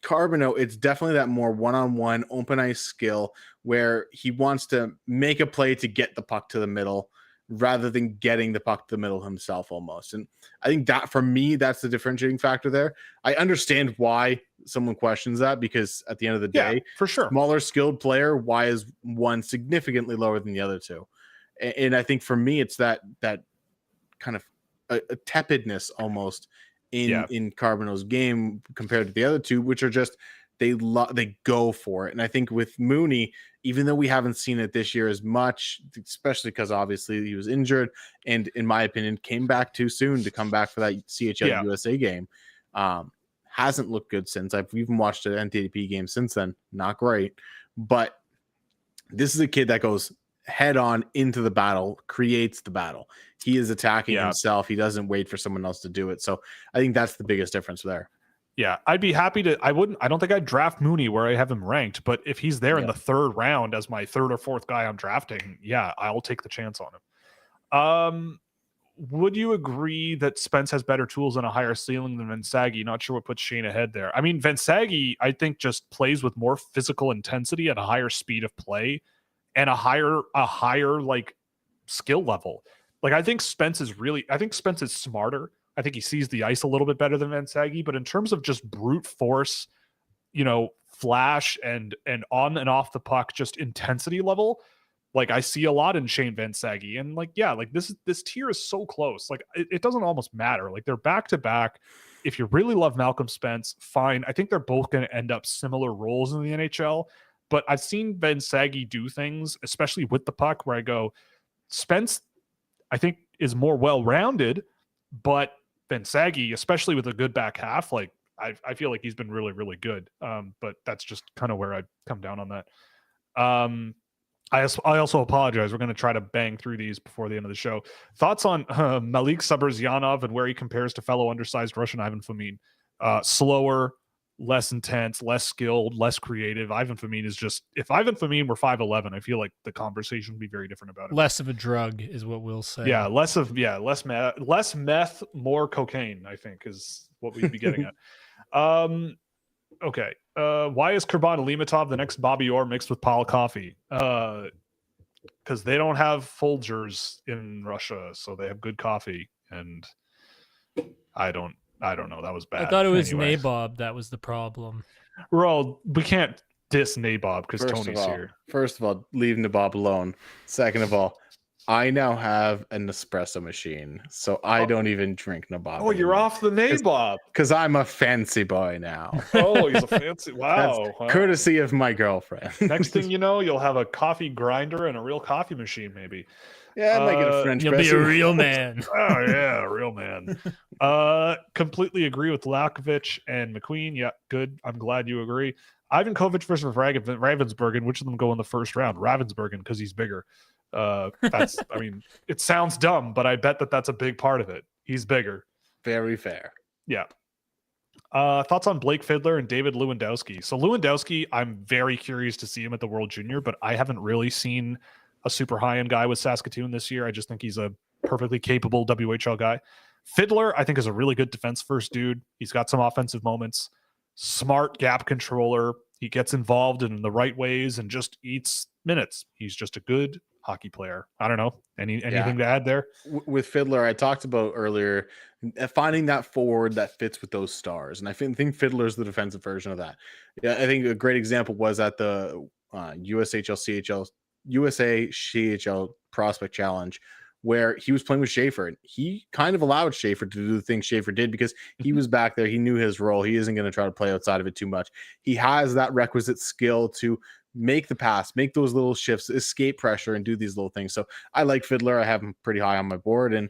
Carbonneau, it's definitely that more one-on-one open ice skill where he wants to make a play to get the puck to the middle rather than getting the puck to the middle himself almost. And I think that, for me, that's the differentiating factor there. I understand why someone questions that, because at the end of the day, for sure, smaller skilled player, why is one significantly lower than the other two? And I think for me, it's that kind of a tepidness almost in Carbonneau's game compared to the other two, which are just they go for it. And I think with Mooney, even though we haven't seen it this year as much, especially because obviously he was injured and, in my opinion, came back too soon to come back for that CHL USA game, hasn't looked good since. I've even watched an NTDP game since then. Not great. But this is a kid that goes head on into the battle, creates the battle. He is attacking himself. He doesn't wait for someone else to do it. So I think that's the biggest difference there. Yeah, I'd be happy to. I don't think I'd draft Mooney where I have him ranked, but if he's there in the third round as my third or fourth guy I'm drafting, I'll take the chance on him. Would you agree that Spence has better tools and a higher ceiling than Vansagi? Not sure what puts Shane ahead there. I mean, Vansagi, I think, just plays with more physical intensity at a higher speed of play and a higher like skill level. Like, I think Spence is smarter. I think he sees the ice a little bit better than Vansagi, but in terms of just brute force, flash and on and off the puck, just intensity level, like, I see a lot in Shane Vansagi. And this tier is so close. Like, it doesn't almost matter. Like, they're back to back. If you really love Malcolm Spence, fine. I think they're both going to end up similar roles in the NHL, but I've seen Vansagi do things, especially with the puck, where I go, Spence, I think, is more well-rounded, but Vansagi, especially with a good back half, like, I feel like he's been really, really good. But that's just kind of where I come down on that. I also apologize. We're going to try to bang through these before the end of the show. Thoughts on Malik Sabarzyanov and where he compares to fellow undersized Russian Ivan Fomin? slower, less intense, less skilled, less creative. Ivan Famine is just, if Ivan Famine were 5'11", I feel like the conversation would be very different about it. Less of a drug is what we'll say. Yeah, less meth, more cocaine, I think, is what we'd be getting at. Okay. Why is Kurban Alimatov the next Bobby Orr mixed with Paul Coffey? Because they don't have Folgers in Russia, so they have good coffee, and I don't know. That was bad. I thought it was anyway. Nabob that was the problem. We can't diss Nabob because Tony's here. First of all, leave Nabob alone. Second of all, I now have an espresso machine, so I don't even drink Nabob. Oh, you're off the Nabob. Because I'm a fancy boy now. Oh, he's a fancy. Wow. Courtesy of my girlfriend. Next thing you know, you'll have a coffee grinder and a real coffee machine, maybe. Yeah, I might get a French You'll press. be a real man. Oh, yeah, a real man. Completely agree with Lakovic and McQueen. Yeah, good. I'm glad you agree. Ivan Kovic versus Ravensburgen. Which of them go in the first round? Ravensburgen, because he's bigger. That's, I mean, it sounds dumb, but I bet that's a big part of it. He's bigger. Very fair. Yeah. Thoughts on Blake Fiddler and David Lewandowski? So Lewandowski, I'm very curious to see him at the World Junior, but I haven't really seen a super high-end guy with Saskatoon this year. I just think he's a perfectly capable WHL guy. Fiddler, I think, is a really good defense-first dude. He's got some offensive moments. Smart gap controller. He gets involved in the right ways and just eats minutes. He's just a good hockey player. I don't know. Anything to add there? With Fiddler, I talked about earlier, finding that forward that fits with those stars. And I think Fiddler's the defensive version of that. Yeah, I think a great example was at the USA CHL Prospect Challenge, where he was playing with Schaefer, and he kind of allowed Schaefer to do the things Schaefer did because he was back there. He knew his role. He isn't going to try to play outside of it too much. He has that requisite skill to make the pass, make those little shifts, escape pressure, and do these little things. So I like Fiddler. I have him pretty high on my board. And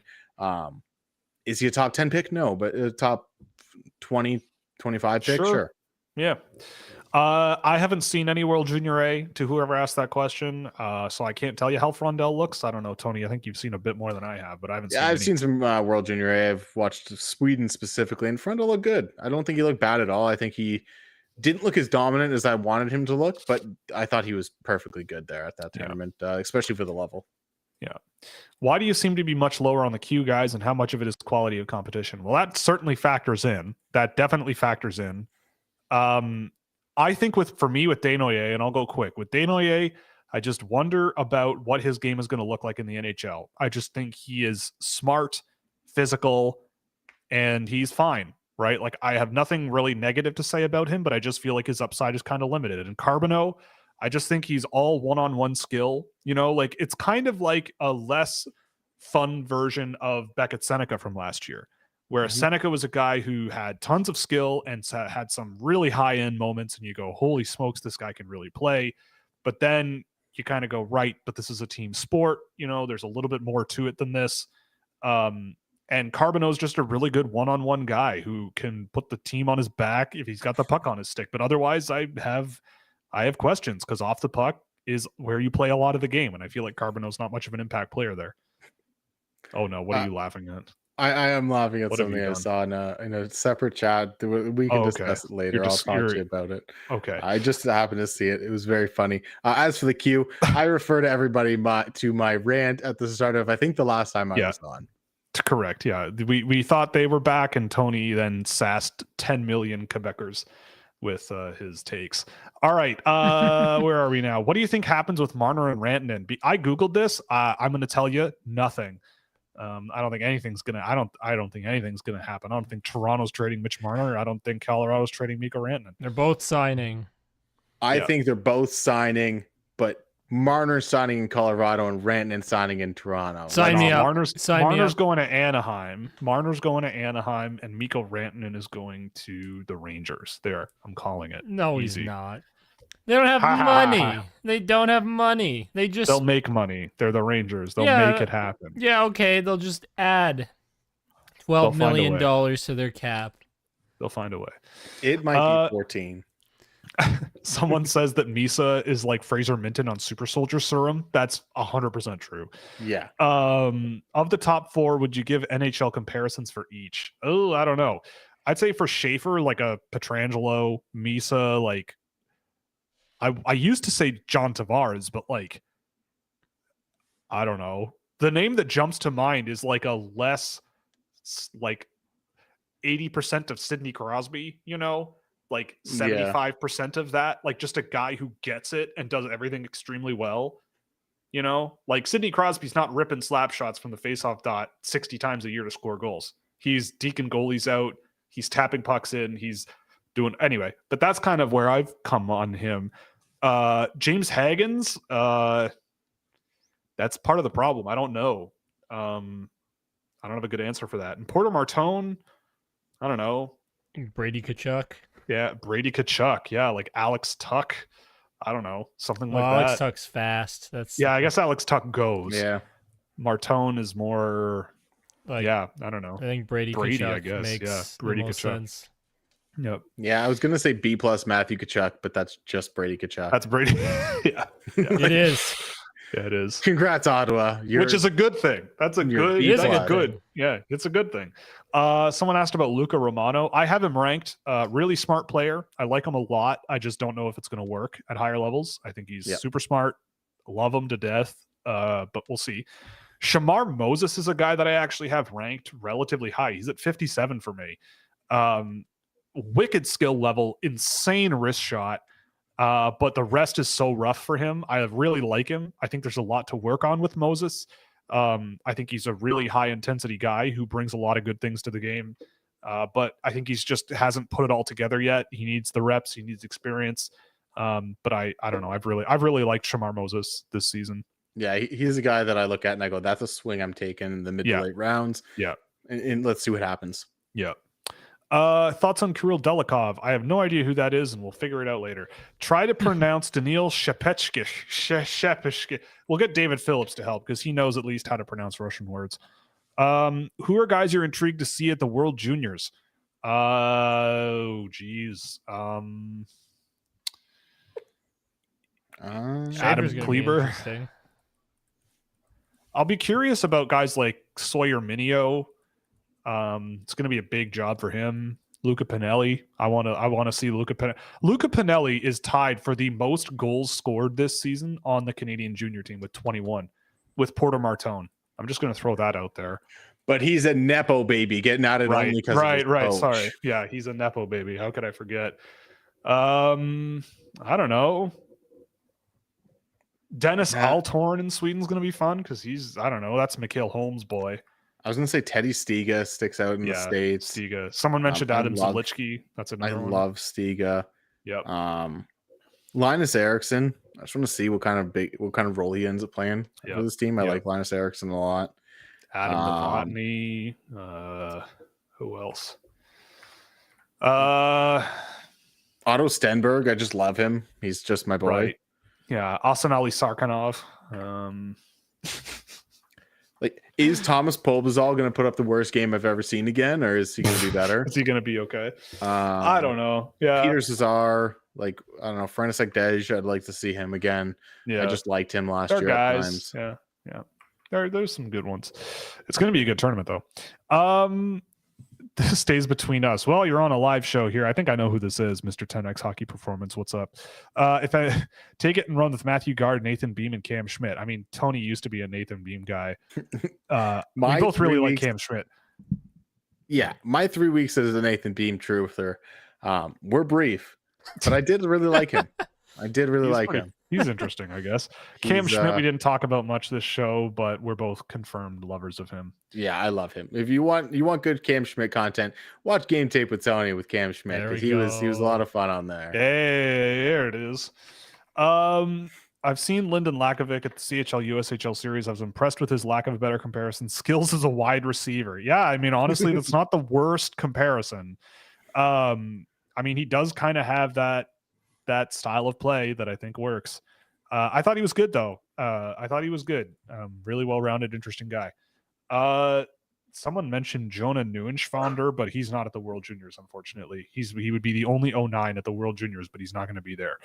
is he a top 10 pick? No, but a top 20, 25 pick? Sure. Yeah. I haven't seen any World Junior A, to whoever asked that question, so I can't tell you how Frondell looks. I don't know, Tony. I think you've seen a bit more than I have, but I haven't. I've seen some World Junior A. I've watched Sweden specifically, and Frondell looked good. I don't think he looked bad at all. I think he didn't look as dominant as I wanted him to look, but I thought he was perfectly good there at that tournament, especially for the level. Yeah. Why do you seem to be much lower on the Q guys, and how much of it is quality of competition? Well, that certainly factors in. That definitely factors in. I think for me with Desnoyers, and I'll go quick with Desnoyers, I just wonder about what his game is going to look like in the NHL. I just think he is smart, physical, and he's fine, right? Like, I have nothing really negative to say about him, but I just feel like his upside is kind of limited. And Carbonneau, I just think he's all one-on-one skill. You know, like, it's kind of like a less fun version of Beckett Seneca from last year, where Seneca was a guy who had tons of skill and had some really high-end moments, and you go, holy smokes, this guy can really play. But then you kind of go, right, but this is a team sport. You know, there's a little bit more to it than this. And Carbonneau's just a really good one-on-one guy who can put the team on his back if he's got the puck on his stick. But otherwise, I have questions, because off the puck is where you play a lot of the game, and I feel like Carbonneau's not much of an impact player there. Oh, no, what are you laughing at? I am laughing at something I saw in a separate chat. We can discuss it later. I'll talk to you about it. Okay. I just happened to see it. It was very funny. As for the Q, I refer to everybody to my rant at the start of, I think, the last time I was on. Correct. Yeah. We thought they were back, and Tony then sassed 10 million Quebecers with his takes. All right. Where are we now? What do you think happens with Marner and Rantanen? I Googled this. I'm going to tell you nothing. I don't think anything's gonna. I don't think anything's gonna happen. I don't think Toronto's trading Mitch Marner. I don't think Colorado's trading Mikko Rantanen. They're both signing. I think they're both signing, but Marner's signing in Colorado and Rantanen signing in Toronto. Sign me up. Marner's going to Anaheim. Marner's going to Anaheim, and Mikko Rantanen is going to the Rangers. There, I'm calling it. No, easy. He's not. They don't have money. They don't have money. They'll make money. They're the Rangers. They'll make it happen. Yeah, okay. They'll just add $12 million to their cap. They'll find a way. It might be 14. Someone says that Misa is like Fraser Minton on Super Soldier Serum. That's 100% true. Yeah. Of the top four, would you give NHL comparisons for each? Oh, I don't know. I'd say for Schaefer, like a Pietrangelo, Misa, like I used to say John Tavares, but like I don't know. The name that jumps to mind is like a less like 80% of Sidney Crosby, you know, like 75% of that, like just a guy who gets it and does everything extremely well. You know, like Sidney Crosby's not ripping slap shots from the faceoff dot 60 times a year to score goals. He's deking goalies out. He's tapping pucks in. He's doing anyway, but that's kind of where I've come on him. James Haggins, that's part of the problem. I don't know. I don't have a good answer for that. And Porter Martone, I don't know. Brady Tkachuk. Yeah, Brady Tkachuk. Yeah, like Alex Tuck. I don't know, something like Alex that. Tuck's fast. Yeah, I guess Alex Tuck goes. Yeah. Martone is more like, yeah, I don't know. I think Brady Tkachuk I guess. Makes Brady the most Tkachuk. Sense. Yep. Yeah, I was gonna say B+ Matthew Tkachuk, but that's just Brady Tkachuk. That's Brady. yeah. It is. Yeah, it is. Congrats, Ottawa. Which is a good thing. That's a good. It is that's a good. Yeah, it's a good thing. Someone asked about Luca Romano. I have him ranked. Really smart player. I like him a lot. I just don't know if it's going to work at higher levels. I think he's super smart. Love him to death. But we'll see. Shamar Moses is a guy that I actually have ranked relatively high. He's at 57 for me. Wicked skill level, insane wrist shot. But the rest is so rough for him. I really like him. I think there's a lot to work on with Moses. I think he's a really high intensity guy who brings a lot of good things to the game. But I think he's just hasn't put it all together yet. He needs the reps. He needs experience. But I don't know. I've really liked Shamar Moses this season. Yeah, he's a guy that I look at and I go, that's a swing I'm taking in the mid to late rounds. Yeah. And let's see what happens. Yeah. Thoughts on Kirill Delikov? I have no idea who that is, and we'll figure it out later. Try to pronounce Daniil Shepeshki. We'll get David Phillips to help because he knows at least how to pronounce Russian words. Who are guys you're intrigued to see at the World Juniors? Oh, geez. Adam Kleber. I'll be curious about guys like Sawyer Minio. It's going to be a big job for him. Luca Pinelli. I want to see Luca Pinelli. Luca Pinelli is tied for the most goals scored this season on the Canadian junior team with 21 with Porter Martone. I'm just going to throw that out there. But he's a Nepo baby getting out of only because right. Coach. Sorry. Yeah, he's a Nepo baby. How could I forget? I don't know. Dennis Altorn in Sweden's going to be fun because he's, I don't know, that's Mikhail Holmes' boy. I was going to say Teddy Stiga sticks out in the States. Stiga. Someone mentioned Adam Zalichki. That's another one. I love Stiga. Yep. Linus Eriksson. I just want to see what kind of role he ends up playing for this team. I like Linus Eriksson a lot. Adam Novotny. Who else? Otto Stenberg. I just love him. He's just my boy. Right. Yeah. Asanali Sarkanov. Like, is Thomas Polbazal going to put up the worst game I've ever seen again, or is he going to be better? Is he going to be okay? I don't know. Yeah. Peter Cesar, like, I don't know, Frantisek Dej, I'd like to see him again. Yeah. I just liked him last year at times. Yeah. There's some good ones. It's going to be a good tournament, though. This stays between us. Well, you're on a live show here. I think I know who this is, Mr. 10X Hockey Performance. What's up? If I take it and run with Matthew Gard, Nathan Beam, and Cam Schmidt. I mean, Tony used to be a Nathan Beam guy. We both really like Cam Schmidt. Yeah, my 3 weeks as a Nathan Beam truther were brief, but I did really like him. I did really like him. He's interesting, I guess. Cam Schmidt, we didn't talk about much this show, but we're both confirmed lovers of him. Yeah, I love him. If you want good Cam Schmidt content, watch Game Tape with Tony with Cam Schmidt because he was a lot of fun on there. Hey, there it is. I've seen Lyndon Lakovic at the CHL USHL series. I was impressed with his lack of a better comparison. Skills as a wide receiver. Yeah, I mean, honestly, that's not the worst comparison. I mean, he does kind of have that style of play that I think works. I thought he was good, though. I thought he was good. Really well-rounded, interesting guy. Someone mentioned Jonah Neuenschwander, but he's not at the World Juniors, unfortunately. He would be the only 09 at the World Juniors, but he's not going to be there.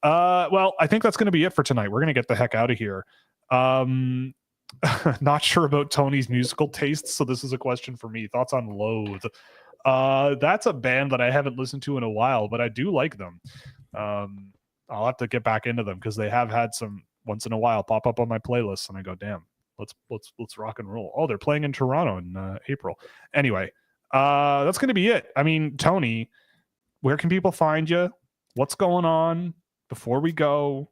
Well, I think that's going to be it for tonight. We're going to get the heck out of here. Not sure about Tony's musical tastes, so this is a question for me. Thoughts on Loathe? That's a band that I haven't listened to in a while, but I do like them. I'll have to get back into them because they have had some once in a while pop up on my playlist, and I go, damn, let's rock and roll. Oh, they're playing in Toronto in April. Anyway, that's going to be it. I mean, Tony, where can people find you? What's going on before we go?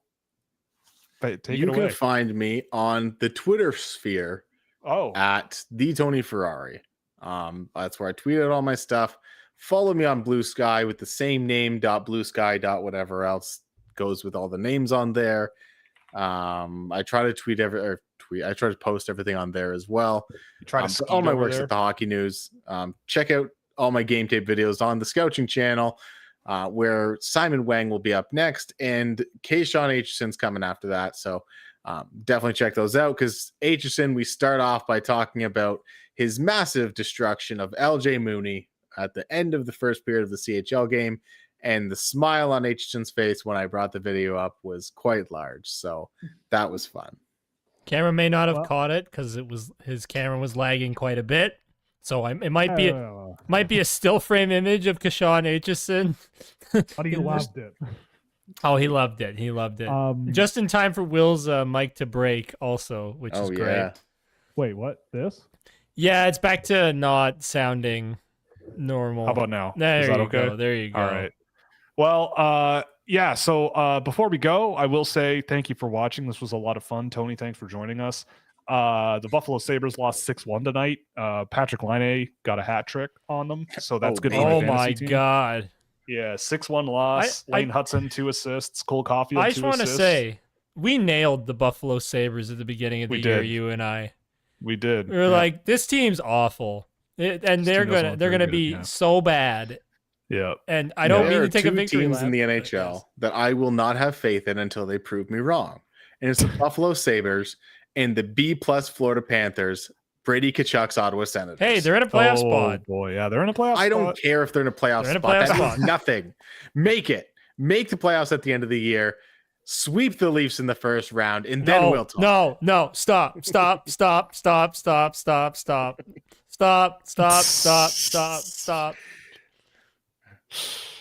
Take you it away. can find me on the Twitter sphere at the Tony Ferrari. That's where I tweet out all my stuff. Follow me on Blue Sky with the same name, .bluesky, .whatever else goes with all the names on there. I try to I try to post everything on there as well. You try to all my works there? at the Hockey News. Check out all my game tape videos on the Scouching channel, where Simon Wang will be up next, and Kayshawn Aitchison's coming after that. So definitely check those out, because Aitchison, we start off by talking about his massive destruction of LJ Mooney at the end of the first period of the CHL game. And the smile on Aitchison's face when I brought the video up was quite large. So that was fun. Camera may not have caught it because his camera was lagging quite a bit. So it might be a still frame image of Kayshawn Aitchison. But he loved it. Oh, he loved it. He loved it. Just in time for Will's mic to break also, which is great. Yeah. Wait, what? This? Yeah, it's back to not sounding normal. How about now? There Is that you okay? go. There you go. All right. Well, yeah. So before we go, I will say thank you for watching. This was a lot of fun. Tony, thanks for joining us. The Buffalo Sabres lost 6-1 tonight. Patrick Laine got a hat trick on them, so that's good. Oh my god. Yeah, 6-1 loss. Lane Hudson 2 assists. Cole Caulfield 2 assists. I just want to say we nailed the Buffalo Sabres at the beginning of the year. You and I. We did. We were like, this team's awful, and they're gonna be so bad. Yeah, and I don't mean to take a victory teams lap, in the NHL that I will not have faith in until they prove me wrong, and it's the Buffalo Sabres and the B+ Florida Panthers. Brady Tkachuk's Ottawa Senators. Hey, they're in a playoff spot. Oh boy, yeah, they're in a playoff spot. I don't care if they're in a playoff spot. That means nothing. Make the playoffs at the end of the year. Sweep the Leafs in the first round, and then we'll talk. No, stop.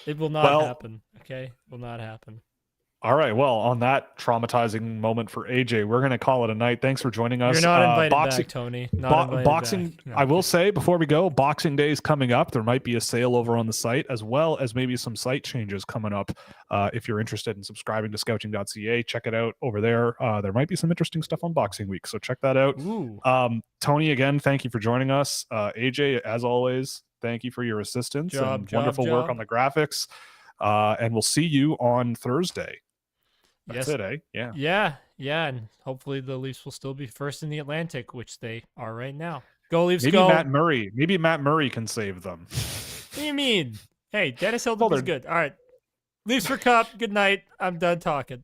It will not happen. Okay, it will not happen. All right. Well, on that traumatizing moment for AJ, we're going to call it a night. Thanks for joining us. You're not invited back, Tony. Boxing. Back. No, I will say before we go, Boxing Day is coming up. There might be a sale over on the site, as well as maybe some site changes coming up. If you're interested in subscribing to Scouching.ca, check it out over there. There might be some interesting stuff on Boxing Week, so check that out. Tony, again, thank you for joining us. AJ, as always, thank you for your assistance and wonderful work on the graphics. And we'll see you on Thursday. That's it, eh? Yeah, and hopefully the Leafs will still be first in the Atlantic, which they are right now. Go Leafs, go! Maybe Matt Murray can save them. What do you mean? Hey, Dennis Hilton is good. All right, Leafs for Cup. Good night. I'm done talking.